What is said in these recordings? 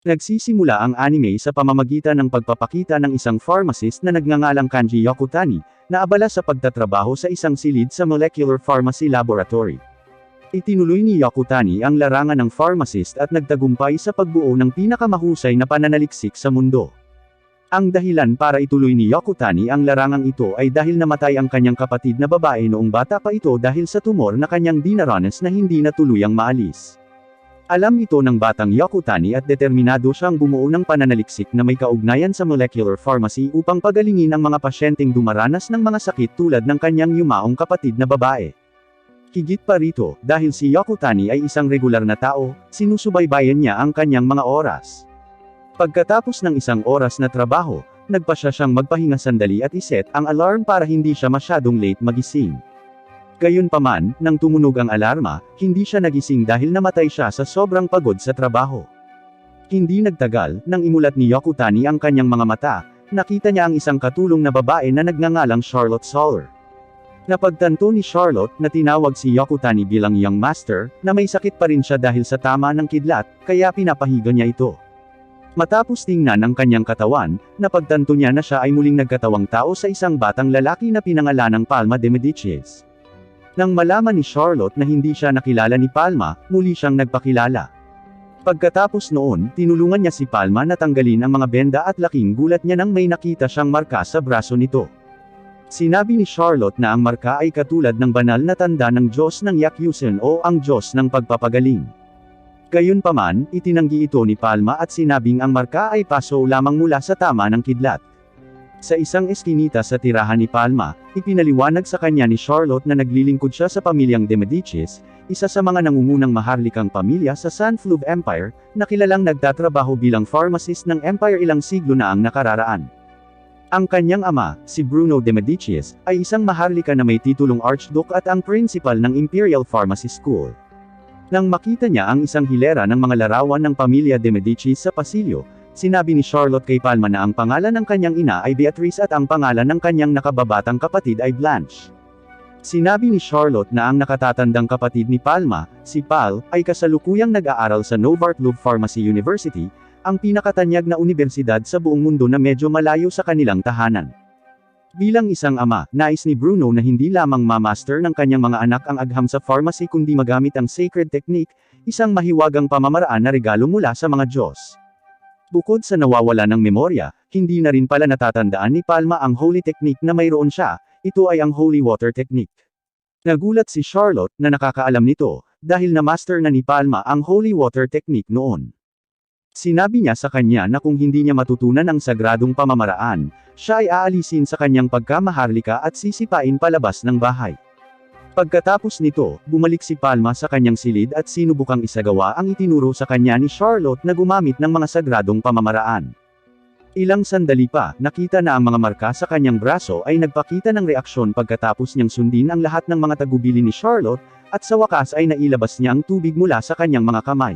Nagsisimula ang anime sa pamamagitan ng pagpapakita ng isang pharmacist na nagngangalang Kanji Yokotani, na abala sa pagtatrabaho sa isang silid sa Molecular Pharmacy Laboratory. Itinuloy ni Yokotani ang larangan ng pharmacist at nagtagumpay sa pagbuo ng pinakamahusay na pananaliksik sa mundo. Ang dahilan para ituloy ni Yokotani ang larangang ito ay dahil namatay ang kanyang kapatid na babae noong bata pa ito dahil sa tumor na kanyang dinaranas na hindi na tuluyang maalis. Alam ito ng batang Yokotani at determinado siyang bumuo ng pananaliksik na may kaugnayan sa molecular pharmacy upang pagalingin ang mga pasyenteng dumaranas ng mga sakit tulad ng kanyang yumaong kapatid na babae. Higit pa rito, dahil si Yokotani ay isang regular na tao, sinusubaybayan niya ang kanyang mga oras. Pagkatapos ng isang oras na trabaho, nagpasya siyang magpahinga sandali at iset ang alarm para hindi siya masyadong late magising. Gayunpaman, nang tumunog ang alarma, hindi siya nagising dahil namatay siya sa sobrang pagod sa trabaho. Hindi nagtagal, nang imulat ni Yokotani ang kanyang mga mata, nakita niya ang isang katulong na babae na nagngangalang Charlotte Soller. Napagtanto ni Charlotte na tinawag si Yokotani bilang young master, na may sakit pa rin siya dahil sa tama ng kidlat, kaya pinapahiga niya ito. Matapos tingnan ang kanyang katawan, napagtanto niya na siya ay muling nagkatawang tao sa isang batang lalaki na pinangalanang Palma de Medicis. Nang malaman ni Charlotte na hindi siya nakilala ni Palma, muli siyang nagpakilala. Pagkatapos noon, tinulungan niya si Palma na tanggalin ang mga benda at laking gulat niya nang may nakita siyang marka sa braso nito. Sinabi ni Charlotte na ang marka ay katulad ng banal na tanda ng Diyos ng Yakusen o ang Diyos ng pagpapagaling. Gayunpaman, itinanggi ito ni Palma at sinabing ang marka ay paso lamang mula sa tama ng kidlat. Sa isang eskinita sa tirahan ni Palma, ipinaliwanag sa kanya ni Charlotte na naglilingkod siya sa pamilyang de Medicis, isa sa mga nangungunang maharlikang pamilya sa Sanflug Empire, na kilalang nagtatrabaho bilang pharmacist ng empire ilang siglo na ang nakararaan. Ang kanyang ama, si Bruno de Medicis, ay isang maharlika na may titulong Archduke at ang principal ng Imperial Pharmacy School. Nang makita niya ang isang hilera ng mga larawan ng pamilya de Medici sa pasilyo, sinabi ni Charlotte kay Palma na ang pangalan ng kanyang ina ay Beatrice at ang pangalan ng kanyang nakababatang kapatid ay Blanche. Sinabi ni Charlotte na ang nakatatandang kapatid ni Palma, si Pal, ay kasalukuyang nag-aaral sa Novartlub Pharmacy University, ang pinakatanyag na unibersidad sa buong mundo na medyo malayo sa kanilang tahanan. Bilang isang ama, nais ni Bruno na hindi lamang ma-master ng kanyang mga anak ang agham sa pharmacy kundi magamit ang sacred technique, isang mahiwagang pamamaraan na regalo mula sa mga Diyos. Bukod sa nawawala ng memorya, hindi na rin pala natatandaan ni Palma ang holy technique na mayroon siya, ito ay ang holy water technique. Nagulat si Charlotte na nakakaalam nito, dahil na-master na ni Palma ang holy water technique noon. Sinabi niya sa kanya na kung hindi niya matutunan ang sagradong pamamaraan, siya ay aalisin sa kanyang pagkamaharlika at sisipain palabas ng bahay. Pagkatapos nito, bumalik si Palma sa kanyang silid at sinubukang isagawa ang itinuro sa kanya ni Charlotte na gumamit ng mga sagradong pamamaraan. Ilang sandali pa, nakita na ang mga marka sa kanyang braso ay nagpakita ng reaksyon pagkatapos niyang sundin ang lahat ng mga tagubili ni Charlotte, at sa wakas ay nailabas niya ang tubig mula sa kanyang mga kamay.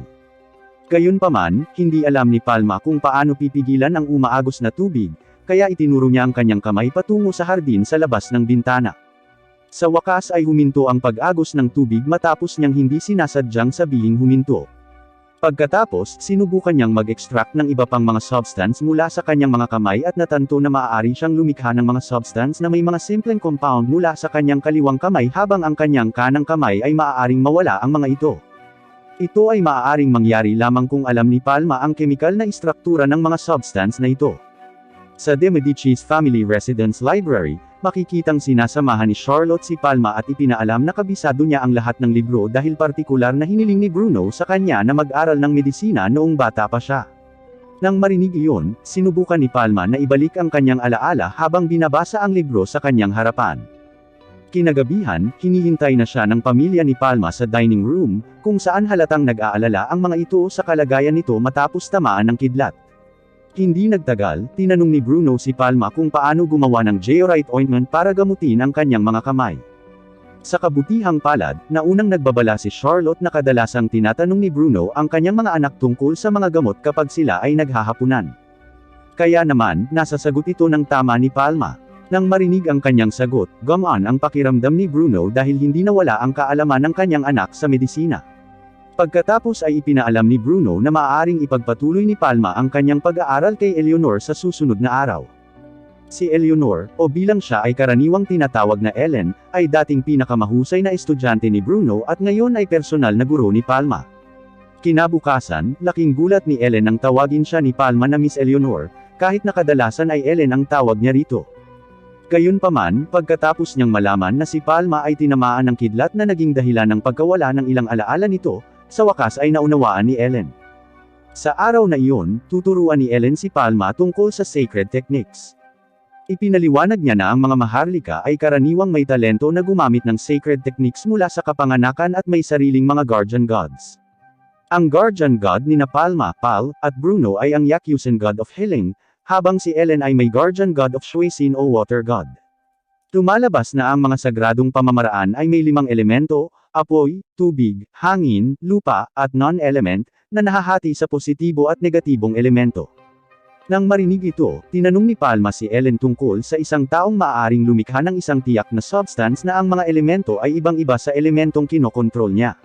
Gayunpaman, hindi alam ni Palma kung paano pipigilan ang umaagos na tubig, kaya itinuro niya ang kanyang kamay patungo sa hardin sa labas ng bintana. Sa wakas ay huminto ang pag-agos ng tubig matapos niyang hindi sinasadyang sabihing huminto. Pagkatapos, sinubukan niyang mag-extract ng iba pang mga substance mula sa kanyang mga kamay at natanto na maaari siyang lumikha ng mga substance na may mga simpleng compound mula sa kanyang kaliwang kamay habang ang kanyang kanang kamay ay maaaring mawala ang mga ito. Ito ay maaaring mangyari lamang kung alam ni Palma ang kemikal na istruktura ng mga substance na ito. Sa De Medici's Family Residence Library, makikitang sinasamahan ni Charlotte si Palma at ipinaalam na kabisado niya ang lahat ng libro dahil partikular na hiniling ni Bruno sa kanya na mag-aral ng medisina noong bata pa siya. Nang marinig iyon, sinubukan ni Palma na ibalik ang kanyang alaala habang binabasa ang libro sa kanyang harapan. Kinagabihan, hinihintay na siya ng pamilya ni Palma sa dining room, kung saan halatang nag-aalala ang mga ito sa kalagayan nito matapos tamaan ng kidlat. Hindi nagtagal, tinanong ni Bruno si Palma kung paano gumawa ng Jeorite ointment para gamutin ang kanyang mga kamay. Sa kabutihang palad, naunang nagbabala si Charlotte na kadalasang tinatanong ni Bruno ang kanyang mga anak tungkol sa mga gamot kapag sila ay naghahapunan. Kaya naman, nasasagot ito ng tama ni Palma. Nang marinig ang kanyang sagot, gumaan ang pakiramdam ni Bruno dahil hindi nawala ang kaalaman ng kanyang anak sa medisina. Pagkatapos ay ipinaalam ni Bruno na maaaring ipagpatuloy ni Palma ang kanyang pag-aaral kay Eleanor sa susunod na araw. Si Eleanor, o bilang siya ay karaniwang tinatawag na Ellen, ay dating pinakamahusay na estudyante ni Bruno at ngayon ay personal na guro ni Palma. Kinabukasan, laking gulat ni Ellen nang tawagin siya ni Palma na Miss Eleanor, kahit na kadalasan ay Ellen ang tawag niya rito. Gayunpaman, pagkatapos niyang malaman na si Palma ay tinamaan ng kidlat na naging dahilan ng pagkawala ng ilang alaala nito, sa wakas ay naunawaan ni Ellen. Sa araw na iyon, tuturuan ni Ellen si Palma tungkol sa sacred techniques. Ipinaliwanag niya na ang mga maharlika ay karaniwang may talento na gumamit ng sacred techniques mula sa kapanganakan at may sariling mga guardian gods. Ang guardian god ni na Palma, Pal, at Bruno ay ang Yakusen god of healing, habang si Ellen ay may guardian god of Shuisin o water god. Lumalabas na ang mga sagradong pamamaraan ay may 5 elemento, apoy, tubig, hangin, lupa, at non-element, na nahahati sa positibo at negatibong elemento. Nang marinig ito, tinanong ni Palma si Ellen tungkol sa isang taong maaaring lumikha ng isang tiyak na substance na ang mga elemento ay ibang-iba sa elementong kinokontrol niya.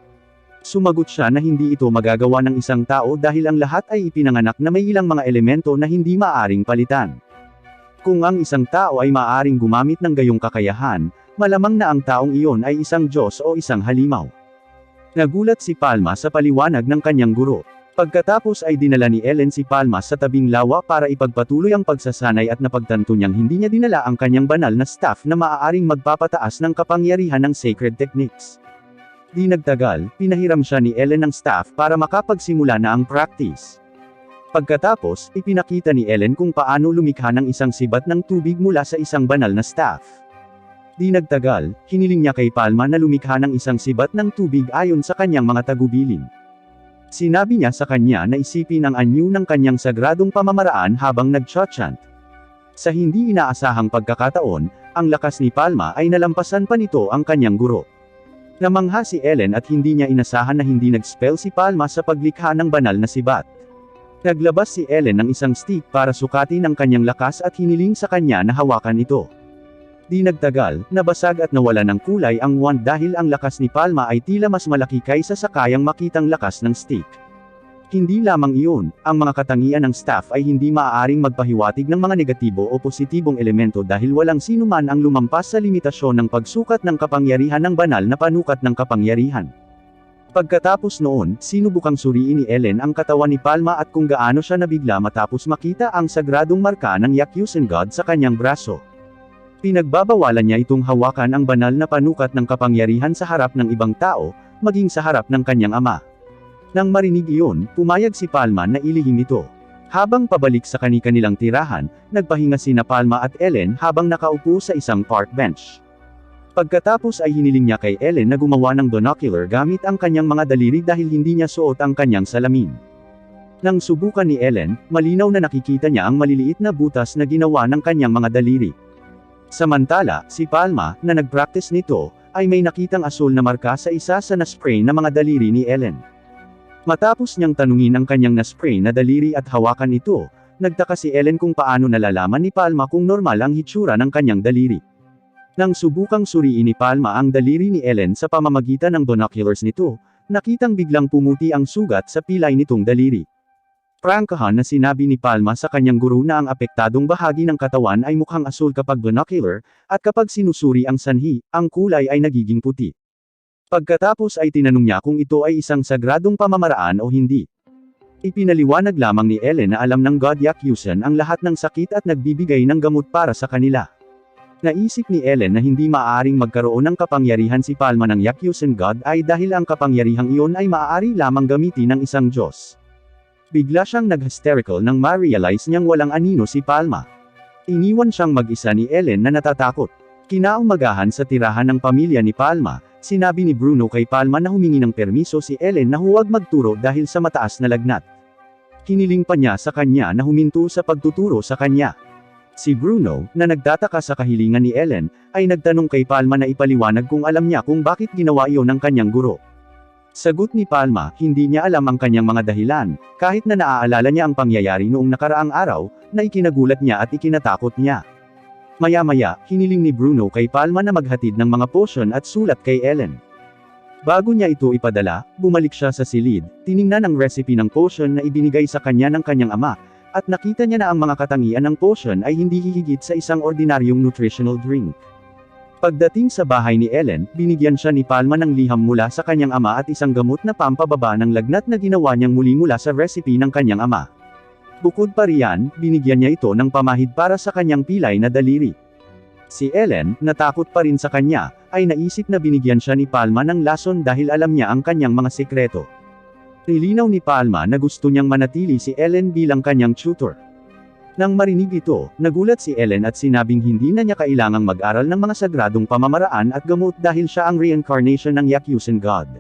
Sumagot siya na hindi ito magagawa ng isang tao dahil ang lahat ay ipinanganak na may ilang mga elemento na hindi maaaring palitan. Kung ang isang tao ay maaaring gumamit ng gayong kakayahan, malamang na ang taong iyon ay isang Diyos o isang halimaw. Nagulat si Palma sa paliwanag ng kanyang guro. Pagkatapos ay dinala ni Ellen si Palma sa tabing lawa para ipagpatuloy ang pagsasanay at napagtanto niyang hindi niya dinala ang kanyang banal na staff na maaaring magpapataas ng kapangyarihan ng sacred techniques. Di nagtagal, pinahiram siya ni Ellen ng staff para makapagsimula na ang practice. Pagkatapos, ipinakita ni Ellen kung paano lumikha ng isang sibat ng tubig mula sa isang banal na staff. Di nagtagal, hiniling niya kay Palma na lumikha ng isang sibat ng tubig ayon sa kanyang mga tagubilin. Sinabi niya sa kanya na isipin ang anyo ng kanyang sagradong pamamaraan habang nag-chant. Sa hindi inaasahang pagkakataon, ang lakas ni Palma ay nalampasan pa nito ang kanyang guro. Namangha si Ellen at hindi niya inasahan na hindi nag-spell si Palma sa paglikha ng banal na sibat. Naglabas si Ellen ng isang stick para sukatin ang kanyang lakas at hiniling sa kanya na hawakan ito. Di nagtagal, nabasag at nawala ng kulay ang wand dahil ang lakas ni Palma ay tila mas malaki kaysa sa kayang makitang lakas ng stick. Hindi lamang iyon, ang mga katangian ng staff ay hindi maaaring magpahiwatig ng mga negatibo o positibong elemento dahil walang sinuman ang lumampas sa limitasyon ng pagsukat ng kapangyarihan ng banal na panukat ng kapangyarihan. Pagkatapos noon, sinubukang suriin ni Ellen ang katawan ni Palma at kung gaano siya nabigla matapos makita ang sagradong marka ng Yakusen god sa kanyang braso. Pinagbabawalan niya itong hawakan ang banal na panukat ng kapangyarihan sa harap ng ibang tao, maging sa harap ng kanyang ama. Nang marinig iyon, pumayag si Palma na ilihim ito. Habang pabalik sa kani-kanilang tirahan, nagpahinga sina Palma at Ellen habang nakaupo sa isang park bench. Pagkatapos ay hiniling niya kay Ellen na gumawa ng binocular gamit ang kanyang mga daliri dahil hindi niya suot ang kanyang salamin. Nang subukan ni Ellen, malinaw na nakikita niya ang maliliit na butas na ginawa ng kanyang mga daliri. Samantala, si Palma, na nag-practice nito, ay may nakitang asul na marka sa isa sa na-spray na mga daliri ni Ellen. Matapos niyang tanungin ang kanyang na-spray na daliri at hawakan ito, nagtaka si Ellen kung paano nalalaman ni Palma kung normal ang hitsura ng kanyang daliri. Nang subukang suriin ni Palma ang daliri ni Ellen sa pamamagitan ng binoculars nito, nakitang biglang pumuti ang sugat sa pilay nitong daliri. Prangkahan na sinabi ni Palma sa kanyang guro na ang apektadong bahagi ng katawan ay mukhang asul kapag binocular, at kapag sinusuri ang sanhi, ang kulay ay nagiging puti. Pagkatapos ay tinanong niya kung ito ay isang sagradong pamamaraan o hindi. Ipinaliwanag lamang ni Ellen na alam ng God Yakusen ang lahat ng sakit at nagbibigay ng gamot para sa kanila. Naisip ni Ellen na hindi maaaring magkaroon ng kapangyarihan si Palma ng Yakusen God ay dahil ang kapangyarihang iyon ay maaari lamang gamitin ng isang Diyos. Bigla siyang nag-hysterical nang ma-realize niyang walang anino si Palma. Iniwan siyang mag-isa ni Ellen na natatakot. Kinaumagahan sa tirahan ng pamilya ni Palma, sinabi ni Bruno kay Palma na humingi ng permiso si Ellen na huwag magturo dahil sa mataas na lagnat. Hiniling pa niya sa kanya na huminto sa pagtuturo sa kanya. Si Bruno, na nagtataka sa kahilingan ni Ellen, ay nagtanong kay Palma na ipaliwanag kung alam niya kung bakit ginawa iyon ng kanyang guro. Sagot ni Palma, hindi niya alam ang kanyang mga dahilan, kahit na naaalala niya ang pangyayari noong nakaraang araw, na ikinagulat niya at ikinatakot niya. Maya-maya, hiniling ni Bruno kay Palma na maghatid ng mga potion at sulat kay Ellen. Bago niya ito ipadala, bumalik siya sa silid, tiningnan ang recipe ng potion na ibinigay sa kanya ng kanyang ama, at nakita niya na ang mga katangian ng potion ay hindi hihigit sa isang ordinaryong nutritional drink. Pagdating sa bahay ni Ellen, binigyan siya ni Palma ng liham mula sa kanyang ama at isang gamot na pampababa ng lagnat na ginawa niyang muli mula sa recipe ng kanyang ama. Bukod pa riyan, binigyan niya ito ng pamahid para sa kanyang pilay na daliri. Si Ellen, natakot pa rin sa kanya, ay naisip na binigyan siya ni Palma ng lason dahil alam niya ang kanyang mga sekreto. Nilinaw ni Palma na gusto niyang manatili si Ellen bilang kanyang tutor. Nang marinig ito, nagulat si Ellen at sinabing hindi na niya kailangang mag-aral ng mga sagradong pamamaraan at gamot dahil siya ang reincarnation ng Yakuzen God.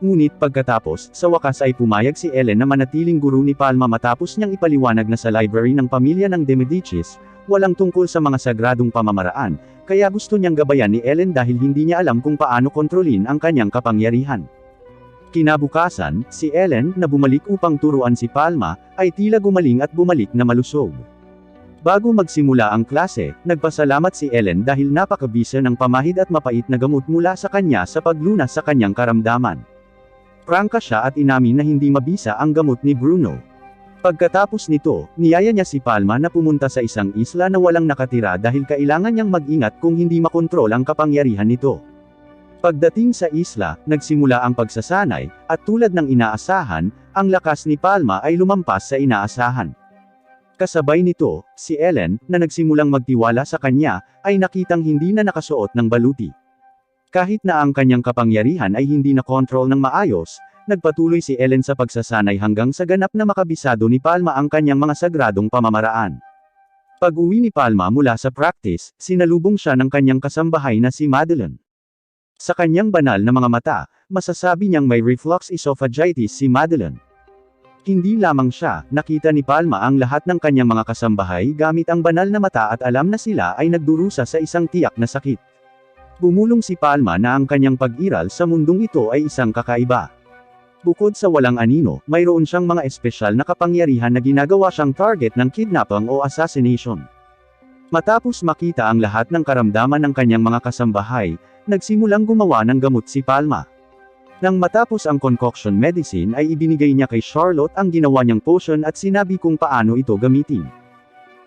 Ngunit pagkatapos, sa wakas ay pumayag si Ellen na manatiling guru ni Palma matapos niyang ipaliwanag na sa library ng pamilya ng De Medicis, walang tungkol sa mga sagradong pamamaraan, kaya gusto niyang gabayan ni Ellen dahil hindi niya alam kung paano kontrolin ang kanyang kapangyarihan. Kinabukasan, si Ellen, na bumalik upang turuan si Palma, ay tila gumaling at bumalik na malusog. Bago magsimula ang klase, nagpasalamat si Ellen dahil napakabisa ng pamahid at mapait na gamot mula sa kanya sa paglunas sa kanyang karamdaman. Prangka siya at inamin na hindi mabisa ang gamot ni Bruno. Pagkatapos nito, niyaya niya si Palma na pumunta sa isang isla na walang nakatira dahil kailangan niyang mag-ingat kung hindi makontrol ang kapangyarihan nito. Pagdating sa isla, nagsimula ang pagsasanay, at tulad ng inaasahan, ang lakas ni Palma ay lumampas sa inaasahan. Kasabay nito, si Ellen, na nagsimulang magtiwala sa kanya, ay nakitang hindi na nakasuot ng baluti. Kahit na ang kanyang kapangyarihan ay hindi na kontrol ng maayos, nagpatuloy si Ellen sa pagsasanay hanggang sa ganap na makabisado ni Palma ang kanyang mga sagradong pamamaraan. Pag-uwi ni Palma mula sa practice, sinalubong siya ng kanyang kasambahay na si Madeline. Sa kanyang banal na mga mata, masasabi niyang may reflux esophagitis si Madeline. Hindi lamang siya, nakita ni Palma ang lahat ng kanyang mga kasambahay gamit ang banal na mata at alam na sila ay nagdurusa sa isang tiyak na sakit. Bumulong si Palma na ang kanyang pag-iral sa mundong ito ay isang kakaiba. Bukod sa walang anino, mayroon siyang mga espesyal na kapangyarihan na ginagawa siyang target ng kidnapping o assassination. Matapos makita ang lahat ng karamdaman ng kanyang mga kasambahay, nagsimulang gumawa ng gamot si Palma. Nang matapos ang concoction medicine ay ibinigay niya kay Charlotte ang ginawa niyang potion at sinabi kung paano ito gamitin.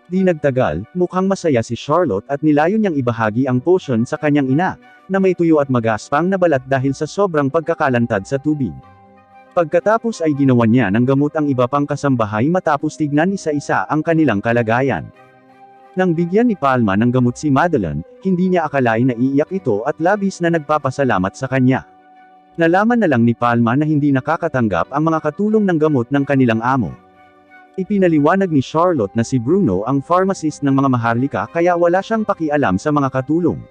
Di nagtagal, mukhang masaya si Charlotte at nilayo niyang ibahagi ang potion sa kanyang ina, na may tuyo at magaspang na balat dahil sa sobrang pagkakalantad sa tubig. Pagkatapos ay ginawa niya ng gamot ang iba pang kasambahay matapos tignan isa-isa ang kanilang kalagayan. Nang bigyan ni Palma ng gamot si Madeline, hindi niya akalain na iiyak ito at labis na nagpapasalamat sa kanya. Nalaman na lang ni Palma na hindi nakakatanggap ang mga katulong ng gamot ng kanilang amo. Ipinaliwanag ni Charlotte na si Bruno ang pharmacist ng mga maharlika kaya wala siyang pakialam sa mga katulong.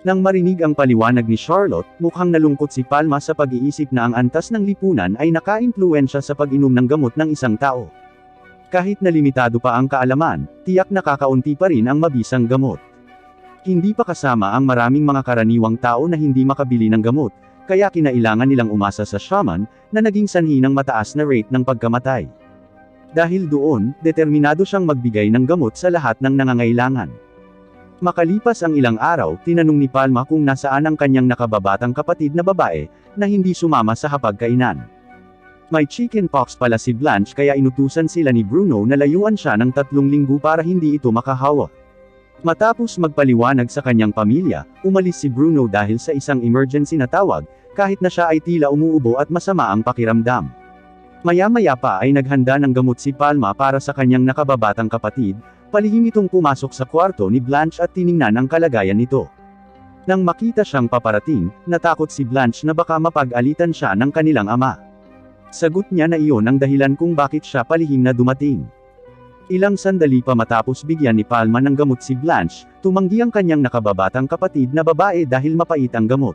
Nang marinig ang paliwanag ni Charlotte, mukhang nalungkot si Palma sa pag-iisip na ang antas ng lipunan ay naka-impluwensya sa pag-inom ng gamot ng isang tao. Kahit na limitado pa ang kaalaman, tiyak nakakaunti pa rin ang mabisang gamot. Hindi pa kasama ang maraming mga karaniwang tao na hindi makabili ng gamot, kaya kinailangan nilang umasa sa shaman, na naging sanhi ng mataas na rate ng pagkamatay. Dahil doon, determinado siyang magbigay ng gamot sa lahat ng nangangailangan. Makalipas ang ilang araw, tinanong ni Palma kung nasaan ang kanyang nakababatang kapatid na babae, na hindi sumama sa hapagkainan. May chickenpox pala si Blanche kaya inutusan sila ni Bruno na layuan siya ng 3 linggo para hindi ito makahawa. Matapos magpaliwanag sa kanyang pamilya, umalis si Bruno dahil sa isang emergency na tawag, kahit na siya ay tila umuubo at masama ang pakiramdam. Maya-maya pa ay naghanda ng gamot si Palma para sa kanyang nakababatang kapatid, palihim itong pumasok sa kwarto ni Blanche at tiningnan ang kalagayan nito. Nang makita siyang paparating, natakot si Blanche na baka mapag-alitan siya ng kanilang ama. Sagot niya na iyon ang dahilan kung bakit siya palihim na dumating. Ilang sandali pa matapos bigyan ni Palma ng gamot si Blanche, tumanggi ang kanyang nakababatang kapatid na babae dahil mapait ang gamot.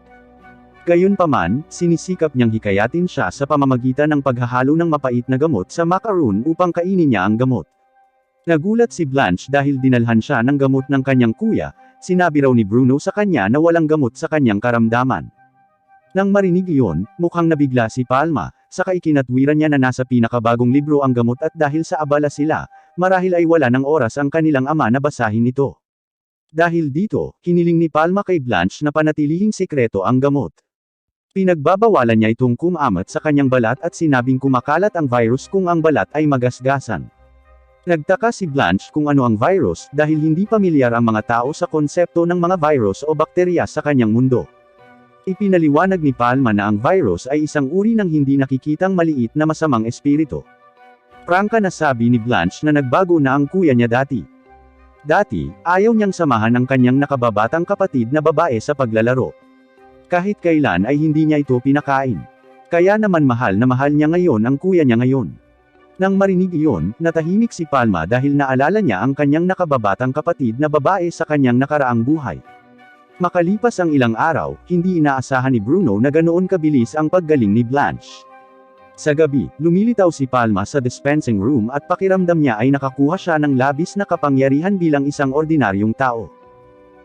Gayunpaman, sinisikap niyang hikayatin siya sa pamamagitan ng paghahalo ng mapait na gamot sa macaroon upang kainin niya ang gamot. Nagulat si Blanche dahil dinalhan siya ng gamot ng kanyang kuya, sinabi raw ni Bruno sa kanya na walang gamot sa kanyang karamdaman. Nang marinig iyon, mukhang nabigla si Palma, saka ikinatwiran niya na nasa pinakabagong libro ang gamot at dahil sa abala sila, marahil ay wala ng oras ang kanilang ama na basahin ito. Dahil dito, hiniling ni Palma kay Blanche na panatilihing sekreto ang gamot. Pinagbabawalan niya itong kumamat sa kanyang balat at sinabing kumakalat ang virus kung ang balat ay magasgasan. Nagtaka si Blanche kung ano ang virus dahil hindi pamilyar ang mga tao sa konsepto ng mga virus o bakterya sa kanyang mundo. Ipinaliwanag ni Palma na ang virus ay isang uri ng hindi nakikitang maliit na masamang espiritu. Prangka na sabi ni Blanche na nagbago na ang kuya niya dati. Dati, ayaw niyang samahan ang kanyang nakababatang kapatid na babae sa paglalaro. Kahit kailan ay hindi niya ito pinakain. Kaya naman mahal na mahal niya ngayon ang kuya niya ngayon. Nang marinig iyon, natahimik si Palma dahil naalala niya ang kanyang nakababatang kapatid na babae sa kanyang nakaraang buhay. Makalipas ang ilang araw, hindi inaasahan ni Bruno na ganoon kabilis ang paggaling ni Blanche. Sa gabi, lumilitaw si Palma sa dispensing room at pakiramdam niya ay nakakuha siya ng labis na kapangyarihan bilang isang ordinaryong tao.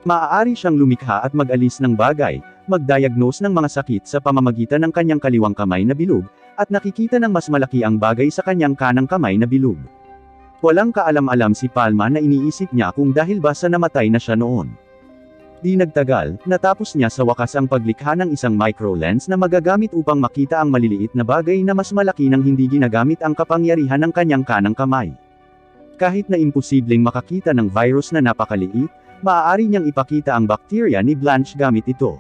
Maaari siyang lumikha at mag-alis ng bagay, mag-diagnose ng mga sakit sa pamamagitan ng kanyang kaliwang kamay na bilog, at nakikita ng mas malaki ang bagay sa kanyang kanang kamay na bilog. Walang kaalam-alam si Palma na iniisip niya kung dahil ba sa namatay na siya noon. Di nagtagal, natapos niya sa wakas ang paglikha ng isang microlens na magagamit upang makita ang maliliit na bagay na mas malaki nang hindi ginagamit ang kapangyarihan ng kanyang kanang kamay. Kahit na imposibleng makakita ng virus na napakaliit, maaari niyang ipakita ang bakterya ni Blanche gamit ito.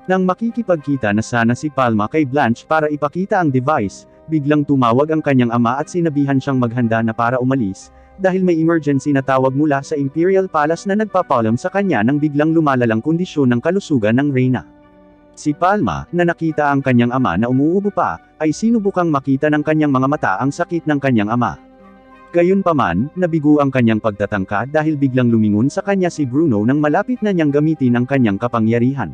Nang makikipagkita na sana si Palma kay Blanche para ipakita ang device, biglang tumawag ang kanyang ama at sinabihan siyang maghanda na para umalis, dahil may emergency na tawag mula sa Imperial Palace na nagpapaalam sa kanya ng biglang lumalalang kondisyon ng kalusugan ng Reyna. Si Palma, na nakita ang kanyang ama na umuubo pa, ay sinubukang makita ng kanyang mga mata ang sakit ng kanyang ama. Gayunpaman, nabigo ang kanyang pagtatangka dahil biglang lumingon sa kanya si Bruno nang malapit na niyang gamitin ang kanyang kapangyarihan.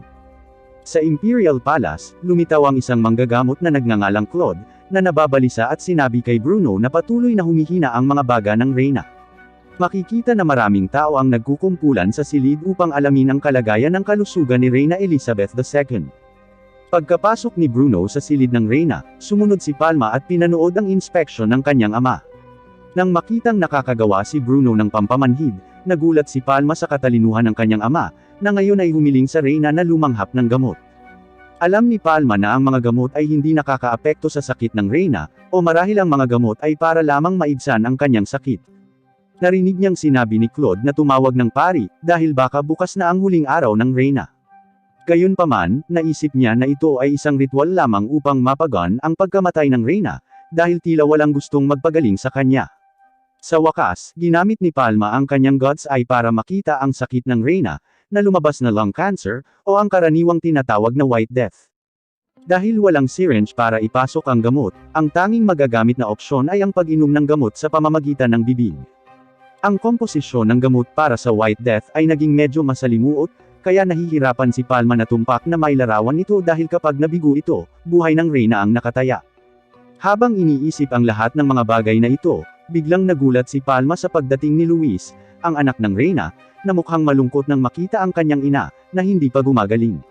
Sa Imperial Palace, lumitaw ang isang manggagamot na nagngangalang Claude, na nababalisa at sinabi kay Bruno na patuloy na humihina ang mga baga ng Reyna. Makikita na maraming tao ang nagkukumpulan sa silid upang alamin ang kalagayan ng kalusugan ni Reyna Elizabeth II. Pagkapasok ni Bruno sa silid ng Reyna, sumunod si Palma at pinanood ang inspeksyon ng kanyang ama. Nang makitang nakakagawa si Bruno ng pampamanhid, nagulat si Palma sa katalinuhan ng kanyang ama, na ngayon ay humiling sa Reyna na lumanghap ng gamot. Alam ni Palma na ang mga gamot ay hindi nakakaapekto sa sakit ng Reyna, o marahil ang mga gamot ay para lamang maibsan ang kanyang sakit. Narinig niyang sinabi ni Claude na tumawag ng pari, dahil baka bukas na ang huling araw ng Reyna. Gayunpaman, naisip niya na ito ay isang ritual lamang upang mapagan ang pagkamatay ng Reyna, dahil tila walang gustong magpagaling sa kanya. Sa wakas, ginamit ni Palma ang kanyang God's Eye para makita ang sakit ng Reyna, na lumabas na lung cancer, o ang karaniwang tinatawag na White Death. Dahil walang syringe para ipasok ang gamot, ang tanging magagamit na opsyon ay ang pag-inom ng gamot sa pamamagitan ng bibig. Ang komposisyon ng gamot para sa White Death ay naging medyo masalimuot, kaya nahihirapan si Palma na tumpak na may larawan ito dahil kapag nabigo ito, buhay ng Reyna ang nakataya. Habang iniisip ang lahat ng mga bagay na ito, biglang nagulat si Palma sa pagdating ni Luis, ang anak ng Reyna, na mukhang malungkot nang makita ang kanyang ina, na hindi pa gumagaling.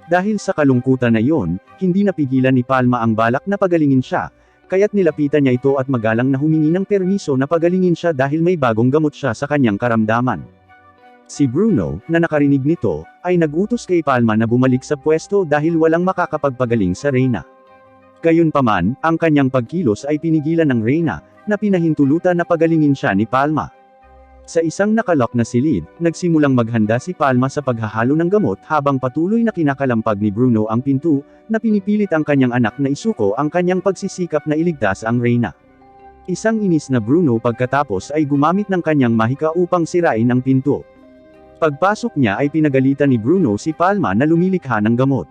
Dahil sa kalungkutan na iyon, hindi napigilan ni Palma ang balak na pagalingin siya, kaya't nilapitan niya ito at magalang na humingi ng permiso na pagalingin siya dahil may bagong gamot siya sa kanyang karamdaman. Si Bruno, na nakarinig nito, ay nag-utos kay Palma na bumalik sa pwesto dahil walang makakapagpagaling sa Reyna. Gayunpaman, ang kanyang pagkilos ay pinigilan ng Reyna, na pinahintulutan na pagalingin siya ni Palma. Sa isang nakalok na silid, nagsimulang maghanda si Palma sa paghahalo ng gamot habang patuloy na kinakalampag ni Bruno ang pinto, na pinipilit ang kanyang anak na isuko ang kanyang pagsisikap na iligtas ang Reyna. Isang inis na Bruno pagkatapos ay gumamit ng kanyang mahika upang sirain ang pinto. Pagpasok niya ay pinagalitan ni Bruno si Palma na lumilikha ng gamot.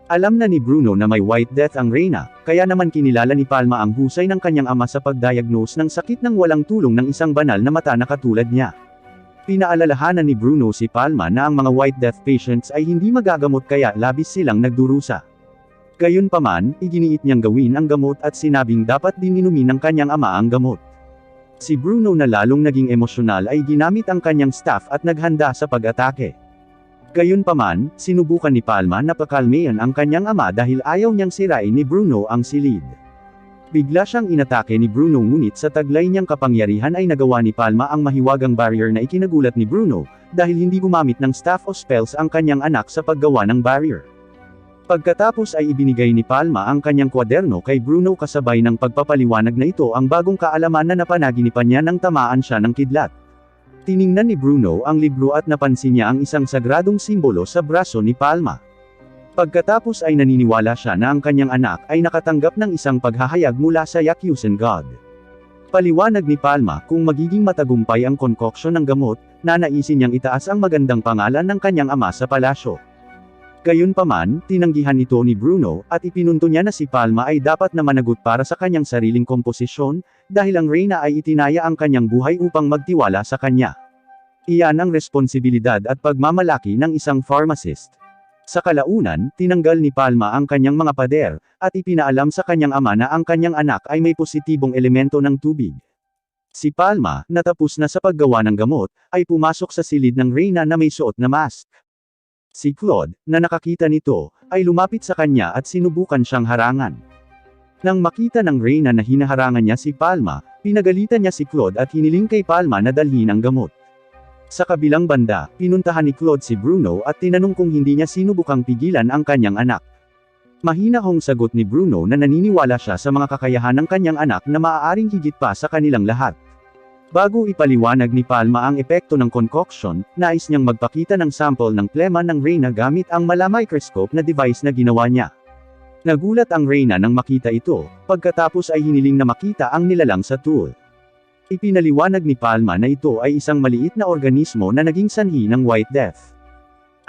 Alam na ni Bruno na may White Death ang Reyna, kaya naman kinilala ni Palma ang husay ng kanyang ama sa pagdiagnose ng sakit ng walang tulong ng isang banal na mata na katulad niya. Pinaalalahanan ni Bruno si Palma na ang mga White Death patients ay hindi magagamot kaya labis silang nagdurusa. Gayunpaman, iginiit niyang gawin ang gamot at sinabing dapat din inumin ng kanyang ama ang gamot. Si Bruno na lalong naging emosyonal ay ginamit ang kanyang staff at naghanda sa pag-atake. Gayunpaman, sinubukan ni Palma na pakalmayan ang kanyang ama dahil ayaw niyang sirain ni Bruno ang silid. Bigla siyang inatake ni Bruno ngunit sa taglay niyang kapangyarihan ay nagawa ni Palma ang mahiwagang barrier na ikinagulat ni Bruno, dahil hindi gumamit ng staff o spells ang kanyang anak sa paggawa ng barrier. Pagkatapos ay ibinigay ni Palma ang kanyang kwaderno kay Bruno kasabay ng pagpapaliwanag na ito ang bagong kaalaman na napanaginipan niya nang tamaan siya ng kidlat. Tiningnan ni Bruno ang libro at napansin niya ang isang sagradong simbolo sa braso ni Palma. Pagkatapos ay naniniwala siya na ang kanyang anak ay nakatanggap ng isang paghahayag mula sa Yakuzen God. Paliwanag ni Palma kung magiging matagumpay ang konkoksyon ng gamot, nanaisin niyang itaas ang magandang pangalan ng kanyang ama sa palasyo. Gayunpaman, tinanggihan ito ni Bruno, at ipinunto niya na si Palma ay dapat na managot para sa kanyang sariling komposisyon, dahil ang reyna ay itinaya ang kanyang buhay upang magtiwala sa kanya. Iyan ang responsibilidad at pagmamalaki ng isang pharmacist. Sa kalaunan, tinanggal ni Palma ang kanyang mga pader, at ipinaalam sa kanyang ama na ang kanyang anak ay may positibong elemento ng tubig. Si Palma, natapos na sa paggawa ng gamot, ay pumasok sa silid ng reyna na may suot na mask. Si Claude, na nakakita nito, ay lumapit sa kanya at sinubukan siyang harangan. Nang makita ng reyna na hinaharangan niya si Palma, pinagalitan niya si Claude at hiniling kay Palma na dalhin ang gamot. Sa kabilang banda, pinuntahan ni Claude si Bruno at tinanong kung hindi niya sinubukang pigilan ang kanyang anak. Mahinahong sagot ni Bruno na naniniwala siya sa mga kakayahan ng kanyang anak na maaaring higit pa sa kanilang lahat. Bago ipaliwanag ni Palma ang epekto ng concoction, nais niyang magpakita ng sample ng plema ng reyna gamit ang microscope na device na ginawa niya. Nagulat ang reyna nang makita ito, pagkatapos ay hiniling na makita ang nilalang sa tool. Ipinaliwanag ni Palma na ito ay isang maliit na organismo na naging sanhi ng White Death.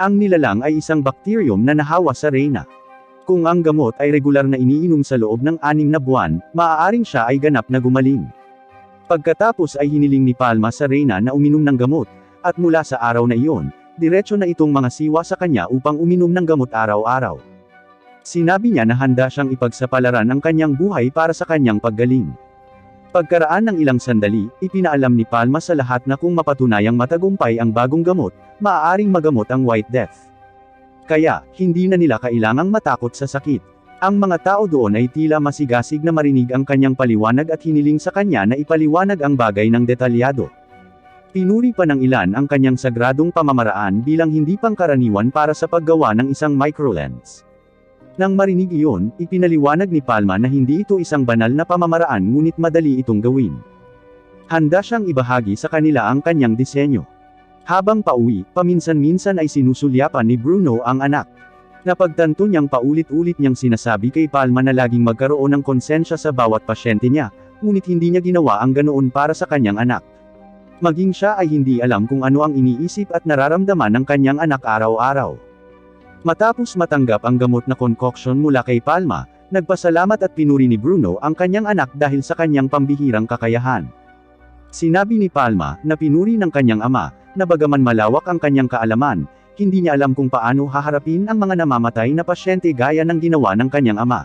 Ang nilalang ay isang bakteryum na nahawa sa reyna. Kung ang gamot ay regular na iniinom sa loob ng 6 na buwan, maaaring siya ay ganap na gumaling. Pagkatapos ay hiniling ni Palma sa reyna na uminom ng gamot, at mula sa araw na iyon, diretso na itong mga siwa sa kanya upang uminom ng gamot araw-araw. Sinabi niya na handa siyang ipagsapalaran ang kanyang buhay para sa kanyang paggaling. Pagkaraan ng ilang sandali, ipinaalam ni Palma sa lahat na kung mapatunayang matagumpay ang bagong gamot, maaaring magamot ang White Death. Kaya, hindi na nila kailangang matakot sa sakit. Ang mga tao doon ay tila masigasig na marinig ang kanyang paliwanag at hiniling sa kanya na ipaliwanag ang bagay ng detalyado. Pinuri pa ng ilan ang kanyang sagradong pamamaraan bilang hindi pangkaraniwan para sa paggawa ng isang microlens. Nang marinig iyon, ipinaliwanag ni Palma na hindi ito isang banal na pamamaraan ngunit madali itong gawin. Handa siyang ibahagi sa kanila ang kanyang disenyo. Habang pauwi, paminsan-minsan ay sinusulyapan ni Bruno ang anak. Napagtanto niyang paulit-ulit niyang sinasabi kay Palma na laging magkaroon ng konsensya sa bawat pasyente niya, ngunit hindi niya ginawa ang ganoon para sa kanyang anak. Maging siya ay hindi alam kung ano ang iniisip at nararamdaman ng kanyang anak araw-araw. Matapos matanggap ang gamot na concoction mula kay Palma, nagpasalamat at pinuri ni Bruno ang kanyang anak dahil sa kanyang pambihirang kakayahan. Sinabi ni Palma na pinuri ng kanyang ama, na bagaman malawak ang kanyang kaalaman, hindi niya alam kung paano haharapin ang mga namamatay na pasyente gaya ng ginawa ng kanyang ama.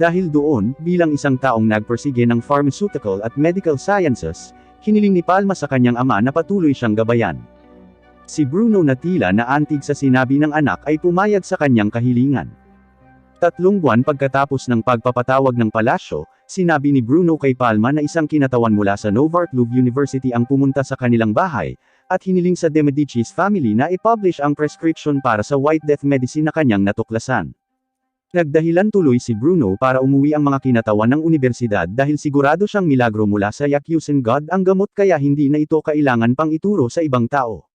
Dahil doon, bilang isang taong nagpersige ng pharmaceutical at medical sciences, hiniling ni Palma sa kanyang ama na patuloy siyang gabayan. Si Bruno na tila na antig sa sinabi ng anak ay pumayag sa kanyang kahilingan. 3 buwan pagkatapos ng pagpapatawag ng palasyo, sinabi ni Bruno kay Palma na isang kinatawan mula sa Novartlub University ang pumunta sa kanilang bahay, at hiniling sa De Medici's family na i-publish ang prescription para sa White Death medicine na kanyang natuklasan. Nagdahilan tuloy si Bruno para umuwi ang mga kinatawan ng universidad dahil sigurado siyang milagro mula sa Yakuzen God ang gamot kaya hindi na ito kailangan pang ituro sa ibang tao.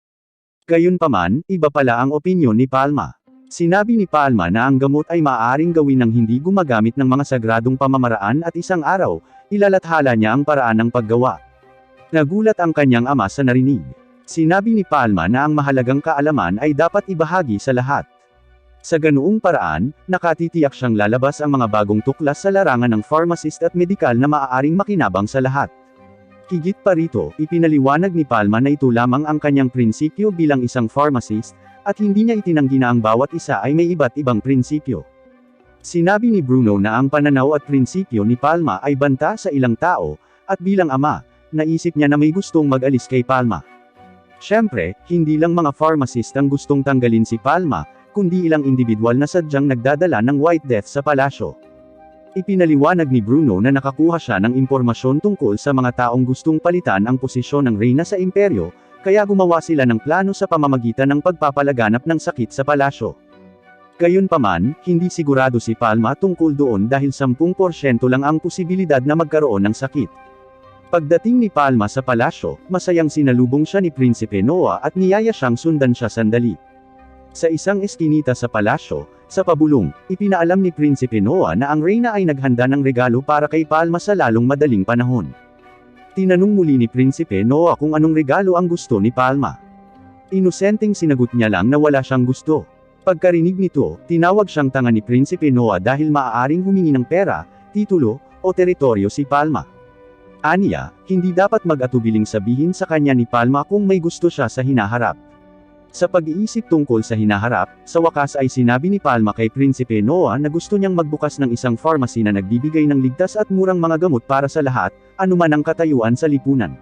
Gayunpaman, iba pala ang opinyon ni Palma. Sinabi ni Palma na ang gamot ay maaaring gawin ng hindi gumagamit ng mga sagradong pamamaraan at isang araw, ilalathala niya ang paraan ng paggawa. Nagulat ang kanyang ama sa narinig. Sinabi ni Palma na ang mahalagang kaalaman ay dapat ibahagi sa lahat. Sa ganoong paraan, nakatitiyak siyang lalabas ang mga bagong tuklas sa larangan ng pharmacist at medikal na maaaring makinabang sa lahat. Higit pa rito, ipinaliwanag ni Palma na ito lamang ang kanyang prinsipyo bilang isang pharmacist, at hindi niya itinanggi na ang bawat isa ay may iba't ibang prinsipyo. Sinabi ni Bruno na ang pananaw at prinsipyo ni Palma ay banta sa ilang tao, at bilang ama, naisip niya na may gustong mag-alis kay Palma. Siyempre, hindi lang mga pharmacist ang gustong tanggalin si Palma, kundi ilang individual na sadyang nagdadala ng White Death sa palasyo. Ipinaliwanag ni Bruno na nakakuha siya ng impormasyon tungkol sa mga taong gustong palitan ang posisyon ng reyna sa imperyo, kaya gumawa sila ng plano sa pamamagitan ng pagpapalaganap ng sakit sa palasyo. Gayunpaman, hindi sigurado si Palma tungkol doon dahil 10% lang ang posibilidad na magkaroon ng sakit. Pagdating ni Palma sa palasyo, masayang sinalubong siya ni Prinsipe Noah at niyaya siyang sundan siya sandali. Sa isang eskinita sa palasyo, sa pabulong, ipinaalam ni Prinsipe Noah na ang reyna ay naghanda ng regalo para kay Palma sa lalong madaling panahon. Tinanong muli ni Prinsipe Noah kung anong regalo ang gusto ni Palma. Inosenteng sinagot niya lang na wala siyang gusto. Pagkarinig nito, tinawag siyang tanga ni Prinsipe Noah dahil maaaring humingi ng pera, titulo, o teritoryo si Palma. Aniya, hindi dapat mag-atubiling sabihin sa kanya ni Palma kung may gusto siya sa hinaharap. Sa pag-iisip tungkol sa hinaharap, sa wakas ay sinabi ni Palma kay Prinsipe Noah na gusto niyang magbukas ng isang pharmacy na nagbibigay ng ligtas at murang mga gamot para sa lahat, anuman ang katayuan sa lipunan.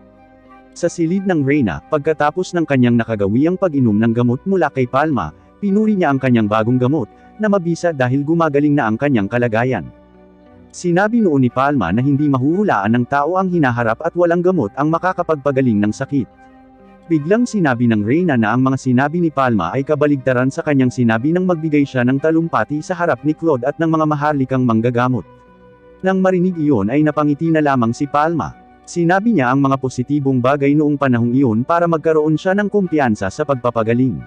Sa silid ng reyna, pagkatapos ng kanyang nakagawiang pag-inom ng gamot mula kay Palma, pinuri niya ang kanyang bagong gamot, na mabisa dahil gumagaling na ang kanyang kalagayan. Sinabi noon ni Palma na hindi mahuhulaan ng tao ang hinaharap at walang gamot ang makakapagpagaling ng sakit. Biglang sinabi ng reyna na ang mga sinabi ni Palma ay kabaligtaran sa kanyang sinabi nang magbigay siya ng talumpati sa harap ni Claude at ng mga maharlikang manggagamot. Nang marinig iyon ay napangiti na lamang si Palma. Sinabi niya ang mga positibong bagay noong panahong iyon para magkaroon siya ng kumpiyansa sa pagpapagaling.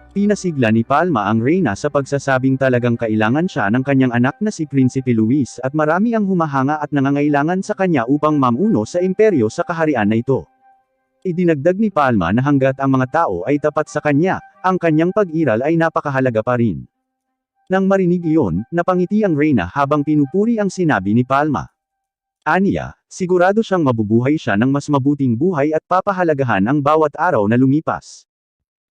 Pinasigla ni Palma ang reyna sa pagsasabing talagang kailangan siya ng kanyang anak na si Prinsipe Luis at marami ang humahanga at nangangailangan sa kanya upang mamuno sa imperyo sa kaharian na ito. Idinagdag ni Palma na hanggat ang mga tao ay tapat sa kanya, ang kanyang pag-iral ay napakahalaga pa rin. Nang marinig iyon, napangiti ang reyna habang pinupuri ang sinabi ni Palma. Aniya, sigurado siyang mabubuhay siya ng mas mabuting buhay at papahalagahan ang bawat araw na lumipas.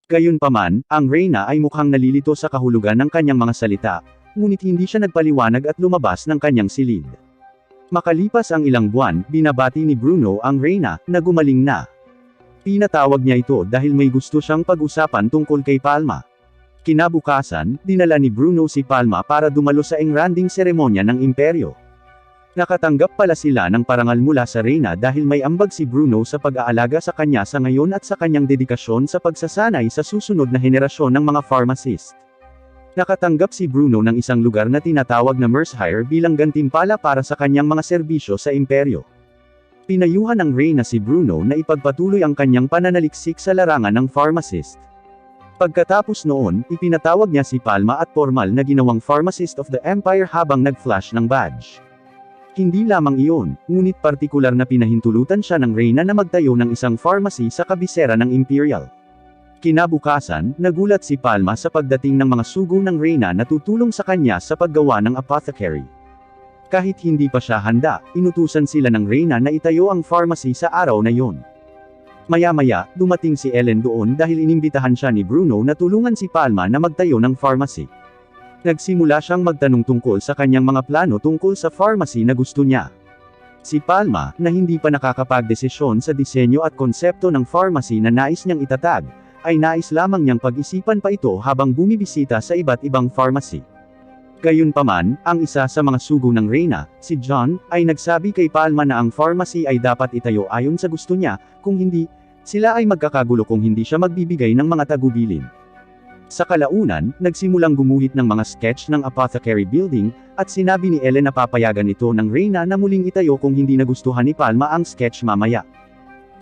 Gayunpaman, ang reyna ay mukhang nalilito sa kahulugan ng kanyang mga salita, ngunit hindi siya nagpaliwanag at lumabas ng kanyang silid. Makalipas ang ilang buwan, binabati ni Bruno ang reyna, na gumaling na. Pinatawag niya ito dahil may gusto siyang pag-usapan tungkol kay Palma. Kinabukasan, dinala ni Bruno si Palma para dumalo sa engranding seremonya ng imperyo. Nakatanggap pala sila ng parangal mula sa reyna dahil may ambag si Bruno sa pag-aalaga sa kanya sa ngayon at sa kanyang dedikasyon sa pagsasanay sa susunod na henerasyon ng mga pharmacist. Nakatanggap si Bruno ng isang lugar na tinatawag na Mershire bilang gantimpala para sa kanyang mga serbisyo sa imperyo. Pinayuhan ng reyna si Bruno na ipagpatuloy ang kanyang pananaliksik sa larangan ng pharmacist. Pagkatapos noon, ipinatawag niya si Palma at formal na ginawang pharmacist of the empire habang nag-flash ng badge. Hindi lamang iyon, ngunit partikular na pinahintulutan siya ng reyna na magtayo ng isang pharmacy sa kabisera ng imperial. Kinabukasan, nagulat si Palma sa pagdating ng mga sugo ng reyna na tutulong sa kanya sa paggawa ng apothecary. Kahit hindi pa siya handa, inutusan sila ng reyna na itayo ang pharmacy sa araw na yon. Maya-maya, dumating si Ellen doon dahil inimbitahan siya ni Bruno na tulungan si Palma na magtayo ng pharmacy. Nagsimula siyang magtanong tungkol sa kanyang mga plano tungkol sa pharmacy na gusto niya. Si Palma, na hindi pa nakakapagdesisyon sa disenyo at konsepto ng pharmacy na nais niyang itatag, ay nais lamang niyang pag-isipan pa ito habang bumibisita sa iba't ibang pharmacy. Gayunpaman, ang isa sa mga sugo ng reyna, si John, ay nagsabi kay Palma na ang pharmacy ay dapat itayo ayon sa gusto niya, kung hindi, sila ay magkakagulo kung hindi siya magbibigay ng mga tagubilin. Sa kalaunan, nagsimulang gumuhit ng mga sketch ng apothecary building, at sinabi ni Ellen na papayagan ito ng reyna na muling itayo kung hindi nagustuhan ni Palma ang sketch mamaya.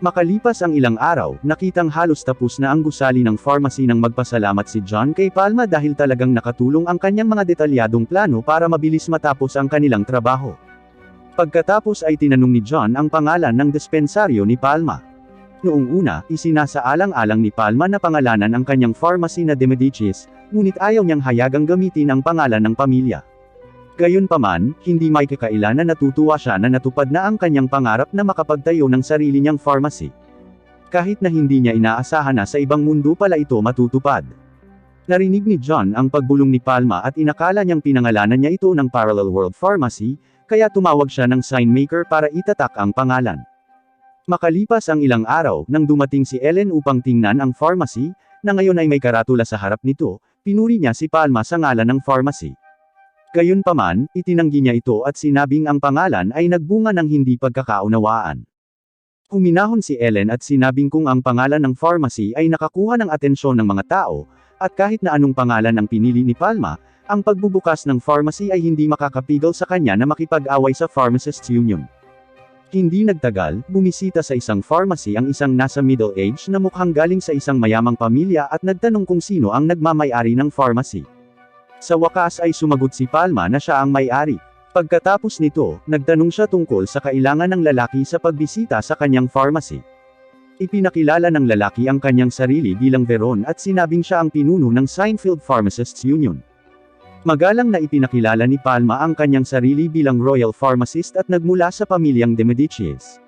Makalipas ang ilang araw, nakitang halos tapos na ang gusali ng pharmacy nang magpasalamat si John kay Palma dahil talagang nakatulong ang kanyang mga detalyadong plano para mabilis matapos ang kanilang trabaho. Pagkatapos ay tinanong ni John ang pangalan ng dispensaryo ni Palma. Noong una, isinasaalang-alang ni Palma na pangalanan ang kanyang pharmacy na De Medicis, ngunit ayaw niyang hayagang gamitin ang pangalan ng pamilya. Gayunpaman, hindi may kakailan na natutuwa siya na natupad na ang kanyang pangarap na makapagtayo ng sarili niyang pharmacy. Kahit na hindi niya inaasahan na sa ibang mundo pala ito matutupad. Narinig ni John ang pagbulong ni Palma at inakala niyang pinangalanan niya ito ng Parallel World Pharmacy, kaya tumawag siya ng signmaker para itatak ang pangalan. Makalipas ang ilang araw, nang dumating si Ellen upang tingnan ang pharmacy, na ngayon ay may karatula sa harap nito, pinuri niya si Palma sa ngalan ng pharmacy. Gayunpaman, itinanggi niya ito at sinabing ang pangalan ay nagbunga ng hindi pagkakaunawaan. Huminahon si Ellen at sinabing kung ang pangalan ng pharmacy ay nakakuha ng atensyon ng mga tao, At kahit na anong pangalan ang pinili ni Palma, ang pagbubukas ng pharmacy ay hindi makakapigil sa kanya na makipag-away sa Pharmacists Union. Hindi nagtagal, bumisita sa isang pharmacy ang isang nasa middle age na mukhang galing sa isang mayamang pamilya at nagtanong kung sino ang nagmamay-ari ng pharmacy. Sa wakas ay sumagot si Palma na siya ang may-ari. Pagkatapos nito, nagtanong siya tungkol sa kailangan ng lalaki sa pagbisita sa kanyang pharmacy. Ipinakilala ng lalaki ang kanyang sarili bilang Veron at sinabing siya ang pinuno ng Seinfeld Pharmacists Union. Magalang na ipinakilala ni Palma ang kanyang sarili bilang Royal Pharmacist at nagmula sa pamilyang de Medicis.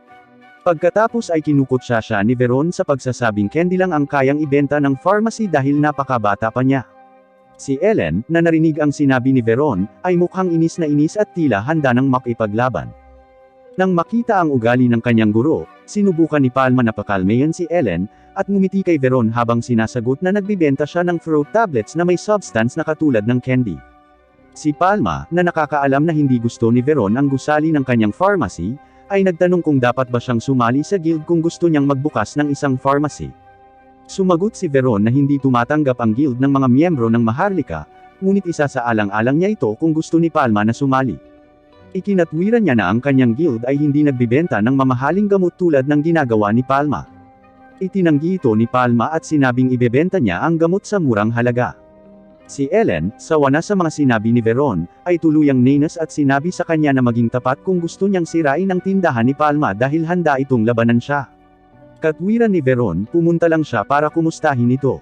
Pagkatapos ay kinukutsa siya ni Veron sa pagsasabing candy lang ang kayang ibenta ng pharmacy dahil napakabata pa niya. Si Ellen, na narinig ang sinabi ni Veron, ay mukhang inis na inis at tila handa nang makipaglaban. Nang makita ang ugali ng kanyang guro, sinubukan ni Palma na pakalmayan si Ellen, at ngumiti kay Veron habang sinasagot na nagbibenta siya ng throat tablets na may substance na katulad ng candy. Si Palma, na nakakaalam na hindi gusto ni Veron ang gusali ng kanyang pharmacy, ay nagtanong kung dapat ba siyang sumali sa guild kung gusto niyang magbukas ng isang pharmacy. Sumagot si Veron na hindi tumatanggap ang guild ng mga miyembro ng Maharlika, ngunit isa sa alang-alang niya ito kung gusto ni Palma na sumali. Ikinatwiran niya na ang kanyang guild ay hindi nagbibenta ng mamahaling gamot tulad ng ginagawa ni Palma. Itinanggi ito ni Palma at sinabing ibebenta niya ang gamot sa murang halaga. Si Ellen, sawa na sa mga sinabi ni Veron, ay tuluyang nenas at sinabi sa kanya na maging tapat kung gusto niyang sirain ang tindahan ni Palma dahil handa itong labanan siya. Katwiran ni Veron, pumunta lang siya para kumustahin ito.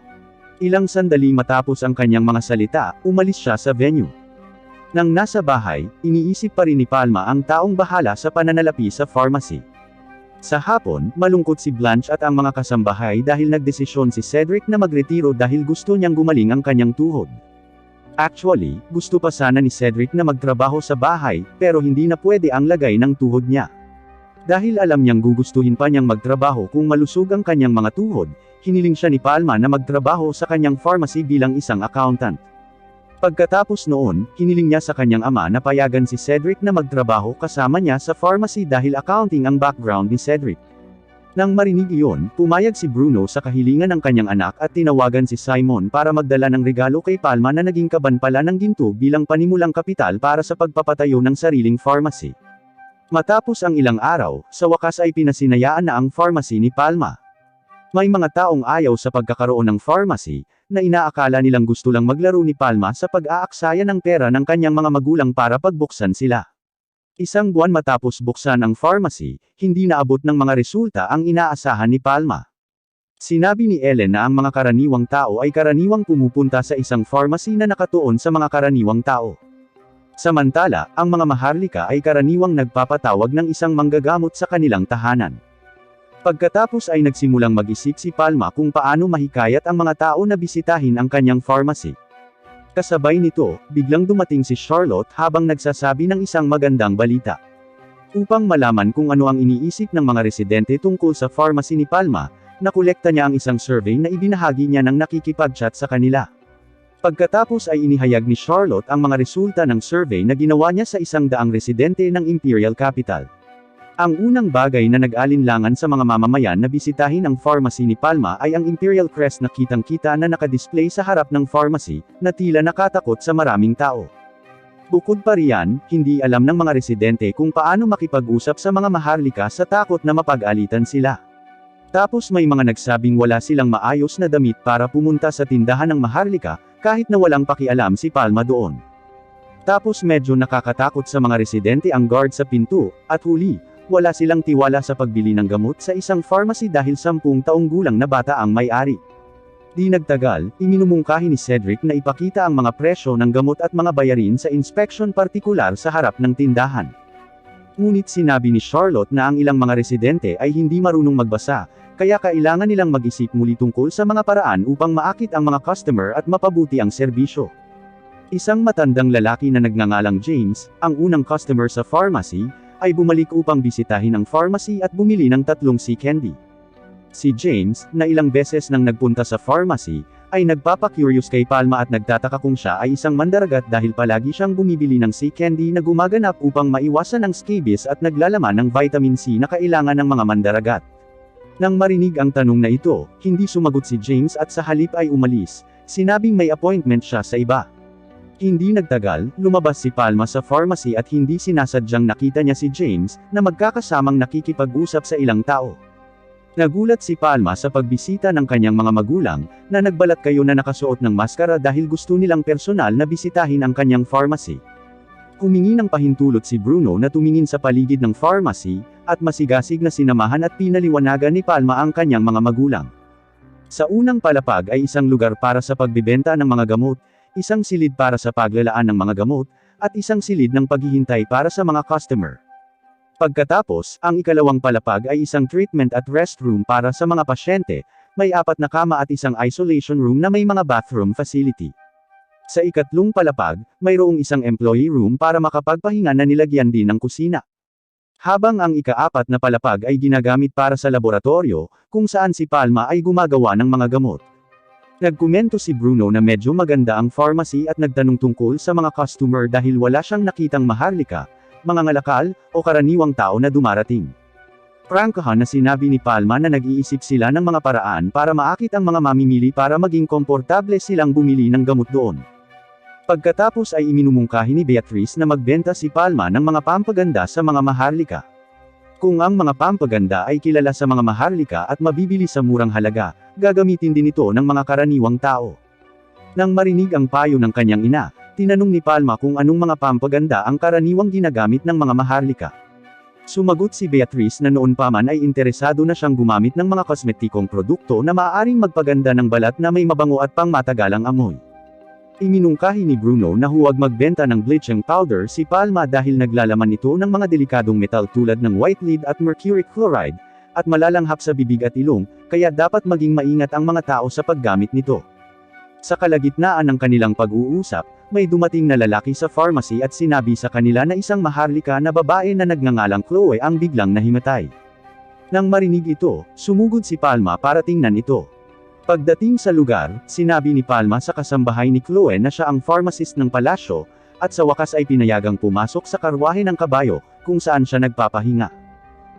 Ilang sandali matapos ang kanyang mga salita, umalis siya sa venue. Nang nasa bahay, iniisip pa rin ni Palma ang taong bahala sa pananalapi sa pharmacy. Sa hapon, malungkot si Blanche at ang mga kasambahay dahil nagdesisyon si Cedric na magretiro dahil gusto niyang gumaling ang kanyang tuhod. Actually, gusto pa sana ni Cedric na magtrabaho sa bahay, pero hindi na pwede ang lagay ng tuhod niya. Dahil alam niyang gugustuhin pa niyang magtrabaho kung malusog ang kanyang mga tuhod, hiniling siya ni Palma na magtrabaho sa kanyang pharmacy bilang isang accountant. Pagkatapos noon, hiniling niya sa kanyang ama na payagan si Cedric na magtrabaho kasama niya sa pharmacy dahil accounting ang background ni Cedric. Nang marinig iyon, pumayag si Bruno sa kahilingan ng kanyang anak at tinawagan si Simon para magdala ng regalo kay Palma na naging kaban pala ng ginto bilang panimulang kapital para sa pagpapatayo ng sariling pharmacy. Matapos ang ilang araw, sa wakas ay pinasinayaan na ang pharmacy ni Palma. May mga taong ayaw sa pagkakaroon ng pharmacy, na inaakala nilang gusto lang maglaro ni Palma sa pag-aaksaya ng pera ng kanyang mga magulang para pagbuksan sila. Isang buwan matapos buksan ang pharmacy, hindi naabot ng mga resulta ang inaasahan ni Palma. Sinabi ni Ellen na ang mga karaniwang tao ay karaniwang pumupunta sa isang pharmacy na nakatuon sa mga karaniwang tao. Samantala, ang mga Maharlika ay karaniwang nagpapatawag ng isang manggagamot sa kanilang tahanan. Pagkatapos ay nagsimulang mag-isip si Palma kung paano mahikayat ang mga tao na bisitahin ang kanyang pharmacy. Kasabay nito, biglang dumating si Charlotte habang nagsasabi ng isang magandang balita. Upang malaman kung ano ang iniisip ng mga residente tungkol sa pharmacy ni Palma, nakolekta niya ang isang survey na ibinahagi niya nang nakikipag-chat sa kanila. Pagkatapos ay inihayag ni Charlotte ang mga resulta ng survey na ginawa niya sa 100 residente ng Imperial Capital. Ang unang bagay na nag-alinlangan sa mga mamamayan na bisitahin ang pharmacy ni Palma ay ang Imperial Crest na kitang-kita na nakadisplay sa harap ng pharmacy, na tila nakatakot sa maraming tao. Bukod pa riyan, hindi alam ng mga residente kung paano makipag-usap sa mga Maharlika sa takot na mapag-alitan sila. Tapos may mga nagsabing wala silang maayos na damit para pumunta sa tindahan ng Maharlika, kahit na walang pakialam si Palma doon. Tapos medyo nakakatakot sa mga residente ang guard sa pinto, at huli, wala silang tiwala sa pagbili ng gamot sa isang pharmacy dahil 10 taong gulang na bata ang may-ari. Di nagtagal, iminumungkahi ni Cedric na ipakita ang mga presyo ng gamot at mga bayarin sa inspection partikular sa harap ng tindahan. Ngunit sinabi ni Charlotte na ang ilang mga residente ay hindi marunong magbasa, kaya kailangan nilang mag-isip muli tungkol sa mga paraan upang maakit ang mga customer at mapabuti ang serbisyo. Isang matandang lalaki na nagngangalang James, ang unang customer sa pharmacy, ay bumalik upang bisitahin ang pharmacy at bumili ng 3 sea candy. Si James, na ilang beses nang nagpunta sa pharmacy, ay nagpapa-curious kay Palma at nagtataka kung siya ay isang mandaragat dahil palagi siyang bumibili ng sea candy na gumaganap upang maiwasan ang scabies at naglalaman ng vitamin C na kailangan ng mga mandaragat. Nang marinig ang tanong na ito, hindi sumagot si James at sa halip ay umalis, sinabing may appointment siya sa iba. Hindi nagtagal, lumabas si Palma sa pharmacy at hindi sinasadyang nakita niya si James, na magkakasamang nakikipag-usap sa ilang tao. Nagulat si Palma sa pagbisita ng kanyang mga magulang, na nagbalat kayo na nakasuot ng maskara dahil gusto nilang personal na bisitahin ang kanyang pharmacy. Humingi ng pahintulot si Bruno na tumingin sa paligid ng pharmacy, at masigasig na sinamahan at pinaliwanagan ni Palma ang kanyang mga magulang. Sa unang palapag ay isang lugar para sa pagbibenta ng mga gamot, isang silid para sa paglalaan ng mga gamot, at isang silid ng paghihintay para sa mga customer. Pagkatapos, ang ikalawang palapag ay isang treatment at restroom para sa mga pasyente, may 4 na kama at isang isolation room na may mga bathroom facility. Sa ikatlong palapag, mayroong isang employee room para makapagpahinga na nilagyan din ng kusina. Habang ang ika-4 na palapag ay ginagamit para sa laboratorio, kung saan si Palma ay gumagawa ng mga gamot. Nagkomento si Bruno na medyo maganda ang pharmacy at nagtanong tungkol sa mga customer dahil wala siyang nakitang maharlika, mga ngalakal, o karaniwang tao na dumarating. Prangkahan na sinabi ni Palma na nag-iisip sila ng mga paraan para maakit ang mga mamimili para maging komportable silang bumili ng gamot doon. Pagkatapos ay iminumungkahi ni Beatrice na magbenta si Palma ng mga pampaganda sa mga maharlika. Kung ang mga pampaganda ay kilala sa mga maharlika at mabibili sa murang halaga, gagamitin din ito ng mga karaniwang tao. Nang marinig ang payo ng kanyang ina, tinanong ni Palma kung anong mga pampaganda ang karaniwang ginagamit ng mga maharlika. Sumagot si Beatrice na noon pa man ay interesado na siyang gumamit ng mga kosmetikong produkto na maaaring magpaganda ng balat na may mabango at pangmatagalang amoy. Iminungkahi ni Bruno na huwag magbenta ng bleaching powder si Palma dahil naglalaman ito ng mga delikadong metal tulad ng white lead at mercury chloride, at malalanghap sa bibig at ilong, kaya dapat maging maingat ang mga tao sa paggamit nito. Sa kalagitnaan ng kanilang pag-uusap, may dumating na lalaki sa pharmacy at sinabi sa kanila na isang maharlika na babae na nagngangalang Chloe ang biglang nahimatay. Nang marinig ito, sumugod si Palma para tingnan ito. Pagdating sa lugar, sinabi ni Palma sa kasambahay ni Chloe na siya ang pharmacist ng palasyo, at sa wakas ay pinayagang pumasok sa karwahe ng kabayo, kung saan siya nagpapahinga.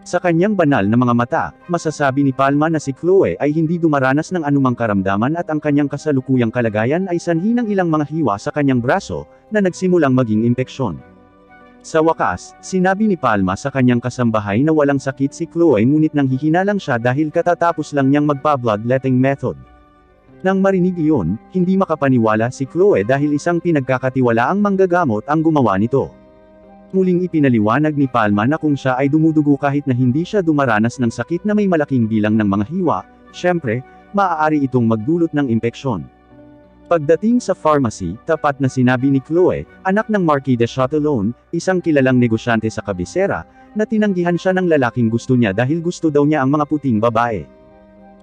Sa kanyang banal na mga mata, masasabi ni Palma na si Chloe ay hindi dumaranas ng anumang karamdaman at ang kanyang kasalukuyang kalagayan ay sanhi ng ilang mga hiwa sa kanyang braso, na nagsimulang maging impeksyon. Sa wakas, sinabi ni Palma sa kanyang kasambahay na walang sakit si Chloe ngunit nanghihina lang siya dahil katatapos lang niyang magpa-bloodletting method. Nang marinig iyon, hindi makapaniwala si Chloe dahil isang pinagkakatiwalaang manggagamot ang gumawa nito. Muling ipinaliwanag ni Palma na kung siya ay dumudugo kahit na hindi siya dumaranas ng sakit na may malaking bilang ng mga hiwa, syempre, maaari itong magdulot ng impeksyon. Pagdating sa pharmacy, tapat na sinabi ni Chloe, anak ng Marquis de Chatillon, isang kilalang negosyante sa kabisera, na tinanggihan siya ng lalaking gusto niya dahil gusto daw niya ang mga puting babae.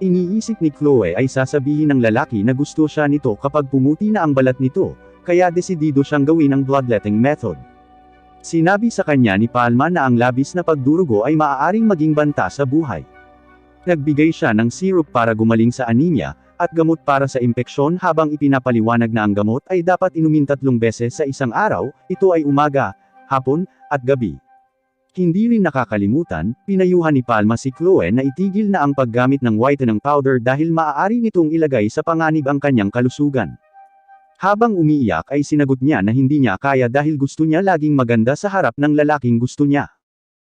Iniisip ni Chloe ay sasabihin ng lalaki na gusto siya nito kapag pumuti na ang balat nito, kaya desidido siyang gawin ang bloodletting method. Sinabi sa kanya ni Palma na ang labis na pagdurugo ay maaaring maging banta sa buhay. Nagbigay siya ng syrup para gumaling sa anemia, at gamot para sa impeksyon habang ipinapaliwanag na ang gamot ay dapat inumin 3 beses sa isang araw, ito ay umaga, hapon, at gabi. Hindi rin nakakalimutan, pinayuhan ni Palma si Chloe na itigil na ang paggamit ng whitening powder dahil maaari nitong ilagay sa panganib ang kanyang kalusugan. Habang umiiyak ay sinagot niya na hindi niya kaya dahil gusto niya laging maganda sa harap ng lalaking gusto niya.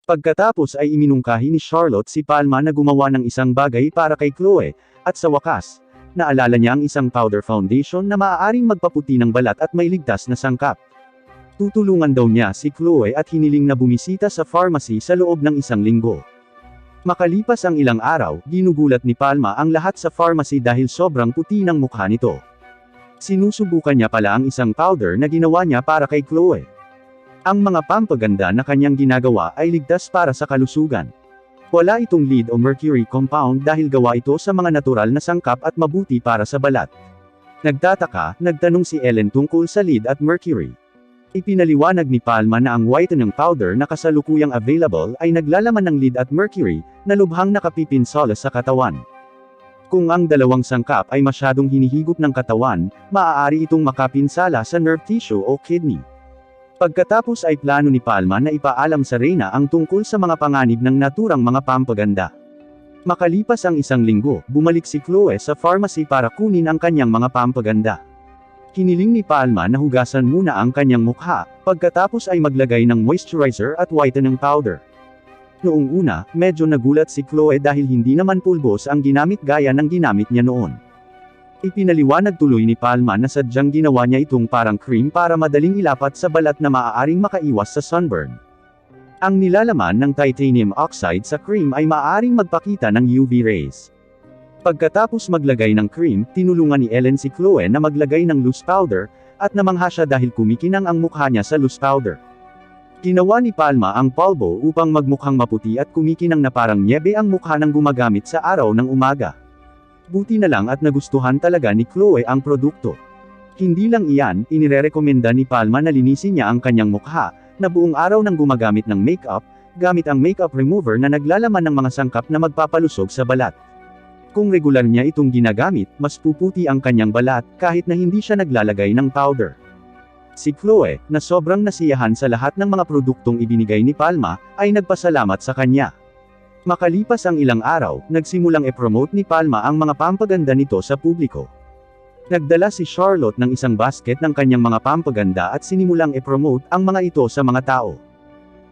Pagkatapos ay iminungkahi ni Charlotte si Palma na gumawa ng isang bagay para kay Chloe, at sa wakas, naalala niya ang isang powder foundation na maaaring magpaputi ng balat at may ligtas na sangkap. Tutulungan daw niya si Chloe at hiniling na bumisita sa pharmacy sa loob ng 1 linggo. Makalipas ang ilang araw, ginugulat ni Palma ang lahat sa pharmacy dahil sobrang puti ng mukha nito. Sinusubukan niya pala ang isang powder na ginawa niya para kay Chloe. Ang mga pampaganda na kanyang ginagawa ay ligtas para sa kalusugan. Wala itong lead o mercury compound dahil gawa ito sa mga natural na sangkap at mabuti para sa balat. Nagtataka, nagtanong si Ellen tungkol sa lead at mercury. Ipinaliwanag ni Palma na ang whitening powder na kasalukuyang available ay naglalaman ng lead at mercury, na lubhang nakapipinsala sa katawan. Kung ang dalawang sangkap ay masyadong hinihigop ng katawan, maaari itong makapinsala sa nerve tissue o kidney. Pagkatapos ay plano ni Palma na ipaalam sa Reyna ang tungkol sa mga panganib ng naturang mga pampaganda. Makalipas ang isang linggo, bumalik si Chloe sa pharmacy para kunin ang kanyang mga pampaganda. Hiniling ni Palma na hugasan muna ang kanyang mukha, pagkatapos ay maglagay ng moisturizer at whitening powder. Noong una, medyo nagulat si Chloe dahil hindi naman pulbos ang ginamit gaya ng ginamit niya noon. Ipinaliwanag tuloy ni Palma na sadyang ginawa niya itong parang cream para madaling ilapat sa balat na maaaring makaiwas sa sunburn. Ang nilalaman ng titanium oxide sa cream ay maaaring magpakita ng UV rays. Pagkatapos maglagay ng cream, tinulungan ni Ellen si Chloe na maglagay ng loose powder, at namangha siya dahil kumikinang ang mukha niya sa loose powder. Ginawa ni Palma ang polvo upang magmukhang maputi at kumikinang na parang nyebe ang mukha ng gumagamit sa araw ng umaga. Buti na lang at nagustuhan talaga ni Chloe ang produkto. Hindi lang iyan, inirerekomenda ni Palma na linisin niya ang kanyang mukha, na buong araw nang gumagamit ng makeup, gamit ang makeup remover na naglalaman ng mga sangkap na magpapalusog sa balat. Kung regular niya itong ginagamit, mas puputi ang kanyang balat, kahit na hindi siya naglalagay ng powder. Si Chloe, na sobrang nasiyahan sa lahat ng mga produktong ibinigay ni Palma, ay nagpasalamat sa kanya. Makalipas ang ilang araw, nagsimulang i-promote ni Palma ang mga pampaganda nito sa publiko. Nagdala si Charlotte ng isang basket ng kanyang mga pampaganda at sinimulang i-promote ang mga ito sa mga tao.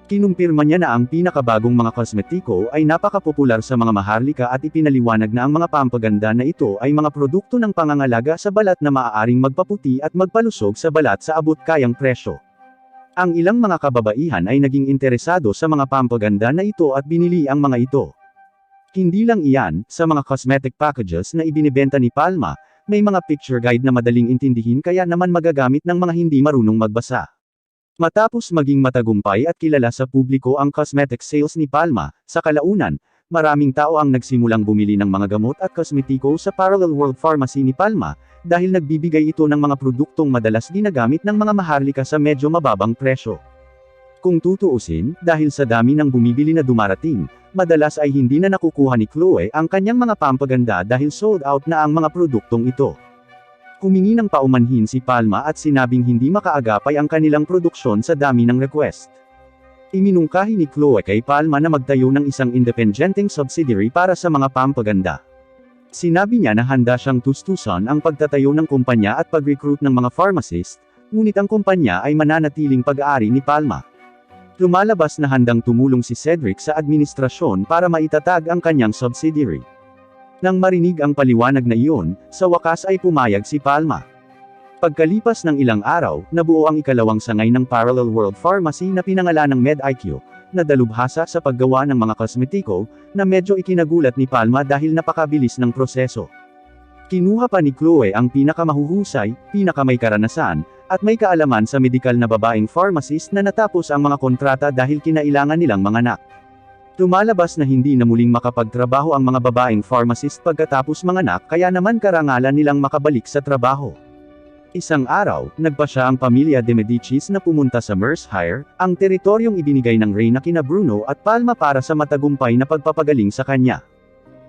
Kinumpirma niya na ang pinakabagong mga kosmetiko ay napakapopular sa mga maharlika at ipinaliwanag na ang mga pampaganda na ito ay mga produkto ng pangangalaga sa balat na maaaring magpaputi at magpalusog sa balat sa abot-kayang presyo. Ang ilang mga kababaihan ay naging interesado sa mga pampaganda na ito at binili ang mga ito. Hindi lang iyan, sa mga cosmetic packages na ibinibenta ni Palma, may mga picture guide na madaling intindihin kaya naman magagamit ng mga hindi marunong magbasa. Matapos maging matagumpay at kilala sa publiko ang cosmetic sales ni Palma, sa kalaunan, maraming tao ang nagsimulang bumili ng mga gamot at kosmetiko sa Parallel World Pharmacy ni Palma, dahil nagbibigay ito ng mga produktong madalas ginagamit ng mga maharlika sa medyo mababang presyo. Kung tutuusin, dahil sa dami ng bumibili na dumarating, madalas ay hindi na nakukuha ni Chloe ang kanyang mga pampaganda dahil sold out na ang mga produktong ito. Humingi ng paumanhin si Palma at sinabing hindi makaagapay ang kanilang produksyon sa dami ng request. Iminungkahi ni Chloe kay Palma na magtayo ng isang independenteng subsidiary para sa mga pampaganda. Sinabi niya na handa siyang tustusan ang pagtatayo ng kumpanya at pag-recruit ng mga pharmacist, ngunit ang kumpanya ay mananatiling pag-aari ni Palma. Lumalabas na handang tumulong si Cedric sa administrasyon para maitatag ang kanyang subsidiary. Nang marinig ang paliwanag na iyon, sa wakas ay pumayag si Palma. Pagkalipas ng ilang araw, nabuo ang ikalawang sangay ng Parallel World Pharmacy na pinangalanang MedIQ, na dalubhasa sa paggawa ng mga kosmetiko, na medyo ikinagulat ni Palma dahil napakabilis ng proseso. Kinuha pa ni Chloe ang pinakamahuhusay, pinakamay karanasan, at may kaalaman sa medikal na babaeng pharmacist na natapos ang mga kontrata dahil kinailangan nilang manganak. Lumalabas na hindi na muling makapagtrabaho ang mga babaeng pharmacist pagkatapos manganak kaya naman karangalan nilang makabalik sa trabaho. Isang araw, nagpa siya ang pamilya de Medicis na pumunta sa Mershire, ang teritoryong ibinigay ng Reyna kina Bruno at Palma para sa matagumpay na pagpapagaling sa kanya.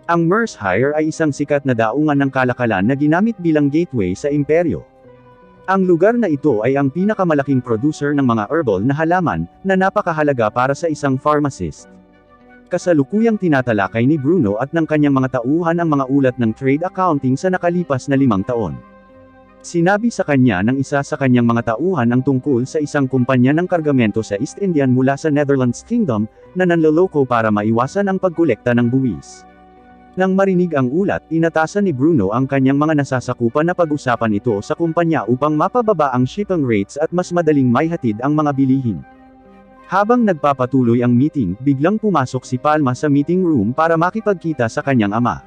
Ang Mershire ay isang sikat na daungan ng kalakalan na ginamit bilang gateway sa imperyo. Ang lugar na ito ay ang pinakamalaking producer ng mga herbal na halaman, na napakahalaga para sa isang pharmacist. Kasalukuyang tinatalakay ni Bruno at ng kanyang mga tauhan ang mga ulat ng trade accounting sa nakalipas na 5 taon. Sinabi sa kanya ng isa sa kanyang mga tauhan ang tungkol sa isang kumpanya ng kargamento sa East Indian mula sa Netherlands Kingdom, na nanloloko para maiwasan ang pagkolekta ng buwis. Nang marinig ang ulat, inatasan ni Bruno ang kanyang mga nasasakupan na pag-usapan ito sa kumpanya upang mapababa ang shipping rates at mas madaling maihatid ang mga bilihin. Habang nagpapatuloy ang meeting, biglang pumasok si Palma sa meeting room para makipagkita sa kanyang ama.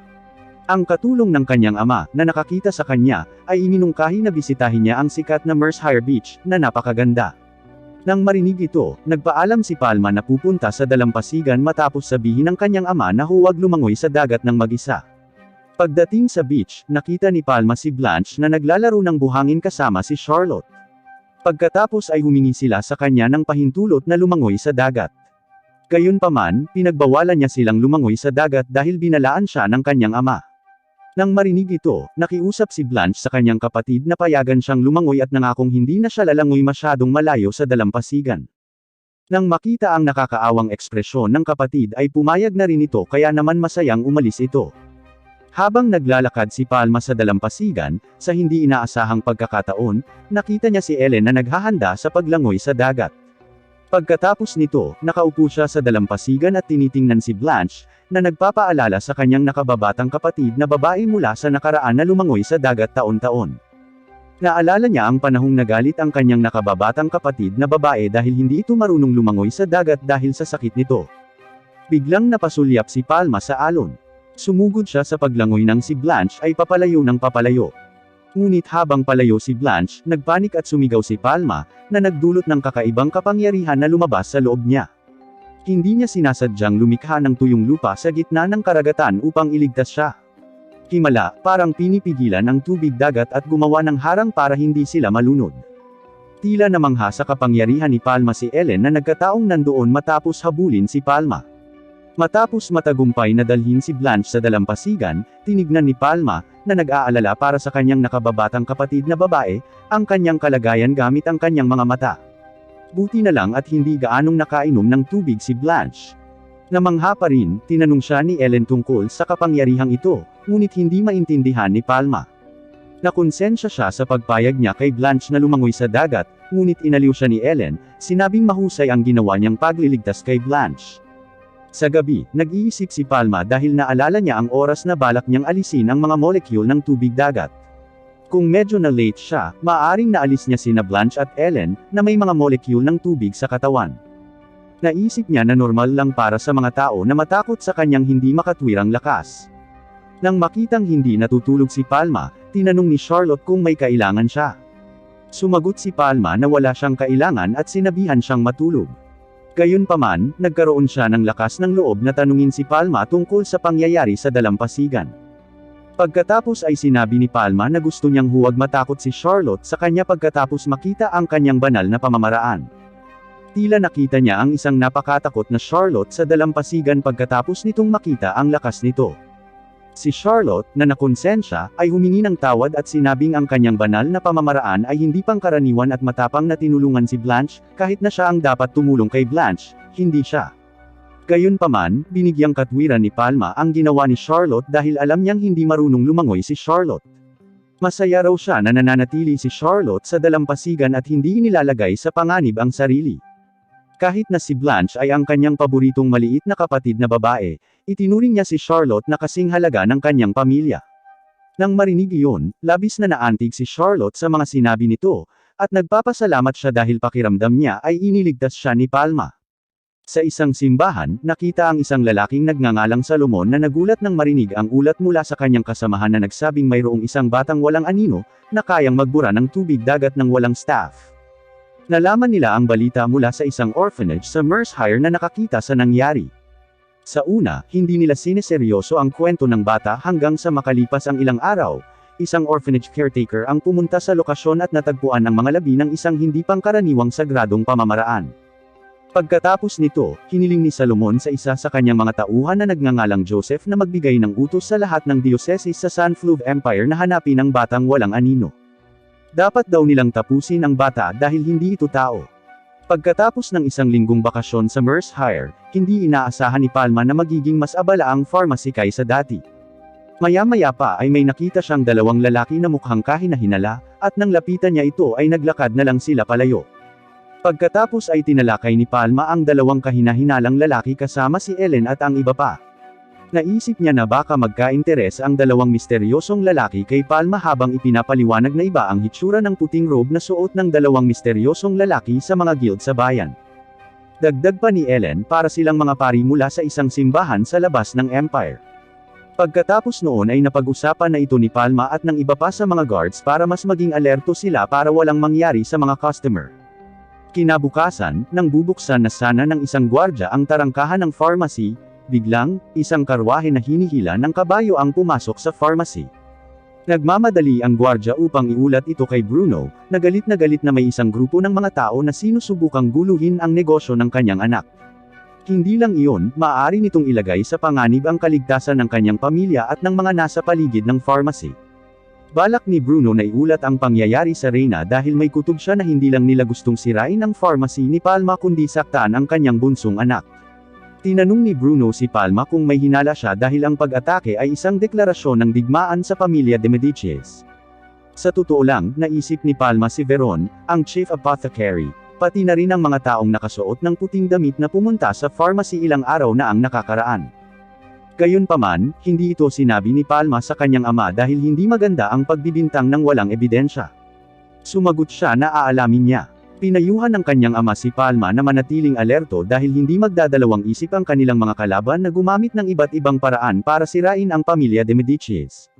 Ang katulong ng kanyang ama, na nakakita sa kanya, ay iminungkahi na bisitahin niya ang sikat na Mershire Beach, na napakaganda. Nang marinig ito, nagpaalam si Palma na pupunta sa dalampasigan matapos sabihin ng kanyang ama na huwag lumangoy sa dagat ng mag-isa. Pagdating sa beach, nakita ni Palma si Blanche na naglalaro ng buhangin kasama si Charlotte. Pagkatapos ay humingi sila sa kanya ng pahintulot na lumangoy sa dagat. Gayunpaman, pinagbawalan niya silang lumangoy sa dagat dahil binalaan siya ng kanyang ama. Nang marinig ito, nakiusap si Blanche sa kanyang kapatid na payagan siyang lumangoy at nangakong hindi na siya lalangoy masyadong malayo sa dalampasigan. Nang makita ang nakakaawang ekspresyon ng kapatid ay pumayag na rin ito kaya naman masayang umalis ito. Habang naglalakad si Palma sa dalampasigan, sa hindi inaasahang pagkakataon, nakita niya si Ellen na naghahanda sa paglangoy sa dagat. Pagkatapos nito, nakaupo siya sa dalampasigan at tinitingnan si Blanche, na nagpapaalala sa kanyang nakababatang kapatid na babae mula sa nakaraan na lumangoy sa dagat taon-taon. Naalala niya ang panahong nagalit ang kanyang nakababatang kapatid na babae dahil hindi ito marunong lumangoy sa dagat dahil sa sakit nito. Biglang napasulyap si Palma sa alon. Sumugod siya sa paglangoy nang si Blanche ay papalayo ng papalayo. Ngunit habang palayo si Blanche, nagpanik at sumigaw si Palma, na nagdulot ng kakaibang kapangyarihan na lumabas sa loob niya. Hindi niya sinasadyang lumikha ng tuyong lupa sa gitna ng karagatan upang iligtas siya. Himala, parang pinipigilan ang tubig dagat at gumawa ng harang para hindi sila malunod. Tila namangha sa kapangyarihan ni Palma si Ellen na nagkataong nandoon matapos habulin si Palma. Matapos matagumpay na dalhin si Blanche sa dalampasigan, tinignan ni Palma, na nag-aalala para sa kanyang nakababatang kapatid na babae, ang kanyang kalagayan gamit ang kanyang mga mata. Buti na lang at hindi gaanong nakainom ng tubig si Blanche. Namangha pa rin, tinanong siya ni Ellen tungkol sa kapangyarihang ito, ngunit hindi maintindihan ni Palma. Nakonsensya siya sa pagpayag niya kay Blanche na lumangoy sa dagat, ngunit inaliw siya ni Ellen, sinabing mahusay ang ginawa niyang pagliligtas kay Blanche. Sa gabi, nag-iisip si Palma dahil naalala niya ang oras na balak niyang alisin ang mga molecule ng tubig dagat. Kung medyo na late siya, maaaring naalis niya sina Blanche at Ellen, na may mga molecule ng tubig sa katawan. Naisip niya na normal lang para sa mga tao na matakot sa kanyang hindi makatwirang lakas. Nang makitang hindi natutulog si Palma, tinanong ni Charlotte kung may kailangan siya. Sumagot si Palma na wala siyang kailangan at sinabihan siyang matulog. Gayunpaman, nagkaroon siya ng lakas ng loob na tanungin si Palma tungkol sa pangyayari sa dalampasigan. Pagkatapos ay sinabi ni Palma na gusto niyang huwag matakot si Charlotte sa kanya pagkatapos makita ang kanyang banal na pamamaraan. Tila nakita niya ang isang napakatakot na Charlotte sa dalampasigan pagkatapos nitong makita ang lakas nito. Si Charlotte, na nakonsensya, ay humingi ng tawad at sinabing ang kanyang banal na pamamaraan ay hindi pangkaraniwan at matapang na tinulungan si Blanche, kahit na siya ang dapat tumulong kay Blanche, hindi siya. Gayunpaman, binigyang katwiran ni Palma ang ginawa ni Charlotte dahil alam niyang hindi marunong lumangoy si Charlotte. Masaya raw siya na nananatili si Charlotte sa dalampasigan at hindi inilalagay sa panganib ang sarili. Kahit na si Blanche ay ang kanyang paboritong maliit na kapatid na babae, itinuring niya si Charlotte na kasing halaga ng kanyang pamilya. Nang marinig iyon, labis na naantig si Charlotte sa mga sinabi nito, at nagpapasalamat siya dahil pakiramdam niya ay iniligtas siya ni Palma. Sa isang simbahan, nakita ang isang lalaking nagngangalang Salomon na nagulat nang marinig ang ulat mula sa kanyang kasamahan na nagsabing mayroong isang batang walang anino, na kayang magbura ng tubig dagat ng walang staff. Nalaman nila ang balita mula sa isang orphanage sa Mershire na nakakita sa nangyari. Sa una, hindi nila sineseryoso ang kwento ng bata hanggang sa makalipas ang ilang araw, isang orphanage caretaker ang pumunta sa lokasyon at natagpuan ang mga labi ng isang hindi pangkaraniwang sagradong pamamaraan. Pagkatapos nito, hiniling ni Salomon sa isa sa kanyang mga tauhan na nagngangalang Joseph na magbigay ng utos sa lahat ng diocese sa Sunflove Empire na hanapin ang batang walang anino. Dapat daw nilang tapusin ang bata dahil hindi ito tao. Pagkatapos ng isang linggong bakasyon sa Mershire, hindi inaasahan ni Palma na magiging mas abala ang pharmacy kaysa dati. Maya-maya pa ay may nakita siyang dalawang lalaki na mukhang kahina-hinala, at nang lapitan niya ito ay naglakad na lang sila palayo. Pagkatapos ay tinalakay ni Palma ang dalawang kahina-hinalang lalaki kasama si Ellen at ang iba pa. Naisip niya na baka magka-interes ang dalawang misteryosong lalaki kay Palma habang ipinapaliwanag na iba ang hitsura ng puting robe na suot ng dalawang misteryosong lalaki sa mga guild sa bayan. Dagdag pa ni Ellen para silang mga pari mula sa isang simbahan sa labas ng Empire. Pagkatapos noon ay napag-usapan na ito ni Palma at ng iba pa sa mga guards para mas maging alerto sila para walang mangyari sa mga customer. Kinabukasan, nang bubuksan na sana ng isang gwardya ang tarangkahan ng pharmacy, biglang, isang karwahe na hinihila ng kabayo ang pumasok sa pharmacy. Nagmamadali ang gwardya upang iulat ito kay Bruno, na galit na may isang grupo ng mga tao na sinusubukang guluhin ang negosyo ng kanyang anak. Hindi lang iyon, maaari nitong ilagay sa panganib ang kaligtasan ng kanyang pamilya at ng mga nasa paligid ng pharmacy. Balak ni Bruno na iulat ang pangyayari sa Reyna dahil may kutob siya na hindi lang nila gustong sirain ang pharmacy ni Palma kundi saktaan ang kanyang bunsong anak. Tinanong ni Bruno si Palma kung may hinala siya dahil ang pag-atake ay isang deklarasyon ng digmaan sa pamilya de Medicis. Sa totoo lang, naisip ni Palma si Veron, ang chief apothecary, pati na rin ang mga taong nakasuot ng puting damit na pumunta sa pharmacy ilang araw na ang nakakaraan. Gayunpaman, hindi ito sinabi ni Palma sa kanyang ama dahil hindi maganda ang pagbibintang ng walang ebidensya. Sumagot siya na aalamin niya. Pinayuhan ng kanyang ama si Palma na manatiling alerto dahil hindi magdadalawang isip ang kanilang mga kalaban na gumamit ng iba't ibang paraan para sirain ang pamilya de Medicis.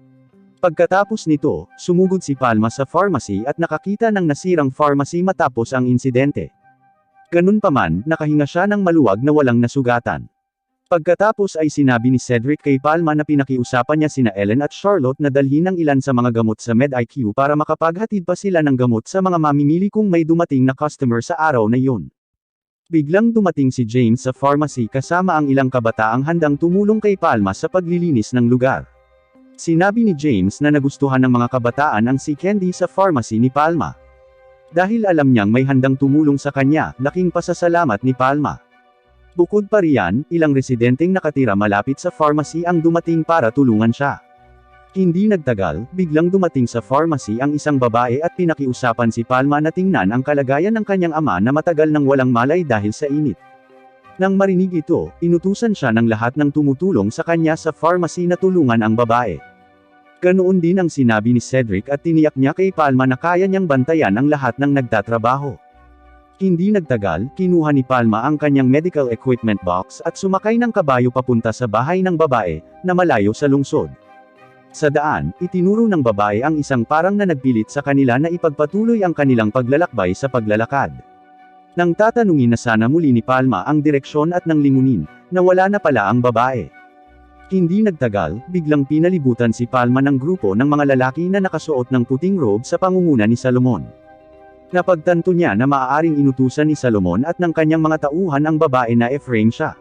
Pagkatapos nito, sumugod si Palma sa pharmacy at nakakita ng nasirang pharmacy matapos ang insidente. Ganunpaman, nakahinga siya ng maluwag na walang nasugatan. Pagkatapos ay sinabi ni Cedric kay Palma na pinakiusapan niya sina Ellen at Charlotte na dalhin ang ilan sa mga gamot sa MedIQ para makapaghatid pa sila ng gamot sa mga mamimili kung may dumating na customer sa araw na yun. Biglang dumating si James sa pharmacy kasama ang ilang kabataang handang tumulong kay Palma sa paglilinis ng lugar. Sinabi ni James na nagustuhan ng mga kabataan ang si Candy sa pharmacy ni Palma. Dahil alam niyang may handang tumulong sa kanya, laking pasasalamat ni Palma. Bukod pa riyan, ilang residenteng nakatira malapit sa pharmacy ang dumating para tulungan siya. Hindi nagtagal, biglang dumating sa pharmacy ang isang babae at pinakiusapan si Palma na tingnan ang kalagayan ng kanyang ama na matagal nang walang malay dahil sa init. Nang marinig ito, inutusan siya ng lahat ng tumutulong sa kanya sa pharmacy na tulungan ang babae. Ganoon din ang sinabi ni Cedric at tiniyak niya kay Palma na kaya niyang bantayan ang lahat ng nagtatrabaho. Hindi nagtagal, kinuha ni Palma ang kanyang medical equipment box at sumakay ng kabayo papunta sa bahay ng babae, na malayo sa lungsod. Sa daan, itinuro ng babae ang isang parang na nagpilit sa kanila na ipagpatuloy ang kanilang paglalakbay sa paglalakad. Nang tatanungin na sana muli ni Palma ang direksyon at nang lingunin, na wala na pala ang babae. Hindi nagtagal, biglang pinalibutan si Palma ng grupo ng mga lalaki na nakasuot ng puting robe sa pangunguna ni Salomon. Napagtanto niya na maaaring inutusan ni Salomon at ng kanyang mga tauhan ang babae na Ephraim siya.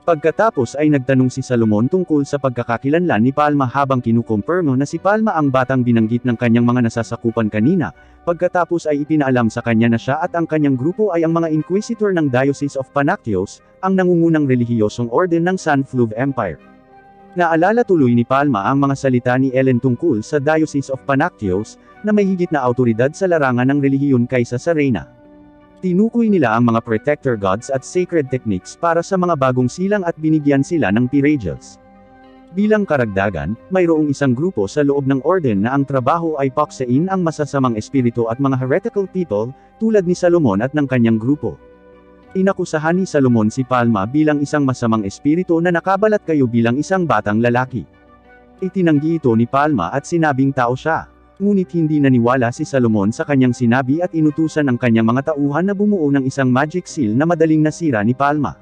Pagkatapos ay nagtanong si Salomon tungkol sa pagkakakilanlan ni Palma habang kinukumpirmo na si Palma ang batang binanggit ng kanyang mga nasasakupan kanina, pagkatapos ay ipinaalam sa kanya na siya at ang kanyang grupo ay ang mga inquisitor ng Diocese of Panathinaikos, ang nangungunang relihiyosong orden ng San Fluve Empire. Naalala tuloy ni Palma ang mga salita ni Ellen tungkol sa Diocese of Panathinaikos, na may higit na autoridad sa larangan ng relihiyon kaysa sa Reyna. Tinukoy nila ang mga protector gods at sacred techniques para sa mga bagong silang at binigyan sila ng peerages. Bilang karagdagan, mayroong isang grupo sa loob ng orden na ang trabaho ay paksain ang masasamang espiritu at mga heretical people, tulad ni Salomon at ng kanyang grupo. Inakusahan ni Salomon si Palma bilang isang masamang espiritu na nakabalat kayo bilang isang batang lalaki. Itinanggi ito ni Palma at sinabing tao siya. Ngunit hindi naniwala si Salomon sa kanyang sinabi at inutusan ang kanyang mga tauhan na bumuo ng isang magic seal na madaling nasira ni Palma.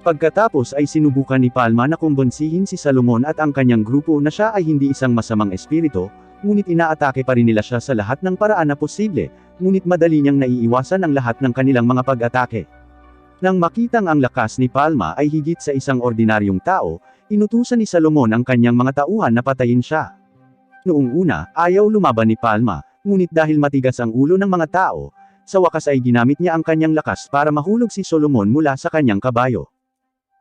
Pagkatapos ay sinubukan ni Palma na kumbonsihin si Salomon at ang kanyang grupo na siya ay hindi isang masamang espiritu, ngunit inaatake pa rin nila siya sa lahat ng paraan na posible, ngunit madali niyang naiiwasan ang lahat ng kanilang mga pag-atake. Nang makitang ang lakas ni Palma ay higit sa isang ordinaryong tao, inutusan ni Salomon ang kanyang mga tauhan na patayin siya. Noong una, ayaw lumaban ni Palma, ngunit dahil matigas ang ulo ng mga tao, sa wakas ay ginamit niya ang kanyang lakas para mahulog si Solomon mula sa kanyang kabayo.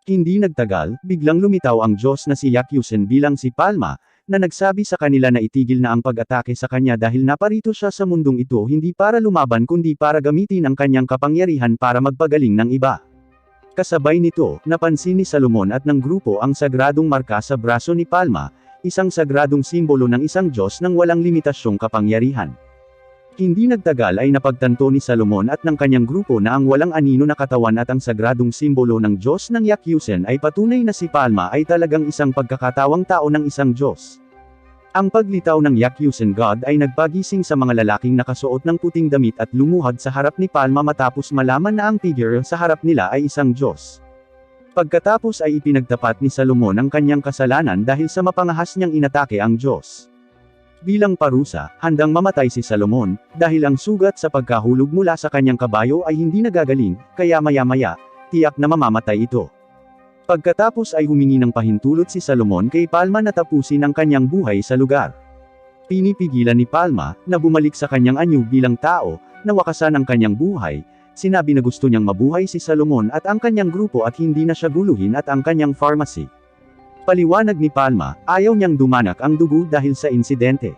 Hindi nagtagal, biglang lumitaw ang Diyos na si Yakyusen bilang si Palma, na nagsabi sa kanila na itigil na ang pag-atake sa kanya dahil naparito siya sa mundong ito hindi para lumaban kundi para gamitin ang kanyang kapangyarihan para magpagaling ng iba. Kasabay nito, napansin ni Salomon at ng grupo ang sagradong marka sa braso ni Palma, isang sagradong simbolo ng isang Diyos ng walang limitasyong kapangyarihan. Hindi nagtagal ay napagtanto ni Salomon at ng kanyang grupo na ang walang anino na katawan at ang sagradong simbolo ng Diyos ng Yakyusen ay patunay na si Palma ay talagang isang pagkakatawang tao ng isang Diyos. Ang paglitaw ng Yakyusen God ay nagpagising sa mga lalaking nakasuot ng puting damit at lumuhad sa harap ni Palma matapos malaman na ang figure sa harap nila ay isang Diyos. Pagkatapos ay ipinagtapat ni Salomon ang kanyang kasalanan dahil sa mapangahas niyang inatake ang Diyos. Bilang parusa, handang mamatay si Salomon, dahil ang sugat sa pagkahulog mula sa kanyang kabayo ay hindi nagagaling, kaya maya-maya, tiyak na mamamatay ito. Pagkatapos ay humingi ng pahintulot si Salomon kay Palma na tapusin ang kanyang buhay sa lugar. Pinipigilan ni Palma, na bumalik sa kanyang anyo bilang tao, na wakasan ang kanyang buhay. Sinabi na gusto niyang mabuhay si Salomon at ang kanyang grupo at hindi na siya guluhin at ang kanyang pharmacy. Paliwanag ni Palma, ayaw niyang dumanak ang dugo dahil sa insidente.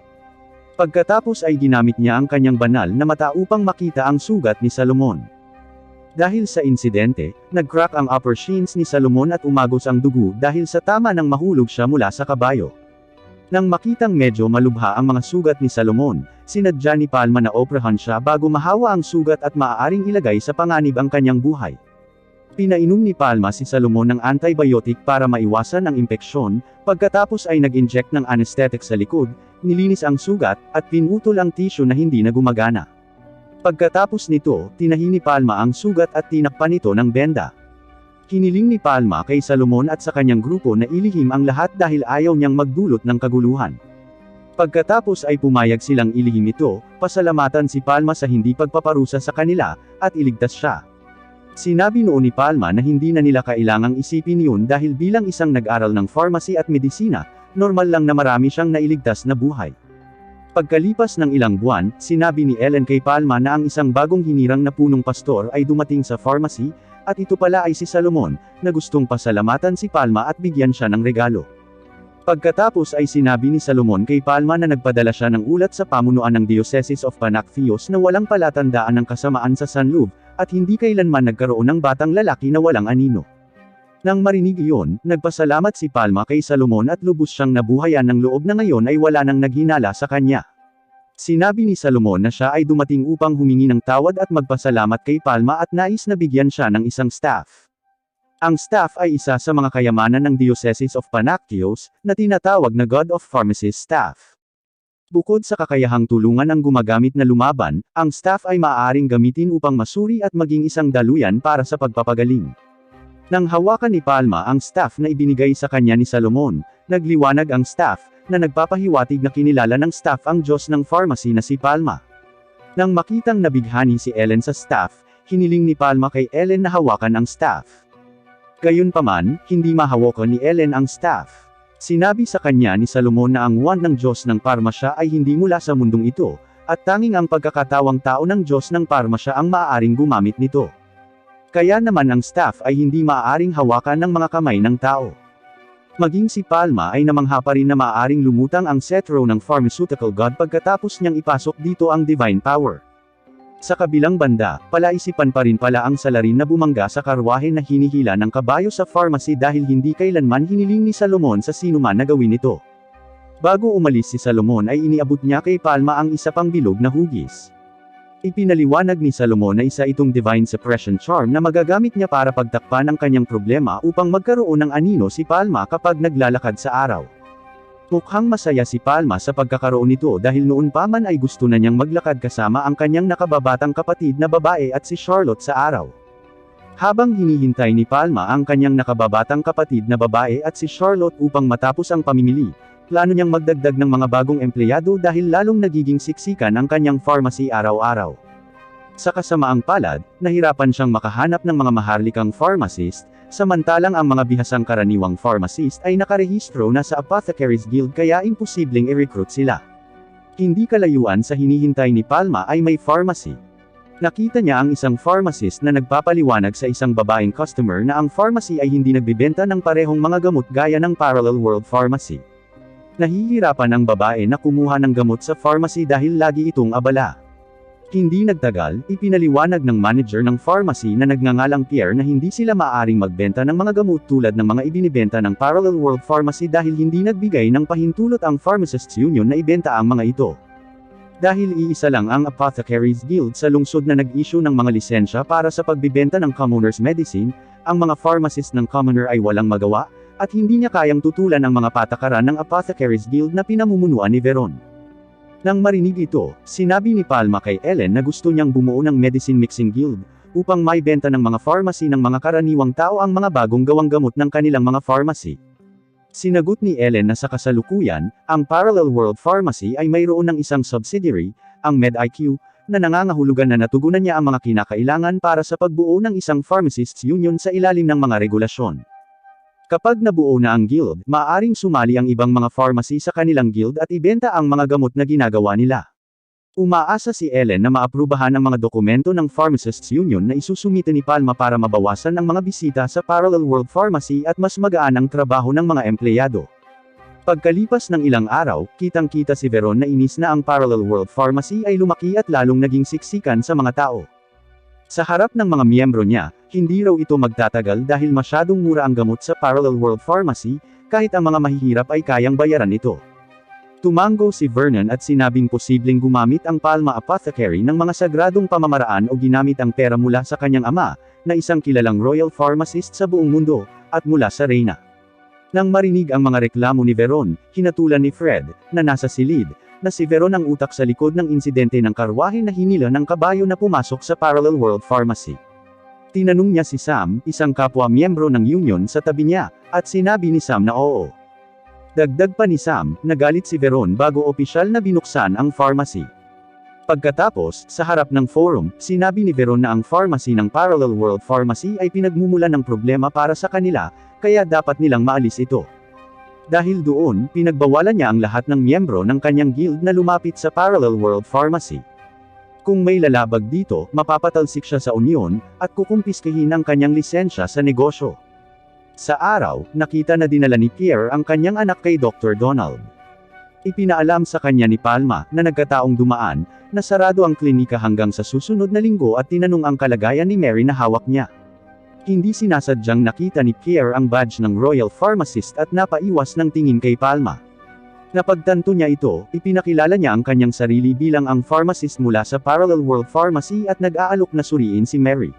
Pagkatapos ay ginamit niya ang kanyang banal na mata upang makita ang sugat ni Salomon. Dahil sa insidente, nag-crack ang upper shins ni Salomon at umagos ang dugo dahil sa tama nang mahulog siya mula sa kabayo. Nang makitang medyo malubha ang mga sugat ni Salomon, sinadya ni Palma na operahan siya bago mahawa ang sugat at maaaring ilagay sa panganib ang kanyang buhay. Pinainom ni Palma si Salomon ng antibiotic para maiwasan ang impeksyon, pagkatapos ay nag-inject ng anesthetic sa likod, nilinis ang sugat, at pinutol ang tissue na hindi na gumagana. Pagkatapos nito, tinahi ni Palma ang sugat at tinakpan ito ng benda. Hiniling ni Palma kay Salomon at sa kanyang grupo na ilihim ang lahat dahil ayaw niyang magdulot ng kaguluhan. Pagkatapos ay pumayag silang ilihim ito, pasalamatan si Palma sa hindi pagpaparusa sa kanila, at iligtas siya. Sinabi noon ni Palma na hindi na nila kailangang isipin yun dahil bilang isang nag-aral ng pharmacy at medisina, normal lang na marami siyang nailigtas na buhay. Pagkalipas ng ilang buwan, sinabi ni Ellen kay Palma na ang isang bagong hinirang na punong pastor ay dumating sa pharmacy, at ito pala ay si Salomon, na gustong pasalamatan si Palma at bigyan siya ng regalo. Pagkatapos ay sinabi ni Salomon kay Palma na nagpadala siya ng ulat sa pamunuan ng Diocese of Panaxios na walang palatandaan ng kasamaan sa sanloob, at hindi kailanman nagkaroon ng batang lalaki na walang anino. Nang marinig iyon, nagpasalamat si Palma kay Salomon at lubos siyang nabuhayan ng loob na ngayon ay wala nang naghinala sa kanya. Sinabi ni Salomon na siya ay dumating upang humingi ng tawad at magpasalamat kay Palma at nais na bigyan siya ng isang staff. Ang staff ay isa sa mga kayamanan ng Diocese of Panaxios, na tinatawag na God of Pharmacies Staff. Bukod sa kakayahang tulungan ang gumagamit na lumaban, ang staff ay maaaring gamitin upang masuri at maging isang daluyan para sa pagpapagaling. Nang hawakan ni Palma ang staff na ibinigay sa kanya ni Salomon, nagliwanag ang staff, na nagpapahiwatig na kinilala ng staff ang Diyos ng pharmacy na si Palma. Nang makitang nabighani si Ellen sa staff, hiniling ni Palma kay Ellen na hawakan ang staff. Gayunpaman, hindi mahawakan ni Ellen ang staff. Sinabi sa kanya ni Salomon na ang wand ng Diyos ng Parmasya ay hindi mula sa mundong ito, at tanging ang pagkakatawang tao ng Diyos ng Parmasya ang maaaring gumamit nito. Kaya naman ang staff ay hindi maaaring hawakan ng mga kamay ng tao. Maging si Palma ay namangha pa rin na maaaring lumutang ang cetro ng pharmaceutical god pagkatapos niyang ipasok dito ang divine power. Sa kabilang banda, palaisipan pa rin pala ang salarin na bumangga sa karwahe na hinihila ng kabayo sa pharmacy dahil hindi kailanman hiniling ni Salomon sa sinuman na gawin ito. Bago umalis si Salomon ay iniabot niya kay Palma ang isa pang bilog na hugis. Ipinaliwanag ni Salomon na isa itong divine suppression charm na magagamit niya para pagtakpan ang kanyang problema upang magkaroon ng anino si Palma kapag naglalakad sa araw. Mukhang masaya si Palma sa pagkakaroon nito dahil noon pa man ay gusto na niyang maglakad kasama ang kanyang nakababatang kapatid na babae at si Charlotte sa araw. Habang hinihintay ni Palma ang kanyang nakababatang kapatid na babae at si Charlotte upang matapos ang pamimili, plano niyang magdagdag ng mga bagong empleyado dahil lalong nagiging siksikan ang kanyang pharmacy araw-araw. Sa kasamaang palad, nahirapan siyang makahanap ng mga maharlikang pharmacist, samantalang ang mga bihasang karaniwang pharmacist ay nakarehistro na sa Apothecaries Guild kaya imposibleng i-recruit sila. Hindi kalayuan sa hinihintay ni Palma ay may pharmacy. Nakita niya ang isang pharmacist na nagpapaliwanag sa isang babaeng customer na ang pharmacy ay hindi nagbibenta ng parehong mga gamot gaya ng Parallel World Pharmacy. Nahihirapan ang babae na kumuha ng gamot sa pharmacy dahil lagi itong abala. Hindi nagtagal, ipinaliwanag ng manager ng pharmacy na nagngangalang Pierre na hindi sila maaaring magbenta ng mga gamot tulad ng mga ibinibenta ng Parallel World Pharmacy dahil hindi nagbigay ng pahintulot ang Pharmacists Union na ibenta ang mga ito. Dahil iisa lang ang Apothecaries Guild sa lungsod na nag-issue ng mga lisensya para sa pagbibenta ng commoner's medicine, ang mga pharmacist ng commoner ay walang magawa, at hindi niya kayang tutulan ang mga patakaran ng Apothecaries Guild na pinamumunuan ni Veron. Nang marinig ito, sinabi ni Palma kay Ellen na gusto niyang bumuo ng Medicine Mixing Guild, upang maibenta ng mga pharmacy ng mga karaniwang tao ang mga bagong gawang gamot ng kanilang mga pharmacy. Sinagot ni Ellen na sa kasalukuyan, ang Parallel World Pharmacy ay mayroon ng isang subsidiary, ang MedIQ, na nangangahulugan na natugunan niya ang mga kinakailangan para sa pagbuo ng isang Pharmacists Union sa ilalim ng mga regulasyon. Kapag nabuo na ang guild, maaaring sumali ang ibang mga pharmacy sa kanilang guild at ibenta ang mga gamot na ginagawa nila. Umaasa si Ellen na maaprubahan ang mga dokumento ng Pharmacists Union na isusumite ni Palma para mabawasan ang mga bisita sa Parallel World Pharmacy at mas magaan ang trabaho ng mga empleyado. Pagkalipas ng ilang araw, kitang-kita si Veron na inis na ang Parallel World Pharmacy ay lumaki at lalong naging siksikan sa mga tao. Sa harap ng mga miyembro niya, hindi raw ito magtatagal dahil masyadong mura ang gamot sa Parallel World Pharmacy, kahit ang mga mahihirap ay kayang bayaran ito. Tumango si Vernon at sinabing posibleng gumamit ang Palma Apothecary ng mga sagradong pamamaraan o ginamit ang pera mula sa kanyang ama, na isang kilalang royal pharmacist sa buong mundo, at mula sa reyna. Nang marinig ang mga reklamo ni Veron, hinatulan ni Fred, na nasa silid, na si Veron ang utak sa likod ng insidente ng karwahe na hinila ng kabayo na pumasok sa Parallel World Pharmacy. Tinanong niya si Sam, isang kapwa-miyembro ng union sa tabi niya, at sinabi ni Sam na oo. Dagdag pa ni Sam, nagalit si Veron bago opisyal na binuksan ang pharmacy. Pagkatapos, sa harap ng forum, sinabi ni Veron na ang pharmacy ng Parallel World Pharmacy ay pinagmumulan ng problema para sa kanila, kaya dapat nilang maalis ito. Dahil doon, pinagbawalan niya ang lahat ng miyembro ng kanyang guild na lumapit sa Parallel World Pharmacy. Kung may lalabag dito, mapapatalsik siya sa union, at kukumpiskahin ang kanyang lisensya sa negosyo. Sa araw, nakita na dinala ni Pierre ang kanyang anak kay Dr. Donald. Ipinaalam sa kanya ni Palma, na nagkataong dumaan, na sarado ang klinika hanggang sa susunod na linggo at tinanong ang kalagayan ni Mary na hawak niya. Hindi sinasadyang nakita ni Pierre ang badge ng Royal Pharmacist at napaiwas ng tingin kay Palma. Napagtanto niya ito, ipinakilala niya ang kanyang sarili bilang ang pharmacist mula sa Parallel World Pharmacy at nag-aalok na suriin si Mary.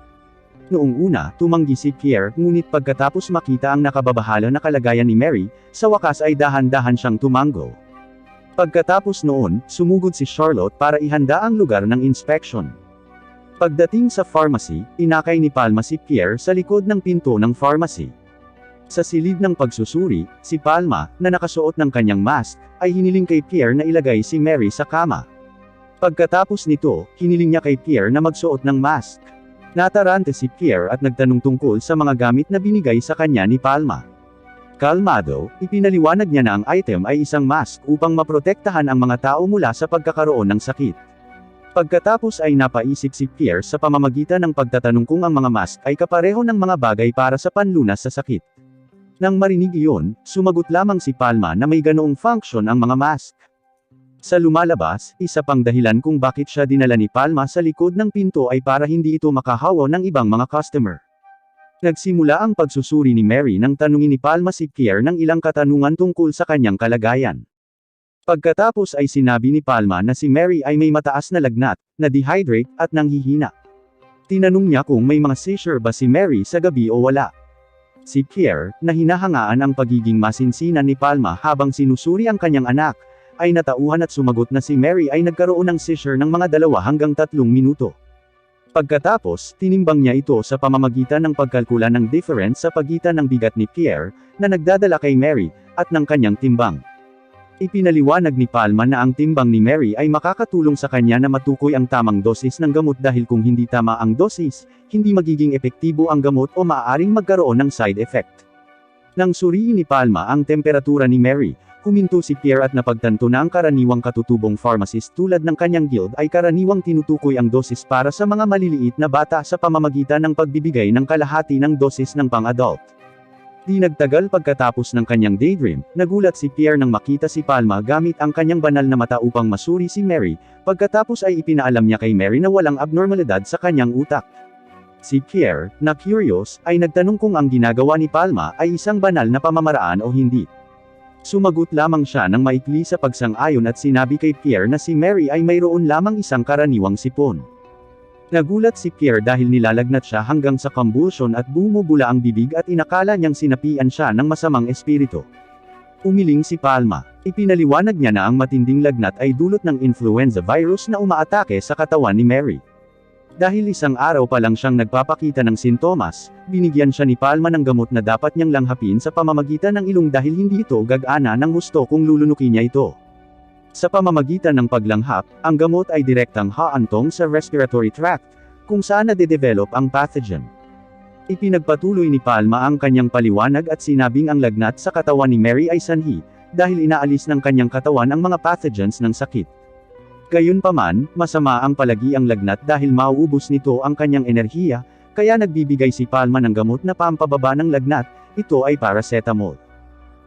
Noong una, tumanggi si Pierre, ngunit pagkatapos makita ang nakababahala na kalagayan ni Mary, sa wakas ay dahan-dahan siyang tumango. Pagkatapos noon, sumugod si Charlotte para ihanda ang lugar ng inspection. Pagdating sa pharmacy, inakay ni Palma si Pierre sa likod ng pinto ng pharmacy. Sa silid ng pagsusuri, si Palma, na nakasuot ng kanyang mask, ay hiniling kay Pierre na ilagay si Mary sa kama. Pagkatapos nito, hiniling niya kay Pierre na magsuot ng mask. Natarante si Pierre at nagtanong tungkol sa mga gamit na binigay sa kanya ni Palma. Kalmado, ipinaliwanag niya na ang item ay isang mask upang maprotektahan ang mga tao mula sa pagkakaroon ng sakit. Pagkatapos ay napaisip si Pierre sa pamamagitan ng pagtatanong kung ang mga mask ay kapareho ng mga bagay para sa panlunas sa sakit. Nang marinig iyon, sumagot lamang si Palma na may ganoong function ang mga mask. Sa lumalabas, isa pang dahilan kung bakit siya dinala ni Palma sa likod ng pinto ay para hindi ito makahawa ng ibang mga customer. Nagsimula ang pagsusuri ni Mary nang tanungin ni Palma si Pierre ng ilang katanungan tungkol sa kanyang kalagayan. Pagkatapos ay sinabi ni Palma na si Mary ay may mataas na lagnat, na-dehydrate, at nanghihina. Tinanong niya kung may mga seizure ba si Mary sa gabi o wala. Si Pierre, na hinahangaan ang pagiging masinsinan ni Palma habang sinusuri ang kanyang anak, ay natauhan at sumagot na si Mary ay nagkaroon ng seizure ng mga 2 hanggang 3 minuto. Pagkatapos, tinimbang niya ito sa pamamagitan ng pagkalkula ng difference sa pagitan ng bigat ni Pierre, na nagdadala kay Mary, at ng kanyang timbang. Ipinaliwanag ni Palma na ang timbang ni Mary ay makakatulong sa kanya na matukoy ang tamang dosis ng gamot dahil kung hindi tama ang dosis, hindi magiging epektibo ang gamot o maaaring magkaroon ng side effect. Nang suriin ni Palma ang temperatura ni Mary, huminto si Pierre at napagtanto na ang karaniwang katutubong pharmacist tulad ng kanyang guild ay karaniwang tinutukoy ang dosis para sa mga maliliit na bata sa pamamagitan ng pagbibigay ng kalahati ng dosis ng pang-adult. Di nagtagal pagkatapos ng kanyang daydream, nagulat si Pierre nang makita si Palma gamit ang kanyang banal na mata upang masuri si Mary, pagkatapos ay ipinaalam niya kay Mary na walang abnormalidad sa kanyang utak. Si Pierre, na curious, ay nagtanong kung ang ginagawa ni Palma ay isang banal na pamamaraan o hindi. Sumagot lamang siya ng maikli sa pagsang-ayon at sinabi kay Pierre na si Mary ay mayroon lamang isang karaniwang sipon. Nagulat si Pierre dahil nilalagnat siya hanggang sa convulsion at bumubula ang bibig at inakala niyang sinapian siya ng masamang espiritu. Umiling si Palma. Ipinaliwanag niya na ang matinding lagnat ay dulot ng influenza virus na umaatake sa katawan ni Mary. Dahil isang araw pa lang siyang nagpapakita ng sintomas, binigyan siya ni Palma ng gamot na dapat niyang langhapin sa pamamagitan ng ilong dahil hindi ito gagana ng husto kung lulunukin niya ito. Sa pamamagitan ng paglanghap, ang gamot ay direktang haantong sa respiratory tract, kung saan nade-develop ang pathogen. Ipinagpatuloy ni Palma ang kanyang paliwanag at sinabing ang lagnat sa katawan ni Mary ay sanhi, dahil inaalis ng kanyang katawan ang mga pathogens ng sakit. Gayunpaman, masama ang palagiang lagnat dahil mauubos nito ang kanyang enerhiya, kaya nagbibigay si Palma ng gamot na pampababa ng lagnat, ito ay paracetamol.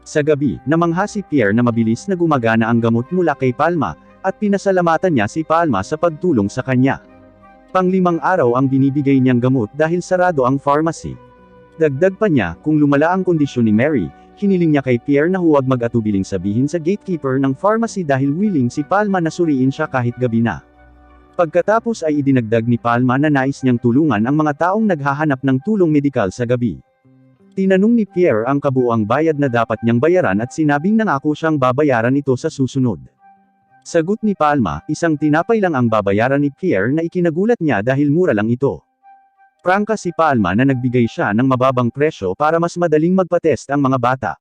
Sa gabi, namangha si Pierre na mabilis na gumagana ang gamot mula kay Palma, at pinasalamatan niya si Palma sa pagtulong sa kanya. Pang-5 araw ang binibigay niyang gamot dahil sarado ang pharmacy. Dagdag pa niya, kung lumala ang kondisyon ni Mary, hiniling niya kay Pierre na huwag mag-atubiling sabihin sa gatekeeper ng pharmacy dahil willing si Palma na suriin siya kahit gabi na. Pagkatapos ay idinagdag ni Palma na nais niyang tulungan ang mga taong naghahanap ng tulong medikal sa gabi. Tinanong ni Pierre ang kabuuang bayad na dapat niyang bayaran at sinabing nangako siyang babayaran ito sa susunod. Sagot ni Palma, isang tinapay lang ang babayaran ni Pierre na ikinagulat niya dahil mura lang ito. Prangka si Palma na nagbigay siya ng mababang presyo para mas madaling magpatest ang mga bata.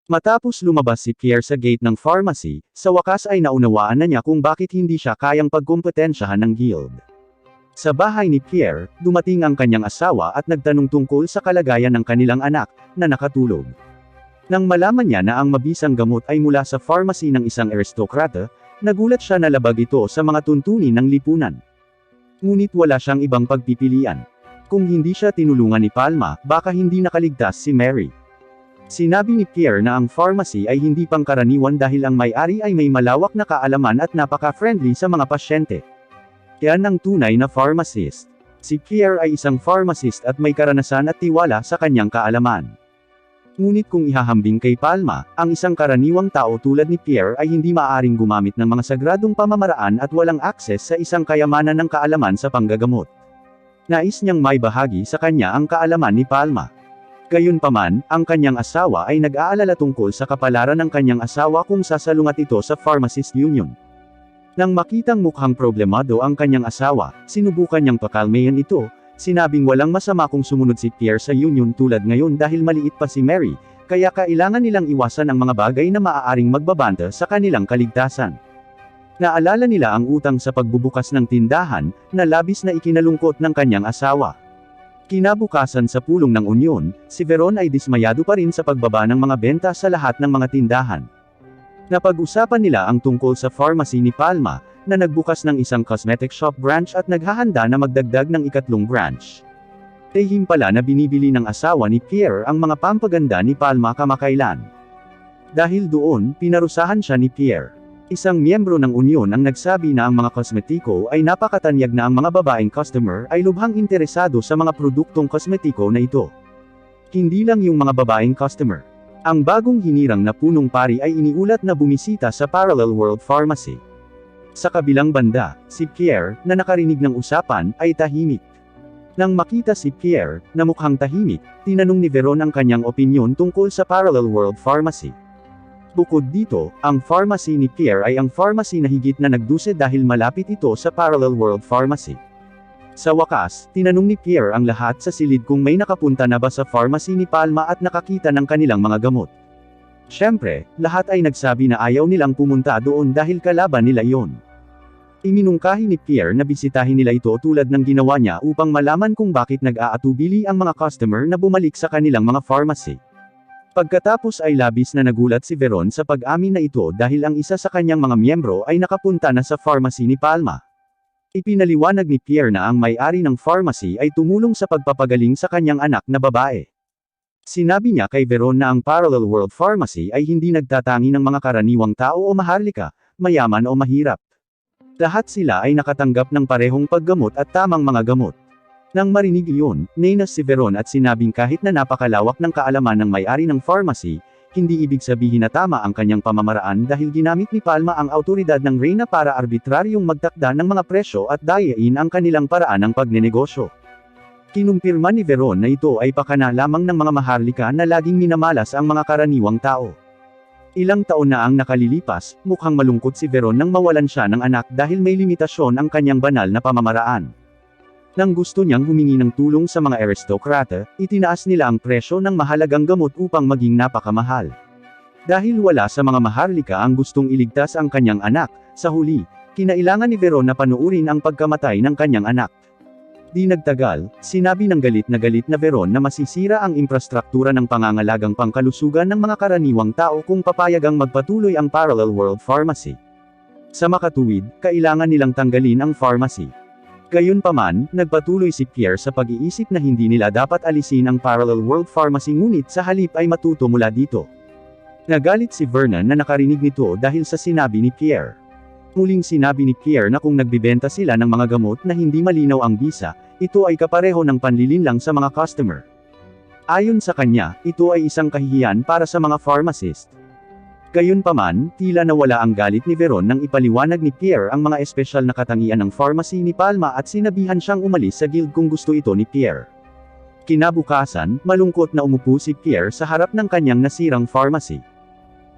Matapos lumabas si Pierre sa gate ng pharmacy, sa wakas ay naunawaan na niya kung bakit hindi siya kayang pagkumpetensyahan ng guild. Sa bahay ni Pierre, dumating ang kanyang asawa at nagtanong tungkol sa kalagayan ng kanilang anak, na nakatulog. Nang malaman niya na ang mabisang gamot ay mula sa pharmacy ng isang aristokrata, nagulat siya na labag ito sa mga tuntunin ng lipunan. Ngunit wala siyang ibang pagpipilian. Kung hindi siya tinulungan ni Palma, baka hindi nakaligtas si Mary. Sinabi ni Pierre na ang pharmacy ay hindi pangkaraniwan dahil ang may-ari ay may malawak na kaalaman at napaka-friendly sa mga pasyente. Yan ang tunay na pharmacist. Si Pierre ay isang pharmacist at may karanasan at tiwala sa kanyang kaalaman. Ngunit kung ihahambing kay Palma, ang isang karaniwang tao tulad ni Pierre ay hindi maaaring gumamit ng mga sagradong pamamaraan at walang akses sa isang kayamanan ng kaalaman sa panggagamot. Nais niyang may bahagi sa kanya ang kaalaman ni Palma. Gayunpaman, ang kanyang asawa ay nag-aalala tungkol sa kapalaran ng kanyang asawa kung sasalungat ito sa Pharmacist Union. Nang makitang mukhang problemado ang kanyang asawa, sinubukan niyang pakalmayan ito. Sinabing walang masama kung sumunod si Pierre sa union tulad ngayon dahil maliit pa si Mary, kaya kailangan nilang iwasan ang mga bagay na maaaring magbabanta sa kanilang kaligtasan. Naalala nila ang utang sa pagbubukas ng tindahan, na labis na ikinalungkot ng kanyang asawa. Kinabukasan sa pulong ng union, si Veron ay dismayado pa rin sa pagbaba ng mga benta sa lahat ng mga tindahan. Napag-usapan nila ang tungkol sa pharmacy ni Palma, na nagbukas ng isang cosmetic shop branch at naghahanda na magdagdag ng ikatlong branch. Tehim pala na binibili ng asawa ni Pierre ang mga pampaganda ni Palma kamakailan. Dahil doon, pinarusahan siya ni Pierre. Isang miyembro ng union ang nagsabi na ang mga kosmetiko ay napakatanyag na ang mga babaeng customer ay lubhang interesado sa mga produktong kosmetiko na ito. Hindi lang yung mga babaeng customer. Ang bagong hinirang na punong pari ay iniulat na bumisita sa Parallel World Pharmacy. Sa kabilang banda, si Pierre, na nakarinig ng usapan, ay tahimik. Nang makita si Pierre, na mukhang tahimik, tinanong ni Veron ang kanyang opinyon tungkol sa Parallel World Pharmacy. Bukod dito, ang pharmacy ni Pierre ay ang pharmacy na higit na nagduse dahil malapit ito sa Parallel World Pharmacy. Sa wakas, tinanong ni Pierre ang lahat sa silid kung may nakapunta na ba sa pharmacy ni Palma at nakakita ng kanilang mga gamot. Siyempre, lahat ay nagsabi na ayaw nilang pumunta doon dahil kalaban nila iyon. Iminungkahi ni Pierre na bisitahin nila ito tulad ng ginawa niya upang malaman kung bakit nag-aatubili ang mga customer na bumalik sa kanilang mga pharmacy. Pagkatapos ay labis na nagulat si Veron sa pag-amin na ito dahil ang isa sa kanyang mga miyembro ay nakapunta na sa pharmacy ni Palma. Ipinaliwanag ni Pierre na ang may-ari ng pharmacy ay tumulong sa pagpapagaling sa kanyang anak na babae. Sinabi niya kay Veron na ang Parallel World Pharmacy ay hindi nagtatangi ng mga karaniwang tao o maharlika, mayaman o mahirap. Lahat sila ay nakatanggap ng parehong paggamot at tamang mga gamot. Nang marinig iyon, nainas si Veron at sinabing kahit na napakalawak ng kaalaman ng may-ari ng pharmacy, hindi ibig sabihin na tama ang kanyang pamamaraan dahil ginamit ni Palma ang autoridad ng reyna para arbitraryong magtakda ng mga presyo at dayain ang kanilang paraan ng pagnenegosyo. Kinumpirma ni Veron na ito ay pakana lamang ng mga maharlika na laging minamalas ang mga karaniwang tao. Ilang taon na ang nakalilipas, mukhang malungkot si Veron nang mawalan siya ng anak dahil may limitasyon ang kanyang banal na pamamaraan. Nang gusto niyang humingi ng tulong sa mga aristokrata, itinaas nila ang presyo ng mahalagang gamot upang maging napakamahal. Dahil wala sa mga maharlika ang gustong iligtas ang kanyang anak, sa huli, kinailangan ni Veron na panuurin ang pagkamatay ng kanyang anak. Di nagtagal, sinabi ng galit na Veron na masisira ang infrastruktura ng pangangalagang pangkalusugan ng mga karaniwang tao kung papayagang magpatuloy ang Parallel World Pharmacy. Sa makatuwid, kailangan nilang tanggalin ang pharmacy. Gayunpaman, nagpatuloy si Pierre sa pag-iisip na hindi nila dapat alisin ang Parallel World Pharmacy ngunit sa halip ay matuto mula dito. Nagalit si Vernon na nakarinig nito dahil sa sinabi ni Pierre. Muling sinabi ni Pierre na kung nagbibenta sila ng mga gamot na hindi malinaw ang bisa, ito ay kapareho ng panlilinlang sa mga customer. Ayon sa kanya, ito ay isang kahihiyan para sa mga pharmacist. Gayunpaman, tila nawala ang galit ni Veron nang ipaliwanag ni Pierre ang mga espesyal na katangian ng pharmacy ni Palma at sinabihan siyang umalis sa guild kung gusto ito ni Pierre. Kinabukasan, malungkot na umupo si Pierre sa harap ng kanyang nasirang pharmacy.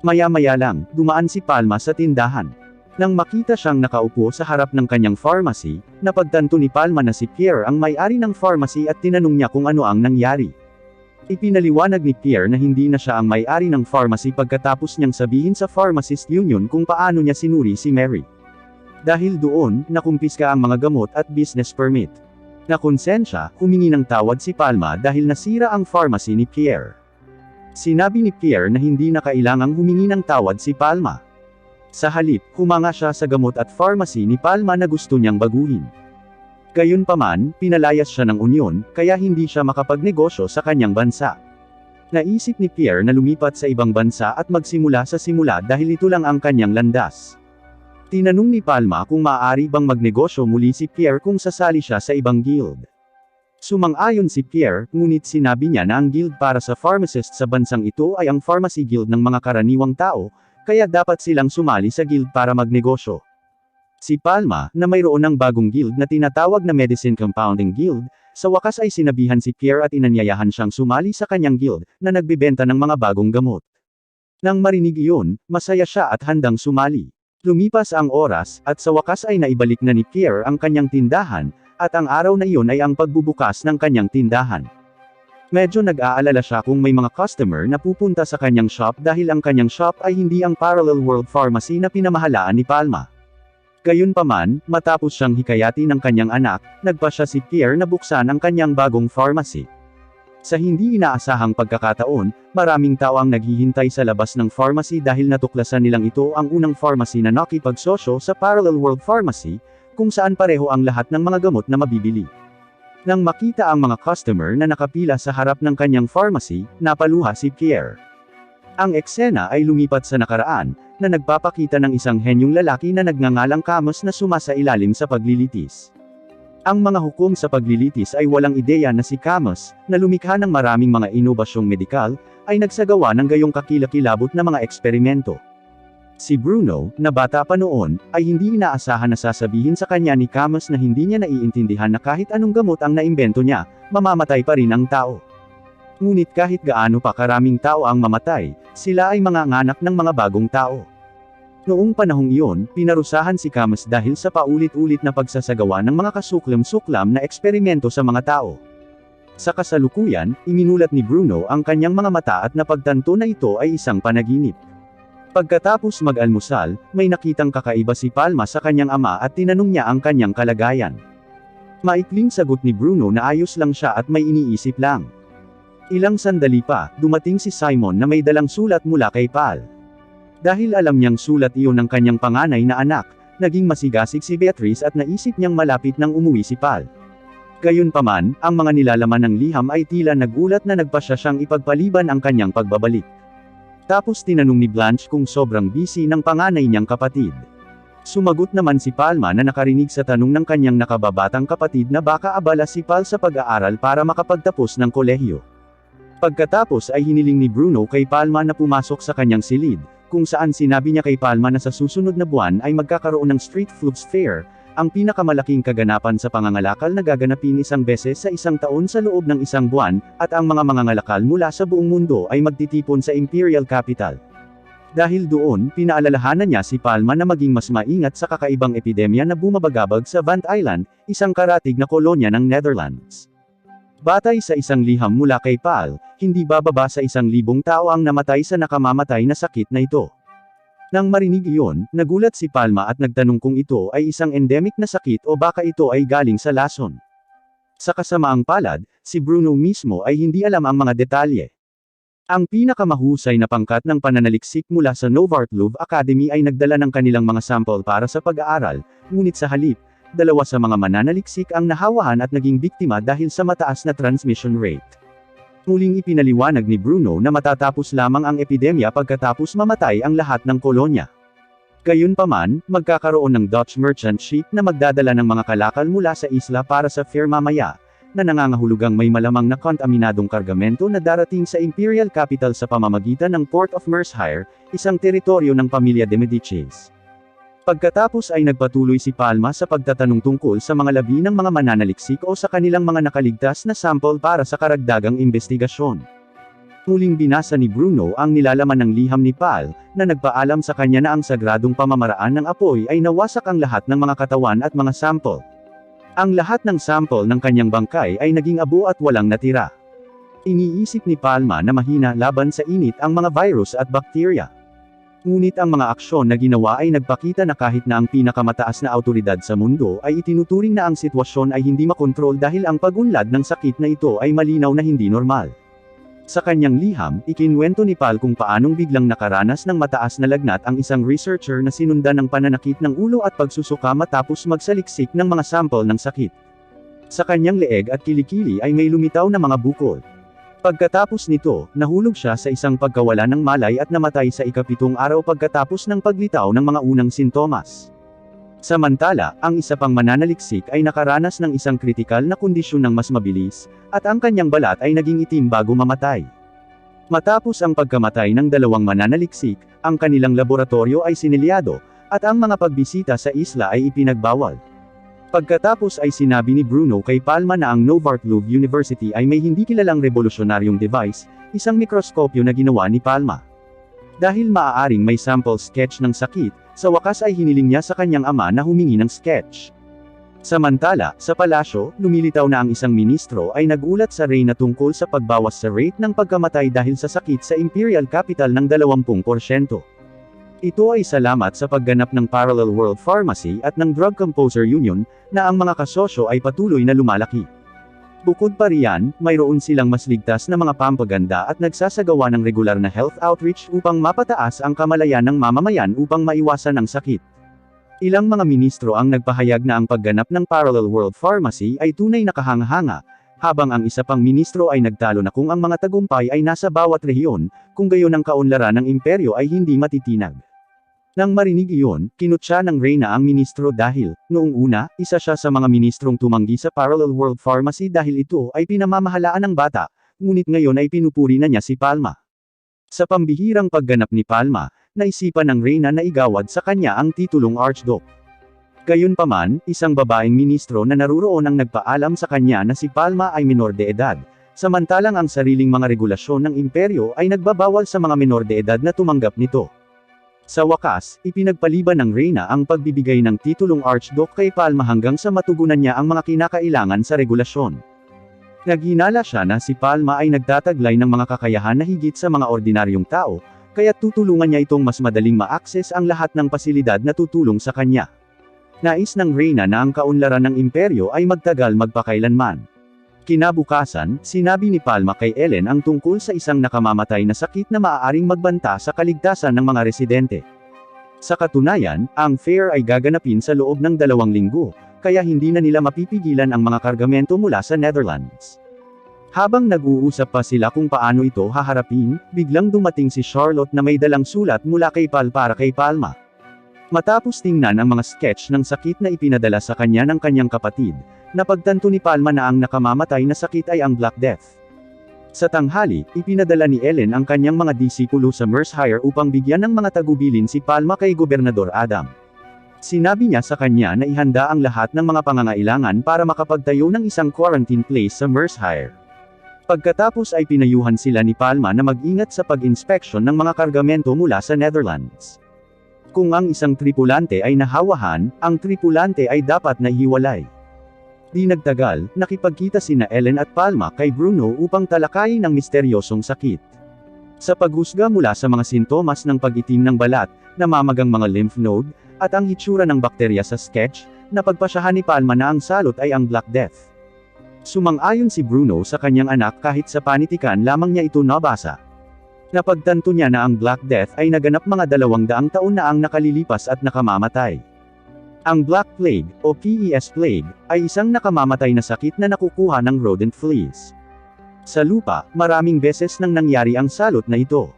Maya-maya lang, dumaan si Palma sa tindahan. Nang makita siyang nakaupo sa harap ng kanyang pharmacy, napagtanto ni Palma na si Pierre ang may-ari ng pharmacy at tinanong niya kung ano ang nangyari. Ipinaliwanag ni Pierre na hindi na siya ang may-ari ng pharmacy pagkatapos niyang sabihin sa Pharmacist Union kung paano niya sinuri si Mary. Dahil doon, nakumpiska ang mga gamot at business permit. Nakonsensya, humingi ng tawad si Palma dahil nasira ang pharmacy ni Pierre. Sinabi ni Pierre na hindi na kailangang humingi ng tawad si Palma. Sa halip, humanga siya sa gamot at pharmacy ni Palma na gusto niyang baguhin. Gayunpaman, pinalayas siya ng Union, kaya hindi siya makapagnegosyo sa kanyang bansa. Naisip ni Pierre na lumipat sa ibang bansa at magsimula sa simula dahil ito lang ang kanyang landas. Tinanong ni Palma kung maaari bang magnegosyo muli si Pierre kung sasali siya sa ibang guild. Sumang-ayon si Pierre, ngunit sinabi niya na ang guild para sa pharmacist sa bansang ito ay ang Pharmacy Guild ng mga karaniwang tao, kaya dapat silang sumali sa guild para magnegosyo. Si Palma, na mayroon ng bagong guild na tinatawag na Medicine Compounding Guild, sa wakas ay sinabihan si Pierre at inanyayahan siyang sumali sa kanyang guild, na nagbebenta ng mga bagong gamot. Nang marinig iyon, masaya siya at handang sumali. Lumipas ang oras, at sa wakas ay naibalik na ni Pierre ang kanyang tindahan, at ang araw na iyon ay ang pagbubukas ng kanyang tindahan. Medyo nag-aalala siya kung may mga customer na pupunta sa kanyang shop dahil ang kanyang shop ay hindi ang Parallel World Pharmacy na pinamahalaan ni Palma. Gayunpaman, matapos siyang hikayati ng kanyang anak, nagpasya si Pierre na buksan ang kanyang bagong pharmacy. Sa hindi inaasahang pagkakataon, maraming tao ang naghihintay sa labas ng pharmacy dahil natuklasan nilang ito ang unang pharmacy na nakipagsosyo sa Parallel World Pharmacy, kung saan pareho ang lahat ng mga gamot na mabibili. Nang makita ang mga customer na nakapila sa harap ng kanyang pharmacy, napaluha si Pierre. Ang eksena ay lumipat sa nakaraan, na nagpapakita ng isang henyong lalaki na nagngangalang Camus na sumasailalim sa paglilitis. Ang mga hukom sa paglilitis ay walang ideya na si Camus, na lumikha ng maraming mga inobasyong medikal, ay nagsagawa ng gayong kakilakilabot na mga eksperimento. Si Bruno, na bata pa noon, ay hindi inaasahan na sasabihin sa kanya ni Camus na hindi niya naiintindihan na kahit anong gamot ang naimbento niya, mamamatay pa rin ang tao. Ngunit kahit gaano pa karaming tao ang mamatay, sila ay mga anak ng mga bagong tao. Noong panahong iyon, pinarusahan si Camus dahil sa paulit-ulit na pagsasagawa ng mga kasuklam-suklam na eksperimento sa mga tao. Sa kasalukuyan, iminulat ni Bruno ang kanyang mga mata at napagtanto na ito ay isang panaginip. Pagkatapos mag-almusal, may nakitang kakaiba si Palma sa kanyang ama at tinanong niya ang kanyang kalagayan. Maikling sagot ni Bruno na ayos lang siya at may iniisip lang. Ilang sandali pa, dumating si Simon na may dalang sulat mula kay Pal. Dahil alam niyang sulat iyon ng kanyang panganay na anak, naging masigasig si Beatrice at naisip niyang malapit nang umuwi si Pal. Gayunpaman, ang mga nilalaman ng liham ay tila nagulat na nagpasya siyang ipagpaliban ang kanyang pagbabalik. Tapos tinanong ni Blanche kung sobrang busy ng panganay niyang kapatid. Sumagot naman si Palma na nakarinig sa tanong ng kanyang nakababatang kapatid na baka abala si Pal sa pag-aaral para makapagtapos ng kolehiyo. Pagkatapos ay hiniling ni Bruno kay Palma na pumasok sa kanyang silid, kung saan sinabi niya kay Palma na sa susunod na buwan ay magkakaroon ng Street Foods Fair, ang pinakamalaking kaganapan sa pangangalakal na gaganapin isang beses sa isang taon sa loob ng isang buwan, at ang mga mangangalakal mula sa buong mundo ay magtitipon sa Imperial Capital. Dahil doon, pinaalalahanan niya si Palma na maging mas maingat sa kakaibang epidemya na bumabagabag sa Vant Island, isang karatig na kolonya ng Netherlands. Batay sa isang liham mula kay Pal, hindi bababa sa 1,000 tao ang namatay sa nakamamatay na sakit na ito. Nang marinig iyon, nagulat si Palma at nagtanong kung ito ay isang endemic na sakit o baka ito ay galing sa lason. Sa kasamaang palad, si Bruno mismo ay hindi alam ang mga detalye. Ang pinakamahusay na pangkat ng pananaliksik mula sa Novartlov Academy ay nagdala ng kanilang mga sample para sa pag-aaral, ngunit sa halip, dalawa sa mga mananaliksik ang nahawahan at naging biktima dahil sa mataas na transmission rate. Muling ipinaliwanag ni Bruno na matatapos lamang ang epidemya pagkatapos mamatay ang lahat ng kolonya. Gayunpaman, magkakaroon ng Dutch merchant ship na magdadala ng mga kalakal mula sa isla para sa fair mamaya, na nangangahulugang may malamang na kontaminadong kargamento na darating sa imperial capital sa pamamagitan ng Port of Mershire, isang teritoryo ng pamilya de Medicis. Pagkatapos ay nagpatuloy si Palma sa pagtatanong tungkol sa mga labi ng mga mananaliksik o sa kanilang mga nakaligtas na sample para sa karagdagang investigasyon. Muling binasa ni Bruno ang nilalaman ng liham ni Pal, na nagpaalam sa kanya na ang sagradong pamamaraan ng apoy ay nawasak ang lahat ng mga katawan at mga sample. Ang lahat ng sample ng kanyang bangkay ay naging abo at walang natira. Iniisip ni Palma na mahina laban sa init ang mga virus at bakterya. Ngunit ang mga aksyon na ginawa ay nagpakita na kahit na ang pinakamataas na awtoridad sa mundo ay itinuturing na ang sitwasyon ay hindi makontrol dahil ang pagunlad ng sakit na ito ay malinaw na hindi normal. Sa kanyang liham, ikinwento ni Pal kung paanong biglang nakaranas ng mataas na lagnat ang isang researcher na sinundan ng pananakit ng ulo at pagsusuka matapos magsaliksik ng mga sample ng sakit. Sa kanyang leeg at kilikili ay may lumitaw na mga bukol. Pagkatapos nito, nahulog siya sa isang pagkawala ng malay at namatay sa ika-7 araw pagkatapos ng paglitaw ng mga unang sintomas. Samantala, ang isa pang mananaliksik ay nakaranas ng isang kritikal na kondisyon ng mas mabilis, at ang kanyang balat ay naging itim bago mamatay. Matapos ang pagkamatay ng dalawang mananaliksik, ang kanilang laboratorio ay sinelyado, at ang mga pagbisita sa isla ay ipinagbawal. Pagkatapos ay sinabi ni Bruno kay Palma na ang Novartlov University ay may hindi kilalang revolusyonaryong device, isang mikroskopyo na ginawa ni Palma. Dahil maaaring may sample sketch ng sakit, sa wakas ay hiniling niya sa kanyang ama na humingi ng sketch. Samantala, sa palasyo, lumilitaw na ang isang ministro ay nagulat sa Reyna tungkol sa pagbawas sa rate ng pagkamatay dahil sa sakit sa imperial capital ng 20%. Ito ay salamat sa pagganap ng Parallel World Pharmacy at ng Drug Composer Union, na ang mga kasosyo ay patuloy na lumalaki. Bukod pa riyan, mayroon silang mas ligtas na mga pampaganda at nagsasagawa ng regular na health outreach upang mapataas ang kamalayan ng mamamayan upang maiwasan ang sakit. Ilang mga ministro ang nagpahayag na ang pagganap ng Parallel World Pharmacy ay tunay na kahanga-hanga, habang ang isa pang ministro ay nagtalo na kung ang mga tagumpay ay nasa bawat rehiyon, kung gayon ang kaunlaran ng imperyo ay hindi matitinag. Nang marinig iyon, kinutya ng Reyna ang ministro dahil, noong una, isa siya sa mga ministrong tumanggi sa Parallel World Pharmacy dahil ito ay pinamamahalaan ng bata, ngunit ngayon ay pinupuri na niya si Palma. Sa pambihirang pagganap ni Palma, naisipan ng Reyna na igawad sa kanya ang titulong Archduke. Gayunpaman, isang babaeng ministro na naruroon ang nagpaalam sa kanya na si Palma ay menor de edad, samantalang ang sariling mga regulasyon ng imperyo ay nagbabawal sa mga menor de edad na tumanggap nito. Sa wakas, ipinagpaliban ng Reyna ang pagbibigay ng titulong Archduke kay Palma hanggang sa matugunan niya ang mga kinakailangan sa regulasyon. Naghinala siya na si Palma ay nagtataglay ng mga kakayahan na higit sa mga ordinaryong tao, kaya tutulungan niya itong mas madaling ma-access ang lahat ng pasilidad na tutulong sa kanya. Nais ng Reyna na ang kaunlaran ng imperyo ay magtagal magpakailanman. Kinabukasan, sinabi ni Palma kay Ellen ang tungkol sa isang nakamamatay na sakit na maaaring magbanta sa kaligtasan ng mga residente. Sa katunayan, ang fair ay gaganapin sa loob ng 2 linggo, kaya hindi na nila mapipigilan ang mga kargamento mula sa Netherlands. Habang nag-uusap pa sila kung paano ito haharapin, biglang dumating si Charlotte na may dalang sulat mula kay Pal para kay Palma. Matapos tingnan ang mga sketch ng sakit na ipinadala sa kanya ng kanyang kapatid, napagtanto ni Palma na ang nakamamatay na sakit ay ang Black Death. Sa tanghali, ipinadala ni Ellen ang kanyang mga disipulo sa Mershire upang bigyan ng mga tagubilin si Palma kay Gobernador Adam. Sinabi niya sa kanya na ihanda ang lahat ng mga pangangailangan para makapagtayo ng isang quarantine place sa Mershire. Pagkatapos ay pinayuhan sila ni Palma na mag-ingat sa pag-inspeksyon ng mga kargamento mula sa Netherlands. Kung ang isang tripulante ay nahawahan, ang tripulante ay dapat na hiwalay. Di nagtagal, nakipagkita sina Ellen at Palma kay Bruno upang talakayin ang misteryosong sakit. Sa paghusga mula sa mga sintomas ng pag-itim ng balat, namamagang mga lymph node, at ang hitsura ng bakterya sa sketch, napagpasyahan ni Palma na ang salot ay ang Black Death. Sumang-ayon si Bruno sa kanyang anak kahit sa panitikan lamang niya ito nabasa. Napagtanto niya na ang Black Death ay naganap mga 200 taon na ang nakalilipas at nakamamatay. Ang Black Plague, o PES Plague, ay isang nakamamatay na sakit na nakukuha ng rodent fleas. Sa lupa, maraming beses nang nangyari ang salot na ito.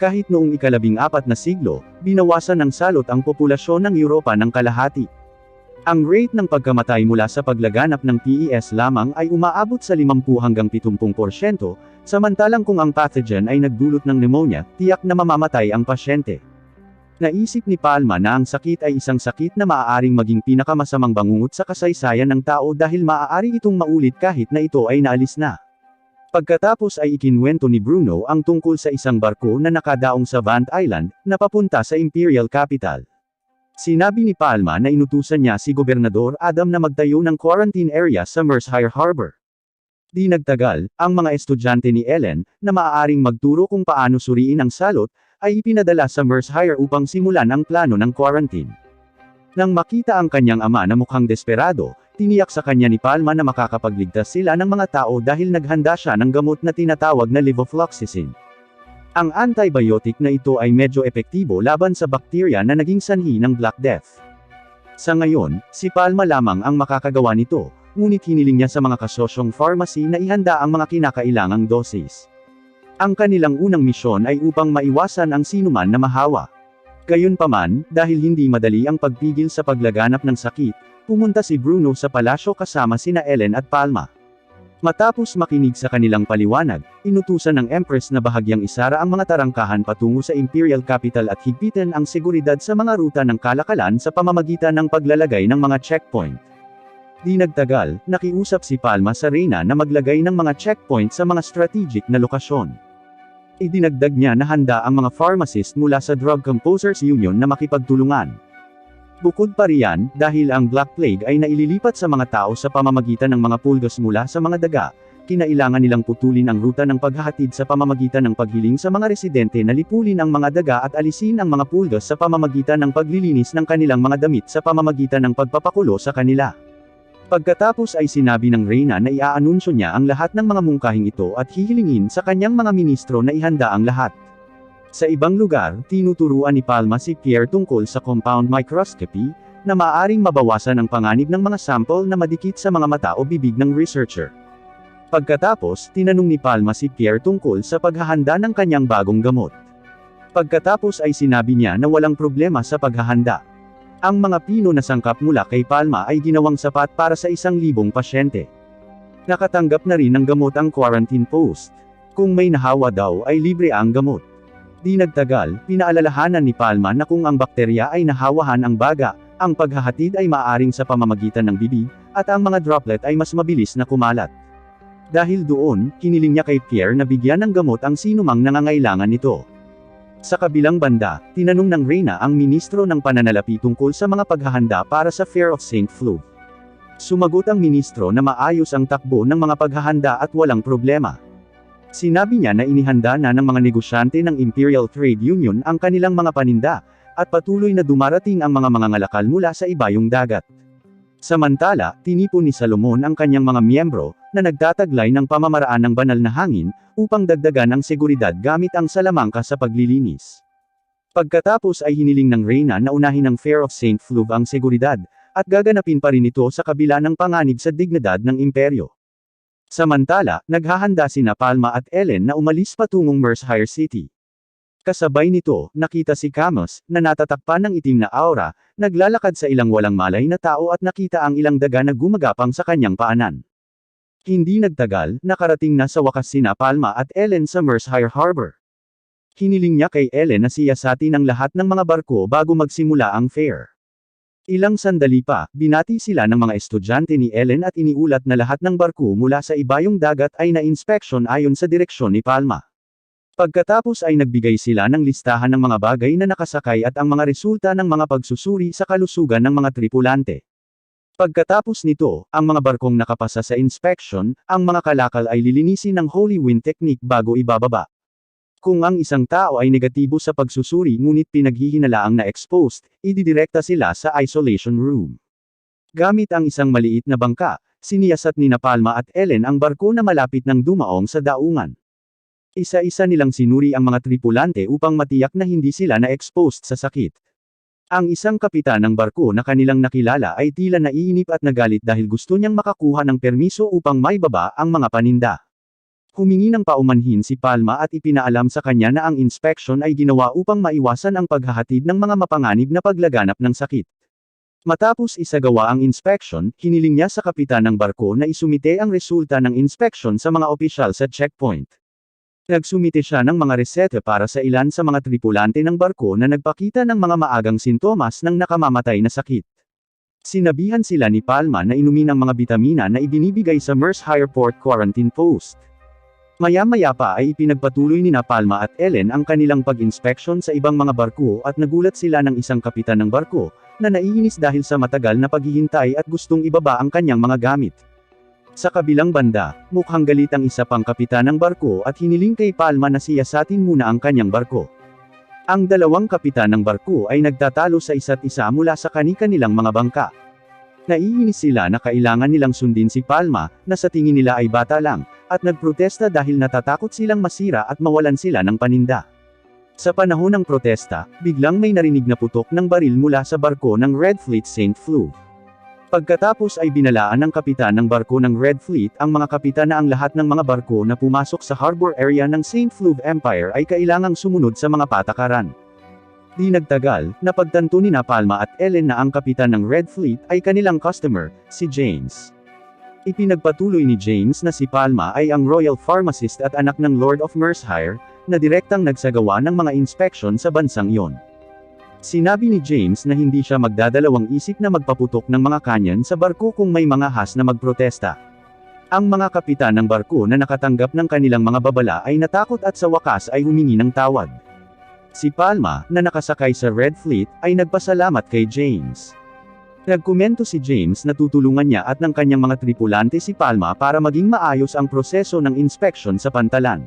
Kahit noong ika-14 na siglo, binawasan ng salot ang populasyon ng Europa ng kalahati. Ang rate ng pagkamatay mula sa paglaganap ng PES lamang ay umaabot sa 50 hanggang 70%, samantalang kung ang pathogen ay nagdulot ng pneumonia, tiyak na mamamatay ang pasyente. Naisip ni Palma na ang sakit ay isang sakit na maaaring maging pinakamasamang bangungot sa kasaysayan ng tao dahil maaari itong maulit kahit na ito ay naalis na. Pagkatapos ay ikinwento ni Bruno ang tungkol sa isang barko na nakadaong sa Vant Island, na papunta sa Imperial Capital. Sinabi ni Palma na inutusan niya si Gobernador Adam na magtayo ng quarantine area sa Mershire Harbor. Di nagtagal, ang mga estudyante ni Ellen, na maaaring magturo kung paano suriin ang salot, ay ipinadala sa Mershire upang simulan ang plano ng quarantine. Nang makita ang kanyang ama na mukhang desperado, tiniyak sa kanya ni Palma na makakapagligtas sila ng mga tao dahil naghanda siya ng gamot na tinatawag na levofloxacin. Ang antibiotic na ito ay medyo epektibo laban sa bakterya na naging sanhi ng Black Death. Sa ngayon, si Palma lamang ang makakagawa nito, ngunit hiniling niya sa mga kasosyong pharmacy na ihanda ang mga kinakailangang dosis. Ang kanilang unang misyon ay upang maiwasan ang sinuman na mahawa. Gayunpaman, dahil hindi madali ang pagpigil sa paglaganap ng sakit, pumunta si Bruno sa palasyo kasama sina Ellen at Palma. Matapos makinig sa kanilang paliwanag, inutusan ng Empress na bahagyang isara ang mga tarangkahan patungo sa Imperial Capital at higpitan ang seguridad sa mga ruta ng kalakalan sa pamamagitan ng paglalagay ng mga checkpoint. Di nagtagal, nakiusap si Palma sa Reyna na maglagay ng mga checkpoint sa mga strategic na lokasyon. Idinagdag niya na handa ang mga pharmacist mula sa Drug Composers Union na makipagtulungan. Bukod pa riyan, dahil ang Black Plague ay naililipat sa mga tao sa pamamagitan ng mga pulgas mula sa mga daga, kinailangan nilang putulin ang ruta ng paghahatid sa pamamagitan ng paghiling sa mga residente na lipulin ang mga daga at alisin ang mga pulgas sa pamamagitan ng paglilinis ng kanilang mga damit sa pamamagitan ng pagpapakulo sa kanila. Pagkatapos ay sinabi ng Reyna na iaanunsyo niya ang lahat ng mga mungkahing ito at hihilingin sa kanyang mga ministro na ihanda ang lahat. Sa ibang lugar, tinuturuan ni Palma si Pierre tungkol sa compound microscopy, na maaaring mabawasan ang panganib ng mga sample na madikit sa mga mata o bibig ng researcher. Pagkatapos, tinanong ni Palma si Pierre tungkol sa paghahanda ng kanyang bagong gamot. Pagkatapos ay sinabi niya na walang problema sa paghahanda. Ang mga pino na sangkap mula kay Palma ay ginawang sapat para sa 1,000 pasyente. Nakatanggap na rin ng gamot ang quarantine post. Kung may nahawa daw ay libre ang gamot. Di nagtagal, pinaalalahanan ni Palma na kung ang bakterya ay nahawahan ang baga, ang paghahatid ay maaaring sa pamamagitan ng bibig, at ang mga droplet ay mas mabilis na kumalat. Dahil doon, kiniling niya kay Pierre na bigyan ng gamot ang sinumang nangangailangan nito. Sa kabilang banda, tinanong ng Reyna ang ministro ng pananalapi tungkol sa mga paghahanda para sa Fair of St. Flug. Sumagot ang ministro na maayos ang takbo ng mga paghahanda at walang problema. Sinabi niya na inihanda na ng mga negosyante ng Imperial Trade Union ang kanilang mga paninda, at patuloy na dumarating ang mga mangangalakal mula sa ibayong dagat. Samantala, tinipon ni Salomon ang kanyang mga miyembro, na nagtataglay ng pamamaraan ng banal na hangin, upang dagdagan ang seguridad gamit ang salamangka sa paglilinis. Pagkatapos ay hiniling ng Reyna na unahin ng Fair of St. Flug ang seguridad, at gaganapin pa rin ito sa kabila ng panganib sa dignidad ng imperyo. Samantala, naghahanda sina Palma at Ellen na umalis patungong Mershire City. Kasabay nito, nakita si Camus, na natatakpan ng itim na aura, naglalakad sa ilang walang malay na tao at nakita ang ilang daga na gumagapang sa kanyang paanan. Hindi nagtagal, nakarating na sa wakas sina Palma at Ellen sa Mershire Harbor. Hiniling niya kay Ellen na siyasatin ang lahat ng mga barko bago magsimula ang fair. Ilang sandali pa, binati sila ng mga estudyante ni Ellen at iniulat na lahat ng barko mula sa ibayong dagat ay na-inspeksyon ayon sa direksyon ni Palma. Pagkatapos ay nagbigay sila ng listahan ng mga bagay na nakasakay at ang mga resulta ng mga pagsusuri sa kalusugan ng mga tripulante. Pagkatapos nito, ang mga barkong nakapasa sa inspection, ang mga kalakal ay lilinisin ng Holy Wind Technique bago ibababa. Kung ang isang tao ay negatibo sa pagsusuri ngunit pinaghihinalaang na-exposed, ididirekta sila sa isolation room. Gamit ang isang maliit na bangka, siniyasat ni Palma at Ellen ang barko na malapit ng dumaong sa daungan. Isa-isa nilang sinuri ang mga tripulante upang matiyak na hindi sila na-exposed sa sakit. Ang isang kapitan ng barko na kanilang nakilala ay tila naiinip at nagalit dahil gusto niyang makakuha ng permiso upang maibaba ang mga paninda. Humingi ng paumanhin si Palma at ipinaalam sa kanya na ang inspection ay ginawa upang maiwasan ang paghahatid ng mga mapanganib na paglaganap ng sakit. Matapos isagawa ang inspection, hiniling niya sa kapitan ng barko na isumite ang resulta ng inspection sa mga opisyal sa checkpoint. Nagsumite siya ng mga reseta para sa ilan sa mga tripulante ng barko na nagpakita ng mga maagang sintomas ng nakamamatay na sakit. Sinabihan sila ni Palma na inumin ang mga bitamina na ibinibigay sa Mershire Port Quarantine Post. Maya-maya pa ay ipinagpatuloy ni Palma at Ellen ang kanilang pag-inspeksyon sa ibang mga barko at nagulat sila ng isang kapitan ng barko, na naiinis dahil sa matagal na paghihintay at gustong ibaba ang kanyang mga gamit. Sa kabilang banda, mukhang galit ang isa pang kapitan ng barko at hiniling kay Palma na siyasatin muna ang kanyang barko. Ang dalawang kapitan ng barko ay nagtatalo sa isa't isa mula sa kani-kanilang mga bangka. Naiinis sila na kailangan nilang sundin si Palma, na sa tingin nila ay bata lang, at nagprotesta dahil natatakot silang masira at mawalan sila ng paninda. Sa panahon ng protesta, biglang may narinig na putok ng baril mula sa barko ng Red Fleet St. Flue. Pagkatapos ay binalaan ng kapitan ng barko ng Red Fleet ang mga kapitan na ang lahat ng mga barko na pumasok sa harbor area ng St. Flue Empire ay kailangang sumunod sa mga patakaran. Di nagtagal, napagtanto ni Palma at Ellen na ang kapitan ng Red Fleet ay kanilang customer, si James. Ipinagpatuloy ni James na si Palma ay ang royal pharmacist at anak ng Lord of Mershire, na direktang nagsagawa ng mga inspeksyon sa bansang iyon. Sinabi ni James na hindi siya magdadalawang isip na magpaputok ng mga kanyan sa barko kung may mga has na magprotesta. Ang mga kapitan ng barko na nakatanggap ng kanilang mga babala ay natakot at sa wakas ay humingi ng tawad. Si Palma, na nakasakay sa Red Fleet, ay nagpasalamat kay James. Nagkomento si James na tutulungan niya at ng kanyang mga tripulante si Palma para maging maayos ang proseso ng inspeksyon sa pantalan.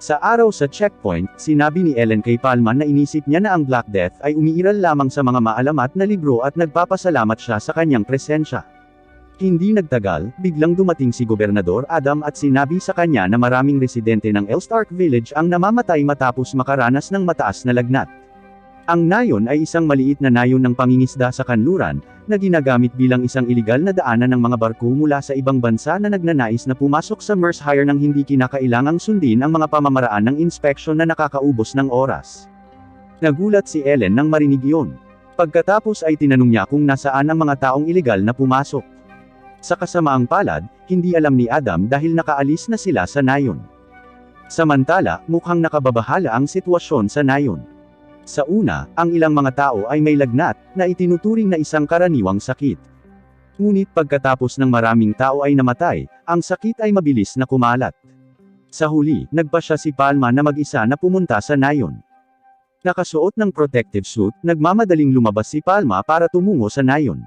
Sa araw sa checkpoint, sinabi ni Ellen kay Palma na inisip niya na ang Black Death ay umiiral lamang sa mga maalamat na libro at nagpapasalamat siya sa kanyang presensya. Hindi nagtagal, biglang dumating si Gobernador Adam at sinabi sa kanya na maraming residente ng Elstark Village ang namamatay matapos makaranas ng mataas na lagnat. Ang nayon ay isang maliit na nayon ng pangingisda sa kanluran, na ginagamit bilang isang iligal na daanan ng mga barko mula sa ibang bansa na nagnanais na pumasok sa Mershire nang hindi kinakailangang sundin ang mga pamamaraan ng inspeksyon na nakakaubos ng oras. Nagulat si Ellen nang marinig iyon. Pagkatapos ay tinanong niya kung nasaan ang mga taong iligal na pumasok. Sa kasamaang palad, hindi alam ni Adam dahil nakaalis na sila sa nayon. Samantala, mukhang nakababahala ang sitwasyon sa nayon. Sa una, ang ilang mga tao ay may lagnat, na itinuturing na isang karaniwang sakit. Ngunit pagkatapos ng maraming tao ay namatay, ang sakit ay mabilis na kumalat. Sa huli, nagpasya si Palma na mag-isa na pumunta sa nayon. Nakasuot ng protective suit, nagmamadaling lumabas si Palma para tumungo sa nayon.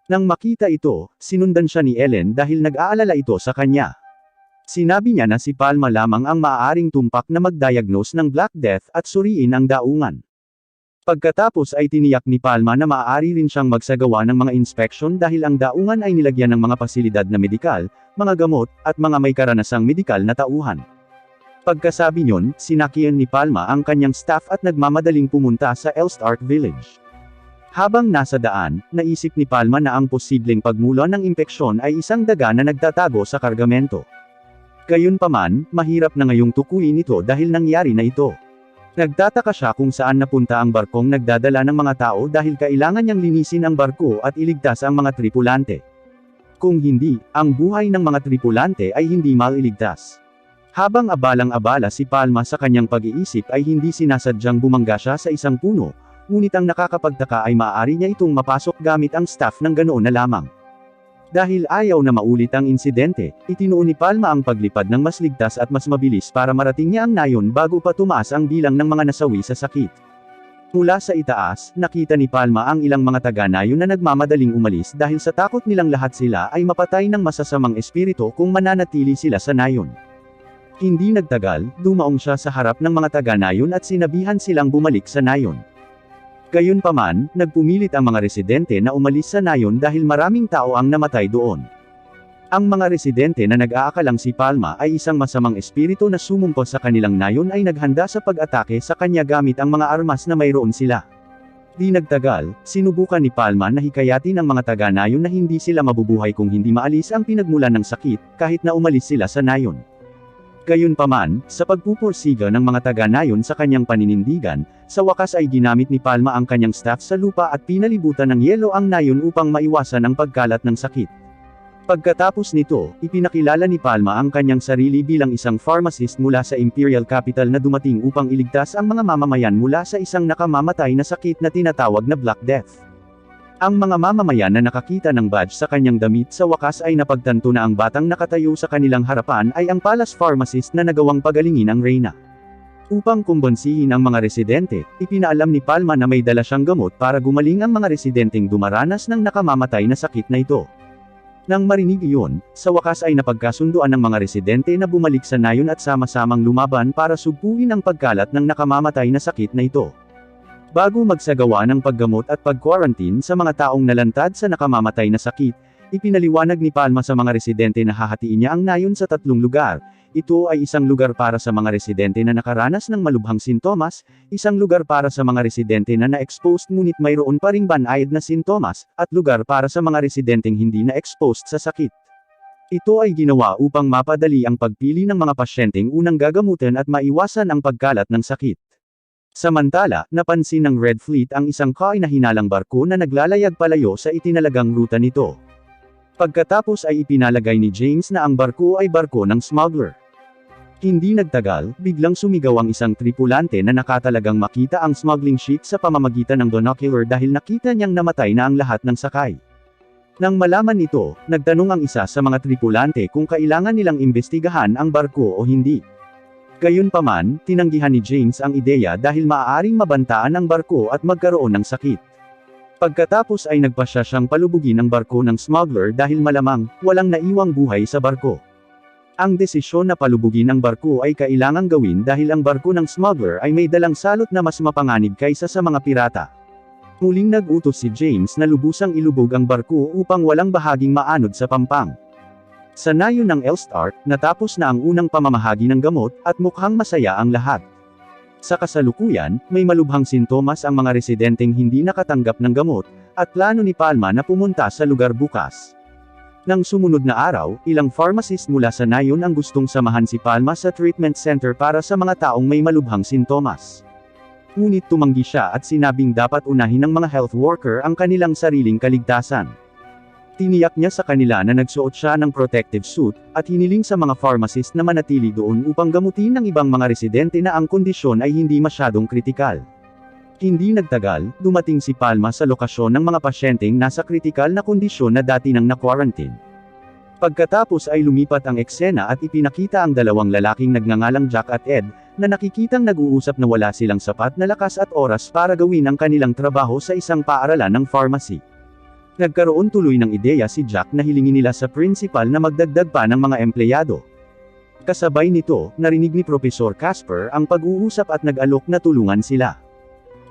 Nang makita ito, sinundan siya ni Ellen dahil nag-aalala ito sa kanya. Sinabi niya na si Palma lamang ang maaaring tumpak na mag-diagnose ng Black Death at suriin ang daungan. Pagkatapos ay tiniyak ni Palma na maaari rin siyang magsagawa ng mga inspeksyon dahil ang daungan ay nilagyan ng mga pasilidad na medikal, mga gamot, at mga may karanasang medikal na tauhan. Pagkasabi niyon, sinakihan ni Palma ang kanyang staff at nagmamadaling pumunta sa Elstark Village. Habang nasa daan, naisip ni Palma na ang posibleng pagmulan ng impeksyon ay isang daga na nagtatago sa kargamento. Gayunpaman, mahirap na ngayong tukuyin ito dahil nangyari na ito. Nagtataka siya kung saan napunta ang barkong nagdadala ng mga tao dahil kailangan niyang linisin ang barko at iligtas ang mga tripulante. Kung hindi, ang buhay ng mga tripulante ay hindi mailigtas. Habang abalang-abala si Palma sa kanyang pag-iisip ay hindi sinasadyang bumangga siya sa isang puno, ngunit ang nakakapagtaka ay maaari niya itong mapasok gamit ang staff ng ganoon na lamang. Dahil ayaw na maulit ang insidente, itinuon ni Palma ang paglipad ng mas ligtas at mas mabilis para marating niya ang nayon bago pa tumaas ang bilang ng mga nasawi sa sakit. Mula sa itaas, nakita ni Palma ang ilang mga taga-nayon na nagmamadaling umalis dahil sa takot nilang lahat sila ay mapatay ng masasamang espiritu kung mananatili sila sa nayon. Hindi nagtagal, dumaong siya sa harap ng mga taga-nayon at sinabihan silang bumalik sa nayon. Gayunpaman, nagpumilit ang mga residente na umalis sa nayon dahil maraming tao ang namatay doon. Ang mga residente na nag-aakalang si Palma ay isang masamang espiritu na sumumpa sa kanilang nayon ay naghanda sa pag-atake sa kanya gamit ang mga armas na mayroon sila. Di nagtagal, sinubukan ni Palma na hikayatin ang mga taga-nayon na hindi sila mabubuhay kung hindi maalis ang pinagmulan ng sakit, kahit na umalis sila sa nayon. Gayunpaman, sa pagpupursiga ng mga taga-nayon sa kanyang paninindigan, sa wakas ay ginamit ni Palma ang kanyang staff sa lupa at pinalibutan ng yelo ang nayon upang maiwasan ang pagkalat ng sakit. Pagkatapos nito, ipinakilala ni Palma ang kanyang sarili bilang isang pharmacist mula sa Imperial Capital na dumating upang iligtas ang mga mamamayan mula sa isang nakamamatay na sakit na tinatawag na Black Death. Ang mga mamamayan na nakakita ng badge sa kanyang damit sa wakas ay napagtanto na ang batang nakatayo sa kanilang harapan ay ang palace pharmacist na nagawang pagalingin ang reyna. Upang kumbonsihin ang mga residente, ipinaalam ni Palma na may dala siyang gamot para gumaling ang mga residenteng dumaranas ng nakamamatay na sakit na ito. Nang marinig iyon, sa wakas ay napagkasunduan ng mga residente na bumalik sa nayon at sama-samang lumaban para sugpuin ang pagkalat ng nakamamatay na sakit na ito. Bago magsagawa ng paggamot at pag-quarantine sa mga taong nalantad sa nakamamatay na sakit, ipinaliwanag ni Palma sa mga residente na hahatiin niya ang nayon sa 3 lugar. Ito ay isang lugar para sa mga residente na nakaranas ng malubhang sintomas, isang lugar para sa mga residente na na-exposed ngunit mayroon pa ring banayad na sintomas, at lugar para sa mga residenteng hindi na-exposed sa sakit. Ito ay ginawa upang mapadali ang pagpili ng mga pasyenteng unang gagamutin at maiwasan ang pagkalat ng sakit. Samantala, napansin ng Red Fleet ang isang kainahinalang barko na naglalayag palayo sa itinalagang ruta nito. Pagkatapos ay ipinalagay ni James na ang barko ay barko ng smuggler. Hindi nagtagal, biglang sumigaw ang isang tripulante na nakatalagang makita ang smuggling ship sa pamamagitan ng binocular dahil nakita niyang namatay na ang lahat ng sakay. Nang malaman ito, nagtanong ang isa sa mga tripulante kung kailangan nilang imbestigahan ang barko o hindi. Gayunpaman, tinanggihan ni James ang ideya dahil maaaring mabantaan ang barko at magkaroon ng sakit. Pagkatapos ay nagpasya siyang palubugin ang barko ng smuggler dahil malamang, walang naiwang buhay sa barko. Ang desisyon na palubugin ang barko ay kailangang gawin dahil ang barko ng smuggler ay may dalang salot na mas mapanganib kaysa sa mga pirata. Muling nag-utos si James na lubusang ilubog ang barko upang walang bahaging maanod sa pampang. Sa nayon ng Elstart, natapos na ang unang pamamahagi ng gamot, at mukhang masaya ang lahat. Sa kasalukuyan, may malubhang sintomas ang mga residenteng hindi nakatanggap ng gamot, at plano ni Palma na pumunta sa lugar bukas. Nang sumunod na araw, ilang pharmacist mula sa nayon ang gustong samahan si Palma sa treatment center para sa mga taong may malubhang sintomas. Ngunit tumanggi siya at sinabing dapat unahin ng mga health worker ang kanilang sariling kaligtasan. Tiniyak niya sa kanila na nagsuot siya ng protective suit, at hiniling sa mga pharmacist na manatili doon upang gamutin ng ibang mga residente na ang kondisyon ay hindi masyadong kritikal. Hindi nagtagal, dumating si Palma sa lokasyon ng mga pasyenteng nasa kritikal na kondisyon na dati nang na-quarantine. Pagkatapos ay lumipat ang eksena at ipinakita ang dalawang lalaking nagngangalang Jack at Ed, na nakikitang nag-uusap na wala silang sapat na lakas at oras para gawin ang kanilang trabaho sa isang paaralan ng pharmacy. Nagkaroon tuloy ng ideya si Jack na hilingin nila sa principal na magdagdag pa ng mga empleyado. Kasabay nito, narinig ni Professor Casper ang pag-uusap at nag-alok na tulungan sila.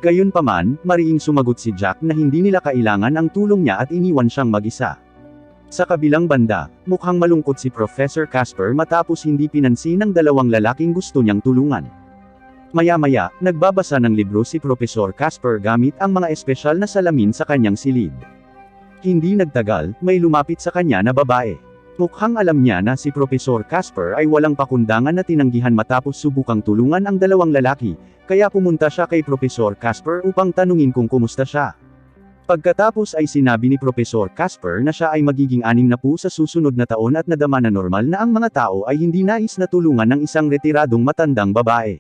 Gayunpaman, mariing sumagot si Jack na hindi nila kailangan ang tulong niya at iniwan siyang mag-isa. Sa kabilang banda, mukhang malungkot si Professor Casper matapos hindi pinansin ng dalawang lalaking gusto niyang tulungan. Maya-maya, nagbabasa ng libro si Professor Casper gamit ang mga espesyal na salamin sa kanyang silid. Hindi nagtagal, may lumapit sa kanya na babae. Mukhang alam niya na si Professor Casper ay walang pakundangan na tinanggihan matapos subukang tulungan ang dalawang lalaki, kaya pumunta siya kay Professor Casper upang tanungin kung kumusta siya. Pagkatapos ay sinabi ni Professor Casper na siya ay magiging 60 sa susunod na taon at nadama na normal na ang mga tao ay hindi nais na tulungan ng isang retiradong matandang babae.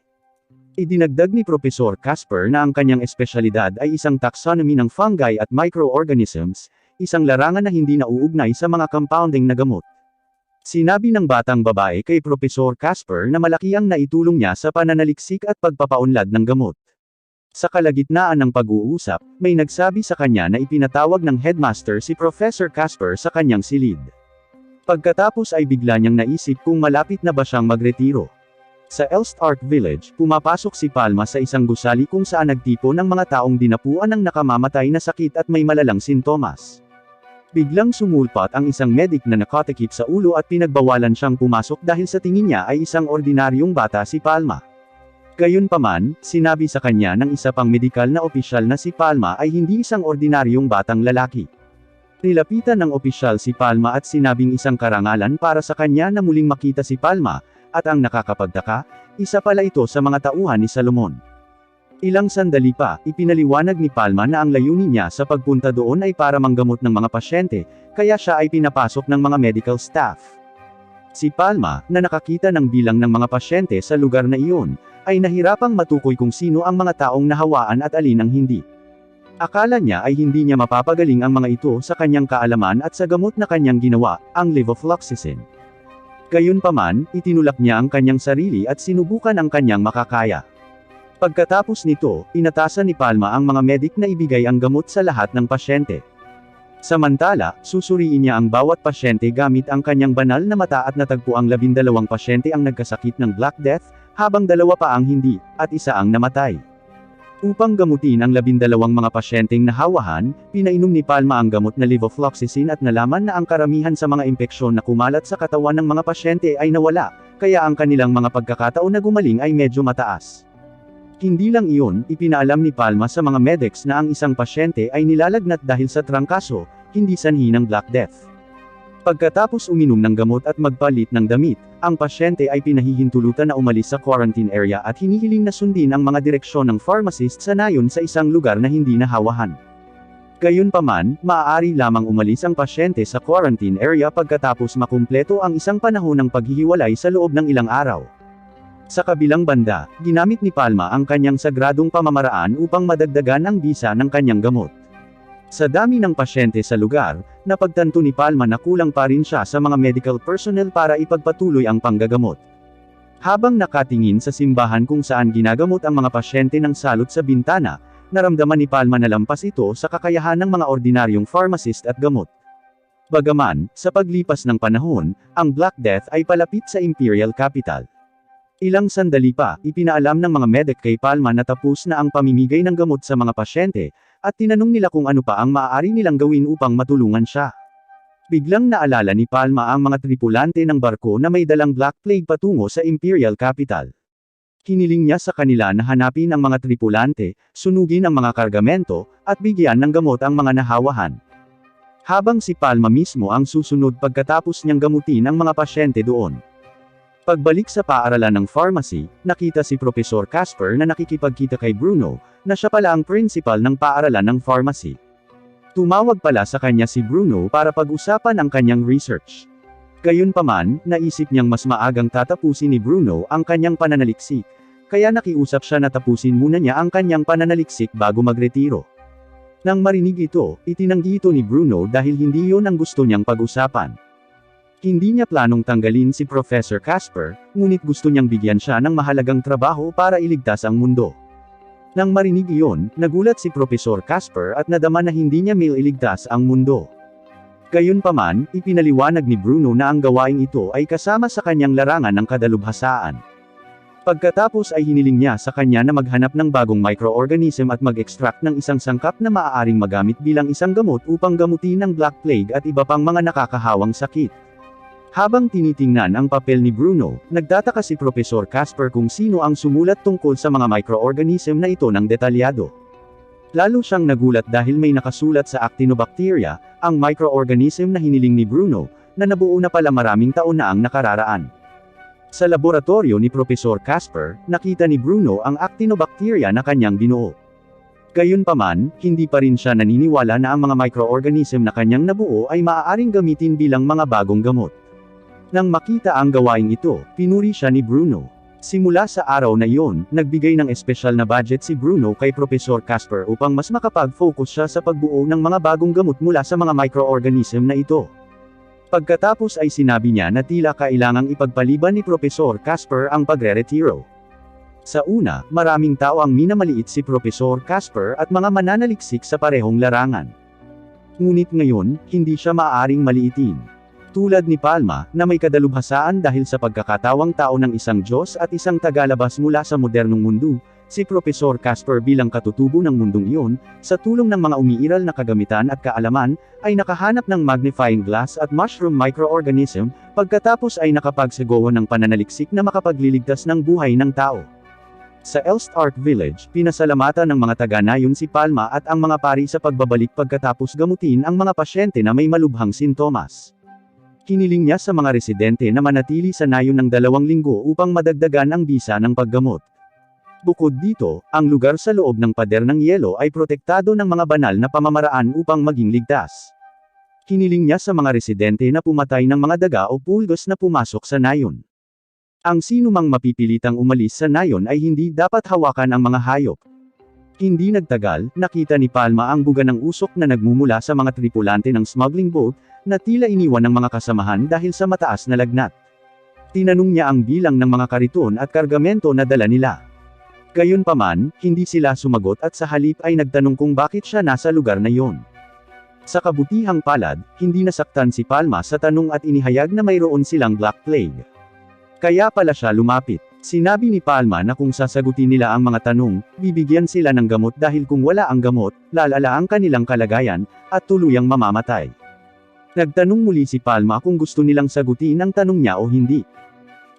Idinagdag ni Professor Casper na ang kanyang espesyalidad ay isang taxonomy ng fungi at microorganisms, isang larangan na hindi nauugnay sa mga compounding na gamot. Sinabi ng batang babae kay Professor Casper na malaki ang naitulong niya sa pananaliksik at pagpapaunlad ng gamot. Sa kalagitnaan ng pag-uusap, may nagsabi sa kanya na ipinatawag ng headmaster si Professor Casper sa kanyang silid. Pagkatapos ay bigla niyang naisip kung malapit na ba siyang magretiro. Sa Elstart Village, pumapasok si Palma sa isang gusali kung saan nagtipon ng mga taong dinapuan ng nakamamatay na sakit at may malalang sintomas. Biglang sumulpat ang isang medic na nakatikip sa ulo at pinagbawalan siyang pumasok dahil sa tingin niya ay isang ordinaryong bata si Palma. Gayunpaman, sinabi sa kanya ng isa pang medikal na opisyal na si Palma ay hindi isang ordinaryong batang lalaki. Nilapitan ng opisyal si Palma at sinabing isang karangalan para sa kanya na muling makita si Palma, at ang nakakapagtaka, isa pala ito sa mga tauhan ni Salomon. Ilang sandali pa, ipinaliwanag ni Palma na ang layunin niya sa pagpunta doon ay para manggamot ng mga pasyente, kaya siya ay pinapasok ng mga medical staff. Si Palma, na nakakita ng bilang ng mga pasyente sa lugar na iyon, ay nahirapang matukoy kung sino ang mga taong nahawaan at alin ang hindi. Akala niya ay hindi niya mapapagaling ang mga ito sa kanyang kaalaman at sa gamot na kanyang ginawa, ang levofloxacin. Gayunpaman, itinulak niya ang kanyang sarili at sinubukan ang kanyang makakaya. Pagkatapos nito, inatasan ni Palma ang mga medik na ibigay ang gamot sa lahat ng pasyente. Samantala, susuriin niya ang bawat pasyente gamit ang kanyang banal na mata at natagpo ang 12 pasyente ang nagkasakit ng Black Death, habang 2 pa ang hindi, at isa ang namatay. Upang gamutin ang 12 mga pasyenteng nahawahan, pinainom ni Palma ang gamot na levofloxacin at nalaman na ang karamihan sa mga impeksyon na kumalat sa katawan ng mga pasyente ay nawala, kaya ang kanilang mga pagkakataon na gumaling ay medyo mataas. Hindi lang iyon, ipinaalam ni Palma sa mga medics na ang isang pasyente ay nilalagnat dahil sa trangkaso, hindi sanhi ng Black Death. Pagkatapos uminom ng gamot at magpalit ng damit, ang pasyente ay pinahihintulutan na umalis sa quarantine area at hinihiling na sundin ang mga direksyon ng pharmacist sa nayon sa isang lugar na hindi nahawahan. Gayunpaman, maaari lamang umalis ang pasyente sa quarantine area pagkatapos makumpleto ang isang panahon ng paghihiwalay sa loob ng ilang araw. Sa kabilang banda, ginamit ni Palma ang kanyang sagradong pamamaraan upang madagdagan ang bisa ng kanyang gamot. Sa dami ng pasyente sa lugar, napagtanto ni Palma na kulang pa rin siya sa mga medical personnel para ipagpatuloy ang panggagamot. Habang nakatingin sa simbahan kung saan ginagamot ang mga pasyente ng salot sa bintana, naramdaman ni Palma na lampas ito sa kakayahan ng mga ordinaryong pharmacist at gamot. Bagaman, sa paglipas ng panahon, ang Black Death ay palapit sa Imperial Capital. Ilang sandali pa, ipinaalam ng mga medic kay Palma na tapos na ang pamimigay ng gamot sa mga pasyente, at tinanong nila kung ano pa ang maaari nilang gawin upang matulungan siya. Biglang naalala ni Palma ang mga tripulante ng barko na may dalang Black Plague patungo sa Imperial Capital. Hiniling niya sa kanila na hanapin ang mga tripulante, sunugin ang mga kargamento, at bigyan ng gamot ang mga nahawahan. Habang si Palma mismo ang susunod pagkatapos niyang gamutin ang mga pasyente doon. Pagbalik sa paaralan ng pharmacy, nakita si Professor Casper na nakikipagkita kay Bruno, na siya pala ang principal ng paaralan ng pharmacy. Tumawag pala sa kanya si Bruno para pag-usapan ang kanyang research. Gayunpaman, naisip niyang mas maagang tatapusin ni Bruno ang kanyang pananaliksik, kaya nakiusap siya na tapusin muna niya ang kanyang pananaliksik bago magretiro. Nang marinig ito, itinanggi ito ni Bruno dahil hindi yon ang gusto niyang pag-usapan. Hindi niya planong tanggalin si Professor Casper, ngunit gusto niyang bigyan siya ng mahalagang trabaho para iligtas ang mundo. Nang marinig iyon, nagulat si Professor Casper at nadama na hindi niya mailigtas ang mundo. Gayunpaman, ipinaliwanag ni Bruno na ang gawaing ito ay kasama sa kanyang larangan ng kadalubhasaan. Pagkatapos ay hiniling niya sa kanya na maghanap ng bagong microorganism at mag-extract ng isang sangkap na maaaring magamit bilang isang gamot upang gamutin ang Black Plague at iba pang mga nakakahawang sakit. Habang tinitingnan ang papel ni Bruno, nagtataka si Professor Casper kung sino ang sumulat tungkol sa mga microorganism na ito ng detalyado. Lalo siyang nagulat dahil may nakasulat sa Actinobacteria, ang microorganism na hiniling ni Bruno, na nabuo na pala maraming taon na ang nakararaan. Sa laboratorio ni Professor Casper, nakita ni Bruno ang Actinobacteria na kanyang binuo. Gayunpaman, hindi pa rin siya naniniwala na ang mga microorganism na kanyang nabuo ay maaaring gamitin bilang mga bagong gamot. Nang makita ang gawaing ito, pinuri siya ni Bruno. Simula sa araw na iyon, nagbigay ng espesyal na budget si Bruno kay Professor Casper upang mas makapag-focus siya sa pagbuo ng mga bagong gamot mula sa mga microorganism na ito. Pagkatapos ay sinabi niya na tila kailangang ipagpaliban ni Professor Casper ang pagre-retiro. Sa una, maraming tao ang minamaliit si Professor Casper at mga mananaliksik sa parehong larangan. Ngunit ngayon, hindi siya maaaring maliitin. Tulad ni Palma, na may kadalubhasaan dahil sa pagkakatawang tao ng isang Diyos at isang tagalabas mula sa modernong mundo, Si Propesor Casper bilang katutubo ng mundong iyon, sa tulong ng mga umiiral na kagamitan at kaalaman, ay nakahanap ng magnifying glass at mushroom microorganism, pagkatapos ay nakapagsagawa ng pananaliksik na makapagliligtas ng buhay ng tao. Sa Elstark Village, pinasalamatan ng mga taga-nayon si Palma at ang mga pari sa pagbabalik pagkatapos gamutin ang mga pasyente na may malubhang sintomas. Hiniling niya sa mga residente na manatili sa nayon ng 2 linggo upang madagdagan ang bisa ng paggamot. Bukod dito, ang lugar sa loob ng pader ng yelo ay protektado ng mga banal na pamamaraan upang maging ligtas. Hiniling niya sa mga residente na pumatay ng mga daga o pulgos na pumasok sa nayon. Ang sinumang mapipilitang umalis sa nayon ay hindi dapat hawakan ang mga hayop. Hindi nagtagal, nakita ni Palma ang buga ng usok na nagmumula sa mga tripulante ng smuggling boat, na tila iniwan ng mga kasamahan dahil sa mataas na lagnat. Tinanong niya ang bilang ng mga kariton at kargamento na dala nila. Gayunpaman, hindi sila sumagot at sa halip ay nagtanong kung bakit siya nasa lugar na iyon. Sa kabutihang palad, hindi nasaktan si Palma sa tanong at inihayag na mayroon silang Black Plague. Kaya pala siya lumapit. Sinabi ni Palma na kung sasagutin nila ang mga tanong, bibigyan sila ng gamot dahil kung wala ang gamot, lalala ang kanilang kalagayan, at tuluyang mamamatay. Nagtanong muli si Palma kung gusto nilang sagutin ang tanong niya o hindi.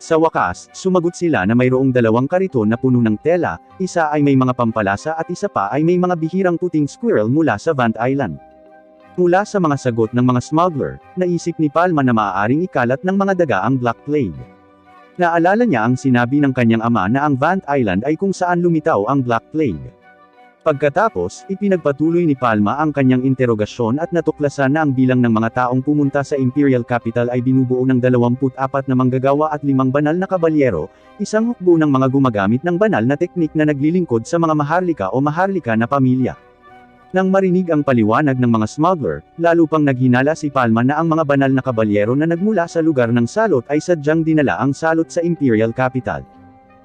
Sa wakas, sumagot sila na mayroong 2 kariton na puno ng tela, isa ay may mga pampalasa at isa pa ay may mga bihirang puting squirrel mula sa Vant Island. Mula sa mga sagot ng mga smuggler, naisip ni Palma na maaaring ikalat ng mga daga ang Black Plague. Naalala niya ang sinabi ng kanyang ama na ang Vant Island ay kung saan lumitaw ang Black Plague. Pagkatapos, ipinagpatuloy ni Palma ang kanyang interogasyon at natuklasan na ang bilang ng mga taong pumunta sa Imperial Capital ay binubuo ng 24 na manggagawa at 5 banal na kabalyero, isang hukbo ng mga gumagamit ng banal na teknik na naglilingkod sa mga maharlika o maharlika na pamilya. Nang marinig ang paliwanag ng mga smuggler, lalo pang naghinala si Palma na ang mga banal na kabalyero na nagmula sa lugar ng salot ay sadyang dinala ang salot sa Imperial Capital.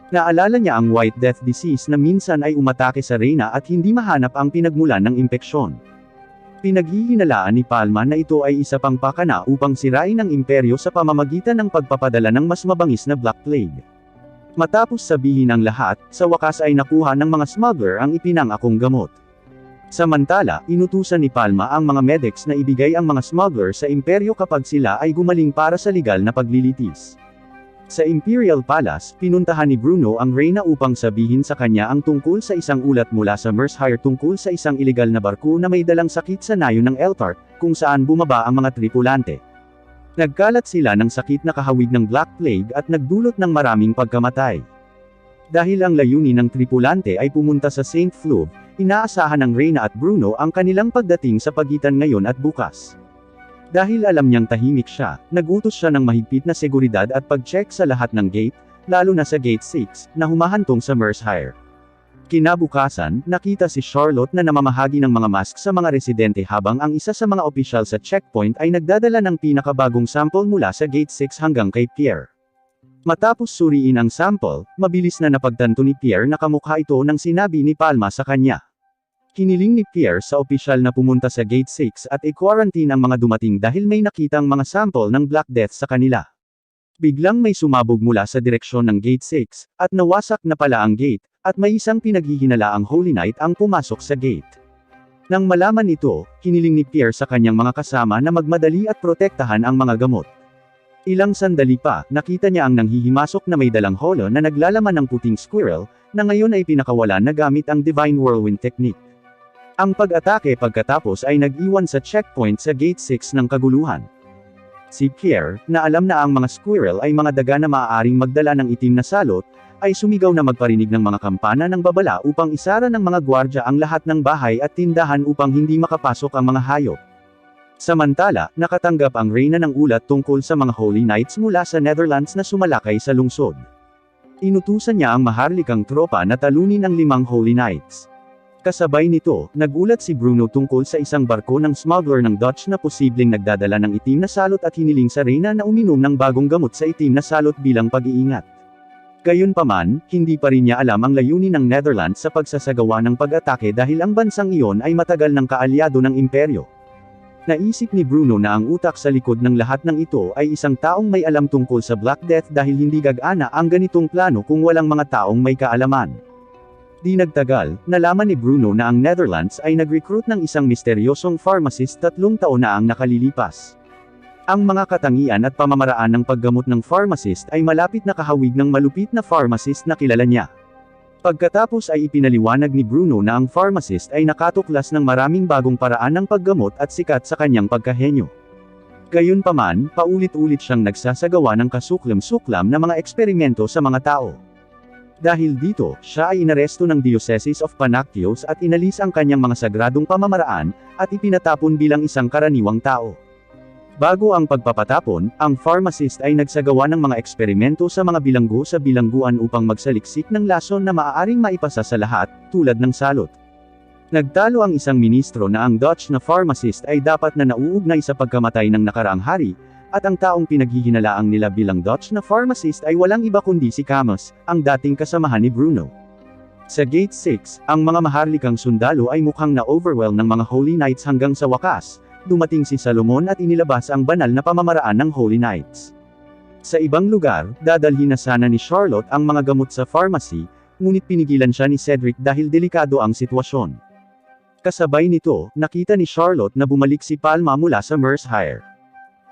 Naalala niya ang White Death Disease na minsan ay umatake sa reyna at hindi mahanap ang pinagmulan ng impeksyon. Pinaghihinalaan ni Palma na ito ay isa pang pakana upang sirain ang imperyo sa pamamagitan ng pagpapadala ng mas mabangis na Black Plague. Matapos sabihin ang lahat, sa wakas ay nakuha ng mga smuggler ang ipinangakong gamot. Samantala, inutusan ni Palma ang mga medics na ibigay ang mga smuggler sa imperyo kapag sila ay gumaling para sa legal na paglilitis. Sa Imperial Palace, pinuntahan ni Bruno ang reyna upang sabihin sa kanya ang tungkol sa isang ulat mula sa Mershire tungkol sa isang ilegal na barko na may dalang sakit sa nayon ng Eltark, kung saan bumaba ang mga tripulante. Nagkalat sila ng sakit na kahawig ng Black Plague at nagdulot ng maraming pagkamatay. Dahil ang layunin ng tripulante ay pumunta sa St. Fleuve, inaasahan ng reyna at Bruno ang kanilang pagdating sa pagitan ngayon at bukas. Dahil alam niyang tahimik siya, nagutos siya ng mahigpit na seguridad at pag-check sa lahat ng gate, lalo na sa Gate 6, na humahantong sa Mershire. Kinabukasan, nakita si Charlotte na namamahagi ng mga mask sa mga residente habang ang isa sa mga opisyal sa checkpoint ay nagdadala ng pinakabagong sample mula sa Gate 6 hanggang kay Pierre. Matapos suriin ang sample, mabilis na napagtanto ni Pierre na kamukha ito ng sinabi ni Palma sa kanya. Hiniling ni Pierre sa opisyal na pumunta sa Gate 6 at i-quarantine ang mga dumating dahil may nakitang mga sample ng Black Death sa kanila. Biglang may sumabog mula sa direksyon ng Gate 6, at nawasak na pala ang gate, at may isang pinaghihinalaang Holy Knight ang pumasok sa gate. Nang malaman ito, hiniling ni Pierre sa kanyang mga kasama na magmadali at protektahan ang mga gamot. Ilang sandali pa, nakita niya ang nanghihimasok na may dalang holo na naglalaman ng puting squirrel, na ngayon ay pinakawalan na gamit ang Divine Whirlwind Technique. Ang pag-atake pagkatapos ay nag-iwan sa checkpoint sa Gate 6 ng kaguluhan. Si Pierre, na alam na ang mga squirrel ay mga daga na maaaring magdala ng itim na salot, ay sumigaw na magparinig ng mga kampana ng babala upang isara ng mga gwardya ang lahat ng bahay at tindahan upang hindi makapasok ang mga hayop. Samantala, nakatanggap ang reyna ng ulat tungkol sa mga Holy Knights mula sa Netherlands na sumalakay sa lungsod. Inutusan niya ang maharlikang tropa na talunin ang 5 Holy Knights. Kasabay nito, nagulat si Bruno tungkol sa isang barko ng smuggler ng Dutch na posibleng nagdadala ng itim na salot at hiniling sa reyna na uminom ng bagong gamot sa itim na salot bilang pag-iingat. Gayunpaman, hindi pa rin niya alam ang layunin ng Netherlands sa pagsasagawa ng pag-atake dahil ang bansang iyon ay matagal ng kaalyado ng imperyo. Naisip ni Bruno na ang utak sa likod ng lahat ng ito ay isang taong may alam tungkol sa Black Death dahil hindi gagana ang ganitong plano kung walang mga taong may kaalaman. Di nagtagal, nalaman ni Bruno na ang Netherlands ay nag-recruit ng isang misteryosong pharmacist 3 taon na ang nakalilipas. Ang mga katangian at pamamaraan ng paggamot ng pharmacist ay malapit na kahawig ng malupit na pharmacist na kilala niya. Pagkatapos ay ipinaliwanag ni Bruno na ang pharmacist ay nakatuklas ng maraming bagong paraan ng paggamot at sikat sa kanyang pagkahenyo. Gayunpaman, paulit-ulit siyang nagsasagawa ng kasuklam-suklam na mga eksperimento sa mga tao. Dahil dito, siya ay inaresto ng Diocese of Panaxios at inalis ang kanyang mga sagradong pamamaraan, at ipinatapon bilang isang karaniwang tao. Bago ang pagpapatapon, ang pharmacist ay nagsagawa ng mga eksperimento sa mga bilanggo sa bilangguan upang magsaliksik ng lason na maaaring maipasa sa lahat, tulad ng salot. Nagtalo ang isang ministro na ang Dutch na pharmacist ay dapat na nauugnay sa pagkamatay ng nakaraang hari, at ang taong pinaghihinalaang nila bilang Dutch na pharmacist ay walang iba kundi si Camus, ang dating kasamahan ni Bruno. Sa Gate 6, ang mga maharlikang sundalo ay mukhang na-overwhelm ng mga Holy Knights hanggang sa wakas, dumating si Salomon at inilabas ang banal na pamamaraan ng Holy Knights. Sa ibang lugar, dadalhin na sana ni Charlotte ang mga gamot sa pharmacy, ngunit pinigilan siya ni Cedric dahil delikado ang sitwasyon. Kasabay nito, nakita ni Charlotte na bumalik si Palma mula sa Mershire.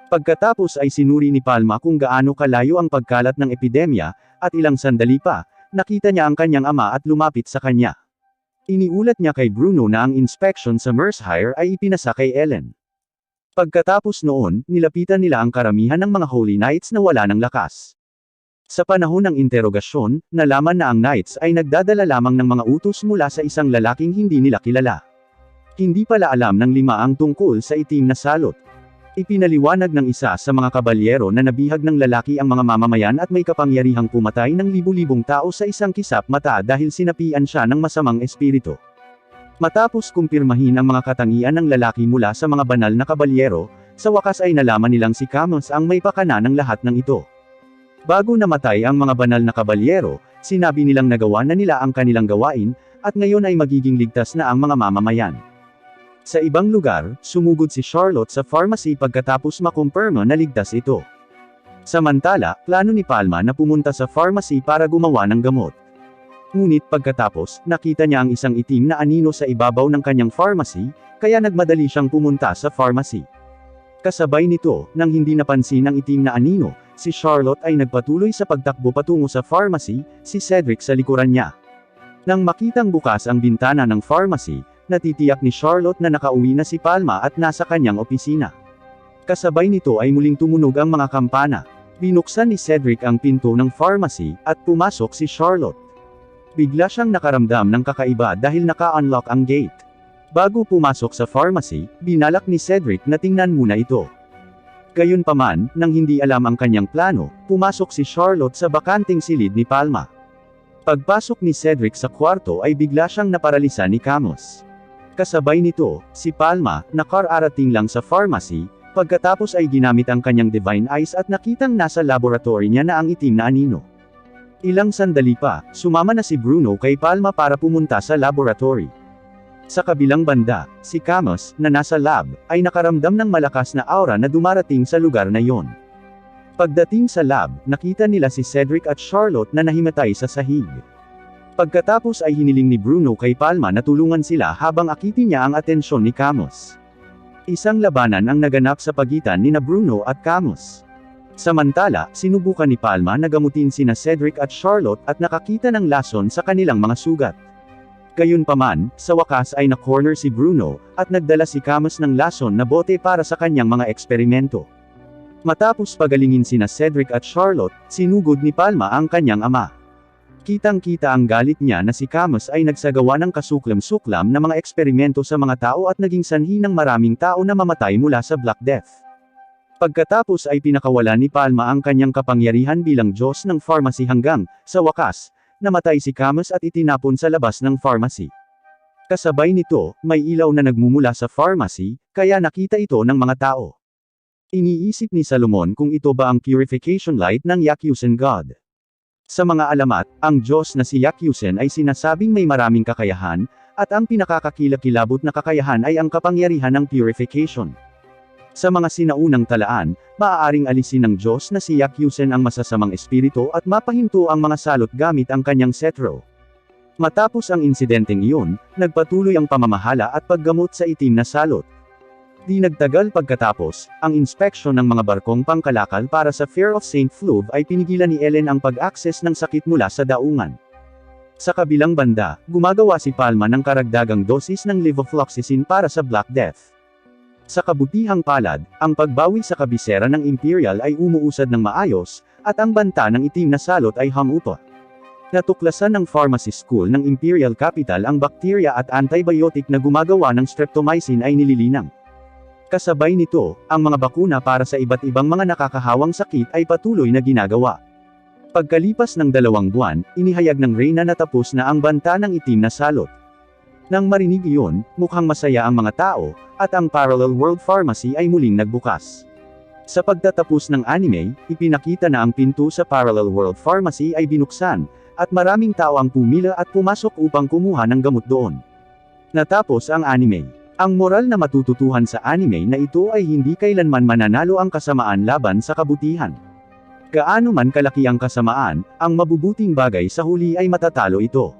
Pagkatapos ay sinuri ni Palma kung gaano kalayo ang pagkalat ng epidemya, at ilang sandali pa, nakita niya ang kanyang ama at lumapit sa kanya. Iniulat niya kay Bruno na ang inspection sa Mershire ay ipinasa kay Ellen. Pagkatapos noon, nilapitan nila ang karamihan ng mga Holy Knights na wala ng lakas. Sa panahon ng interogasyon, nalaman na ang Knights ay nagdadala lamang ng mga utos mula sa isang lalaking hindi nila kilala. Hindi pala alam ng 5 ang tungkol sa itim na salot. Ipinaliwanag ng isa sa mga kabalyero na nabihag ng lalaki ang mga mamamayan at may kapangyarihang pumatay ng libu-libong tao sa isang kisap mata dahil sinapian siya ng masamang espiritu. Matapos kumpirmahin ang mga katangian ng lalaki mula sa mga banal na kabalyero, sa wakas ay nalaman nilang si Camus ang may pakana ng lahat ng ito. Bago namatay ang mga banal na kabalyero, sinabi nilang nagawa na nila ang kanilang gawain, at ngayon ay magiging ligtas na ang mga mamamayan. Sa ibang lugar, sumugod si Charlotte sa pharmacy pagkatapos makumpirma na ligtas ito. Samantala, plano ni Palma na pumunta sa pharmacy para gumawa ng gamot. Ngunit pagkatapos, nakita niya ang isang itim na anino sa ibabaw ng kanyang pharmacy, kaya nagmadali siyang pumunta sa pharmacy. Kasabay nito, nang hindi napansin ng itim na anino, si Charlotte ay nagpatuloy sa pagtakbo patungo sa pharmacy, si Cedric sa likuran niya. Nang makitang bukas ang bintana ng pharmacy, natitiyak ni Charlotte na nakauwi na si Palma at nasa kanyang opisina. Kasabay nito ay muling tumunog ang mga kampana. Binuksan ni Cedric ang pinto ng pharmacy, at pumasok si Charlotte. Bigla siyang nakaramdam ng kakaiba dahil naka-unlock ang gate. Bago pumasok sa pharmacy, binalak ni Cedric na tingnan muna ito. Gayunpaman, nang hindi alam ang kanyang plano, pumasok si Charlotte sa bakanting silid ni Palma. Pagpasok ni Cedric sa kwarto ay bigla siyang naparalisa ni Camus. Kasabay nito, si Palma, nakararating lang sa pharmacy, pagkatapos ay ginamit ang kanyang divine eyes at nakitang nasa laboratory niya na ang itim na anino. Ilang sandali pa, sumama na si Bruno kay Palma para pumunta sa laboratory. Sa kabilang banda, si Camus, na nasa lab, ay nakaramdam ng malakas na aura na dumarating sa lugar na yon. Pagdating sa lab, nakita nila si Cedric at Charlotte na nahimatay sa sahig. Pagkatapos ay hiniling ni Bruno kay Palma na tulungan sila habang akitin niya ang atensyon ni Camus. Isang labanan ang naganap sa pagitan ni Bruno at Camus. Samantala, sinubukan ni Palma na gamutin sina Cedric at Charlotte at nakakita ng lason sa kanilang mga sugat. Gayunpaman, sa wakas ay na-corner si Bruno, at nagdala si Camus ng lason na bote para sa kanyang mga eksperimento. Matapos pagalingin sina Cedric at Charlotte, sinugod ni Palma ang kanyang ama. Kitang-kita ang galit niya na si Camus ay nagsagawa ng kasuklam-suklam na mga eksperimento sa mga tao at naging sanhi ng maraming tao na mamatay mula sa Black Death. Pagkatapos ay pinakawala ni Palma ang kanyang kapangyarihan bilang Diyos ng pharmacy hanggang, sa wakas, namatay si Camus at itinapon sa labas ng pharmacy. Kasabay nito, may ilaw na nagmumula sa pharmacy, kaya nakita ito ng mga tao. Iniisip ni Salomon kung ito ba ang purification light ng Yakusen God. Sa mga alamat, ang Diyos na si Yakusen ay sinasabing may maraming kakayahan, at ang pinakakakilakilabot na kakayahan ay ang kapangyarihan ng purification. Sa mga sinaunang talaan, maaaring alisin ng Diyos na si Yakusen ang masasamang espiritu at mapahinto ang mga salot gamit ang kanyang setro. Matapos ang insidenteng iyon, nagpatuloy ang pamamahala at paggamot sa itim na salot. Di nagtagal pagkatapos, ang inspeksyon ng mga barkong pangkalakal para sa Fair of St. Fleuve ay pinigilan ni Ellen ang pag-access ng sakit mula sa daungan. Sa kabilang banda, gumagawa si Palma ng karagdagang dosis ng levofloxacin para sa Black Death. Sa kabutihang palad, ang pagbawi sa kabisera ng Imperial ay umuusad ng maayos, at ang banta ng itim na salot ay humupa. Natuklasan ng Pharmacy School ng Imperial Capital ang bakterya at antibiotic na gumagawa ng streptomycin ay nililinang. Kasabay nito, ang mga bakuna para sa iba't ibang mga nakakahawang sakit ay patuloy na ginagawa. Pagkalipas ng 2 buwan, inihayag ng Reyna na tapos na ang banta ng itim na salot. Nang marinig iyon, mukhang masaya ang mga tao, at ang Parallel World Pharmacy ay muling nagbukas. Sa pagtatapos ng anime, ipinakita na ang pinto sa Parallel World Pharmacy ay binuksan, at maraming tao ang pumila at pumasok upang kumuha ng gamot doon. Natapos ang anime. Ang moral na matututuhan sa anime na ito ay hindi kailanman mananalo ang kasamaan laban sa kabutihan. Gaano man kalaki ang kasamaan, ang mabubuting bagay sa huli ay matatalo ito.